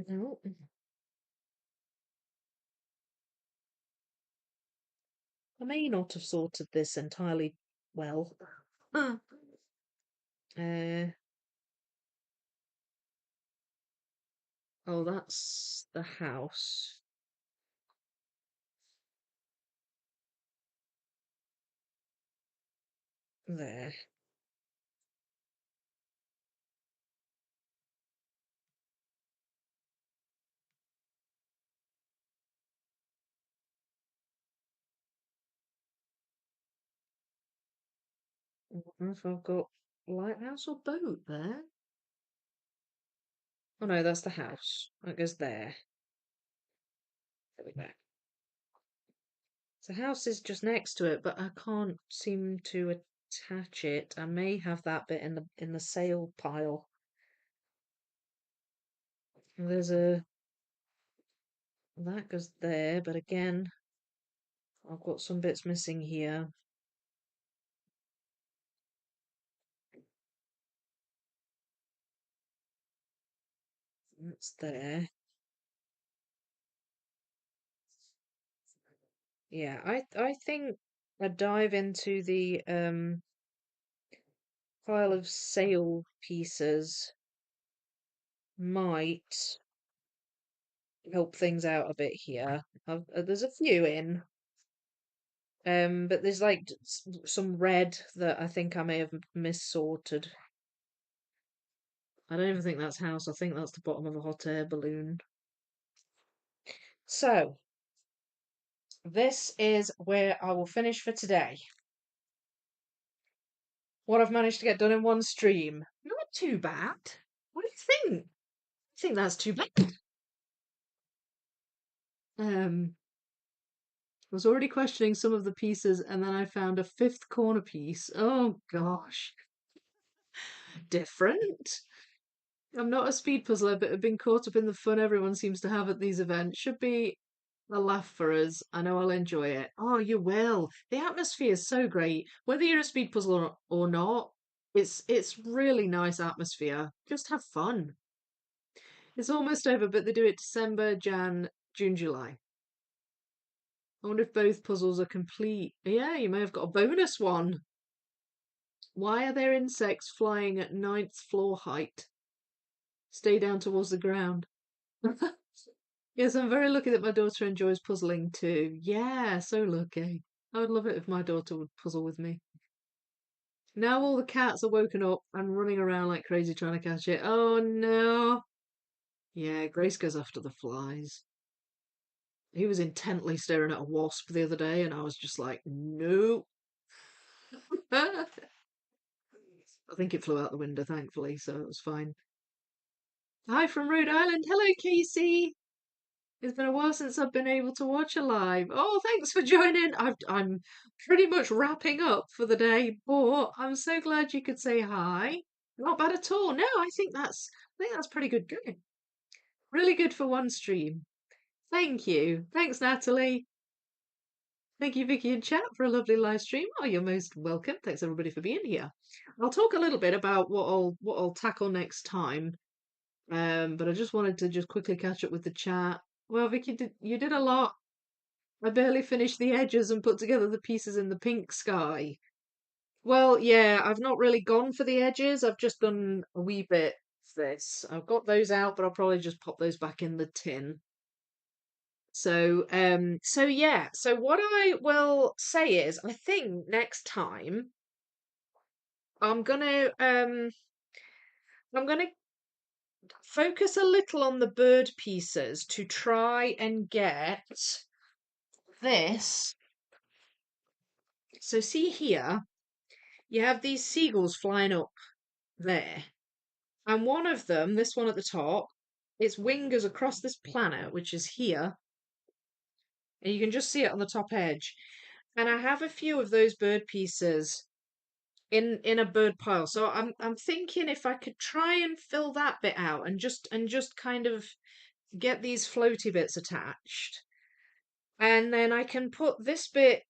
No. I may not have sorted this entirely well. Uh, oh, that's the house. There. I don't know if I've got lighthouse or boat there. Oh no, that's the house. That goes there. There we go. The house is just next to it, but I can't seem to attach it. I may have that bit in the sail pile. There's a that goes there, but again, I've got some bits missing here. That's there. Yeah, I think a dive into the pile of sail pieces might help things out a bit here. There's a few in, but there's like some red that I think I may have missorted. I don't even think that's house. I think that's the bottom of a hot air balloon. So this is where I will finish for today. What I've managed to get done in one stream. Not too bad. What do you think? I think that's too bad. I was already questioning some of the pieces, and then I found a fifth corner piece. Oh gosh, different. I'm not a speed puzzler, but I've been caught up in the fun everyone seems to have at these events. Should be a laugh for us. I know I'll enjoy it. Oh, you will. The atmosphere is so great. Whether you're a speed puzzler or not, it's really nice atmosphere. Just have fun. It's almost over, but they do it December, Jan, June, July. I wonder if both puzzles are complete. Yeah, you may have got a bonus one. Why are there insects flying at ninth floor height? Stay down towards the ground. Yes, I'm very lucky that my daughter enjoys puzzling too. Yeah, so lucky. I would love it if my daughter would puzzle with me. Now all the cats are woken up and running around like crazy trying to catch it. Oh no. Yeah, Grace goes after the flies. He was intently staring at a wasp the other day, and I was just like, no. I think it flew out the window, thankfully, so it was fine. Hi from Rhode Island. Hello, Casey. It's been a while since I've been able to watch a live. Oh, thanks for joining. I'm pretty much wrapping up for the day, but I'm so glad you could say hi. Not bad at all. No, I think that's pretty good going. Really good for one stream. Thank you. Thanks, Natalie. Thank you, Vicky and chat, for a lovely live stream. Oh, you're most welcome. Thanks everybody for being here. I'll talk a little bit about what I'll tackle next time. But I just wanted to just quickly catch up with the chat. Well, Vicky, you did a lot. I barely finished the edges and put together the pieces in the pink sky. Well, yeah, I've not really gone for the edges. I've just done a wee bit of this. I've got those out, but I'll probably just pop those back in the tin. So yeah. So what I will say is, I think next time I'm gonna um I'm gonna focus a little on the bird pieces to try and get this. So see here, you have these seagulls flying up there. And one of them, this one at the top, its wing goes across this planet, which is here. And you can just see it on the top edge. And I have a few of those bird pieces in a bird pile. So I'm thinking if I could try and fill that bit out and just kind of get these floaty bits attached. And then I can put this bit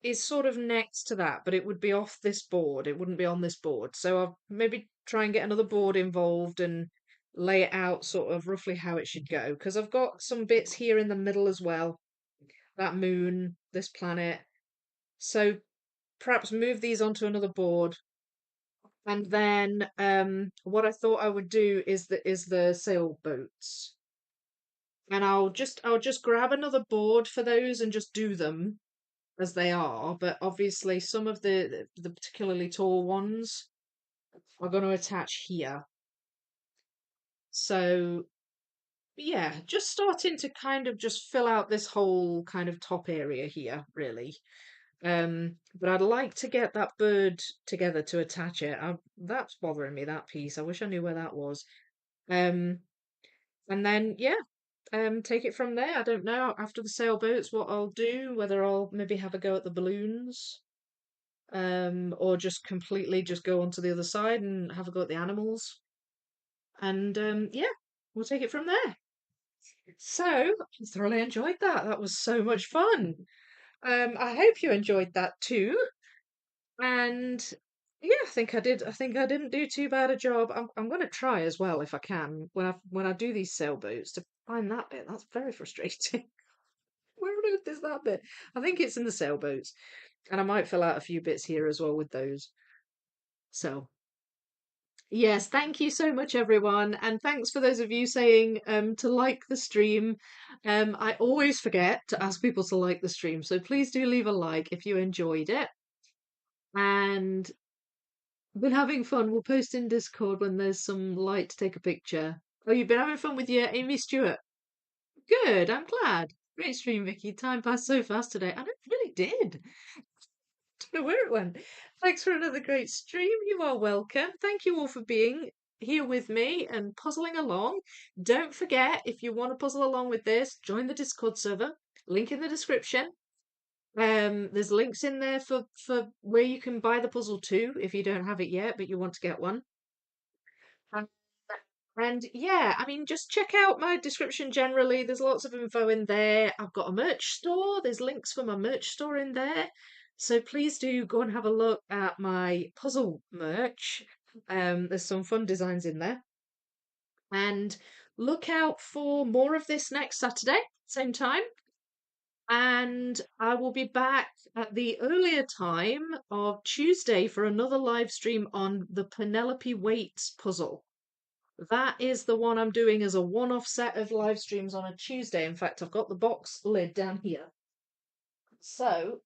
is sort of next to that, but it would be off this board. It wouldn't be on this board. So I'll maybe try and get another board involved and lay it out sort of roughly how it should go. Because I've got some bits here in the middle as well. That moon, this planet. So perhaps move these onto another board. And then what I thought I would do is the sailboats. And I'll just grab another board for those and just do them as they are, but obviously some of the particularly tall ones are going to attach here. So yeah, just starting to kind of just fill out this whole kind of top area here, really. But I'd like to get that bird together to attach it. That's bothering me, that piece. I wish I knew where that was. Um, and then yeah, take it from there. I don't know after the sailboats what I'll do, whether I'll maybe have a go at the balloons. Or just completely just go onto the other side and have a go at the animals. And yeah, we'll take it from there. So, I thoroughly enjoyed that. That was so much fun. I hope you enjoyed that too. And yeah, I think I did. I think I didn't do too bad a job. I'm going to try as well if I can when I do these sailboats to find that bit. That's very frustrating. Where on earth is that bit? I think it's in the sailboats, and I might fill out a few bits here as well with those. So yes, thank you so much, everyone. And thanks for those of you saying to like the stream. I always forget to ask people to like the stream, so please do leave a like if you enjoyed it. And been having fun. We'll post in Discord when there's some light to take a picture. Oh, you've been having fun with your Amy Stewart. Good, I'm glad. Great stream, Vicky. Time passed so fast today. And it really did. Don't know where it went. Thanks for another great stream. You are welcome. Thank you all for being here with me and puzzling along. Don't forget, if you want to puzzle along with this, join the Discord server. Link in the description. There's links in there for where you can buy the puzzle too if you don't have it yet, but you want to get one. Um, And yeah, I mean, just check out my description generally. There's lots of info in there. I've got a merch store. There's links for my merch store in there. So please do go and have a look at my puzzle merch. There's some fun designs in there. And look out for more of this next Saturday, same time. And I will be back at the earlier time of Tuesday for another live stream on the Penelope Waits puzzle. That is the one I'm doing as a one-off set of live streams on a Tuesday. In fact, I've got the box lid down here. So,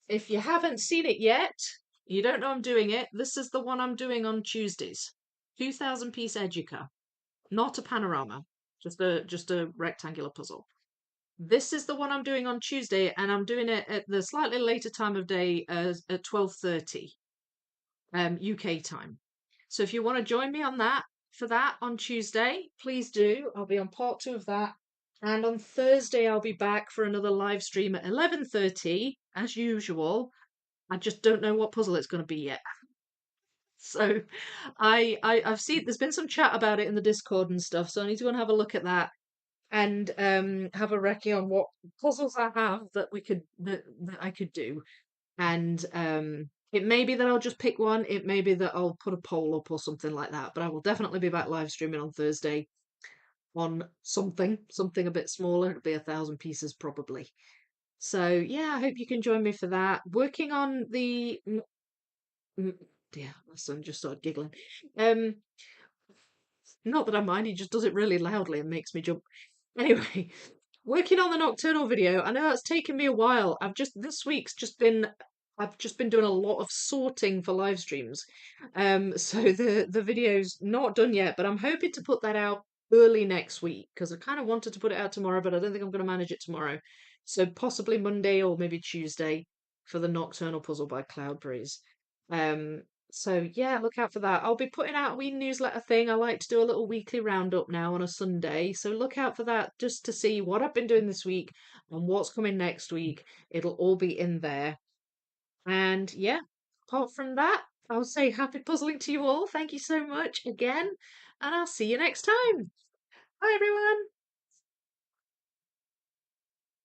if you haven't seen it yet, you don't know I'm doing it, this is the one I'm doing on Tuesdays. 2,000 piece Educa. Not a panorama, just a rectangular puzzle. This is the one I'm doing on Tuesday, and I'm doing it at the slightly later time of day at 12:30 UK time. So if you want to join me on that for that on Tuesday, please do. I'll be on part 2 of that And on Thursday, I'll be back for another live stream at 11:30, as usual. I just don't know what puzzle it's going to be yet. So I've seen there's been some chat about it in the Discord and stuff, so I need to go and have a look at that and have a recce on what puzzles I have that that I could do. And it may be that I'll just pick one, it may be that I'll put a poll up or something like that, but I will definitely be back live streaming on Thursday on something a bit smaller. It'll be 1,000 pieces probably. So yeah, I hope you can join me for that. Working on the dear, my son just started giggling. Um, not that I mind, he just does it really loudly and makes me jump. Anyway, working on the nocturnal video. I know that's taken me a while. This week's just been I've just been doing a lot of sorting for live streams. So the video's not done yet, but I'm hoping to put that out early next week because I kind of wanted to put it out tomorrow, but I don't think I'm going to manage it tomorrow. So possibly Monday or maybe Tuesday for the Nocturnal Puzzle by Cloudbreeze. Um, so yeah, look out for that. I'll be putting out a wee newsletter thing. I like to do a little weekly roundup now on a Sunday. So look out for that just to see what I've been doing this week and what's coming next week. It'll all be in there. And yeah, apart from that, I'll say happy puzzling to you all. Thank you so much again, and I'll see you next time. Bye everyone.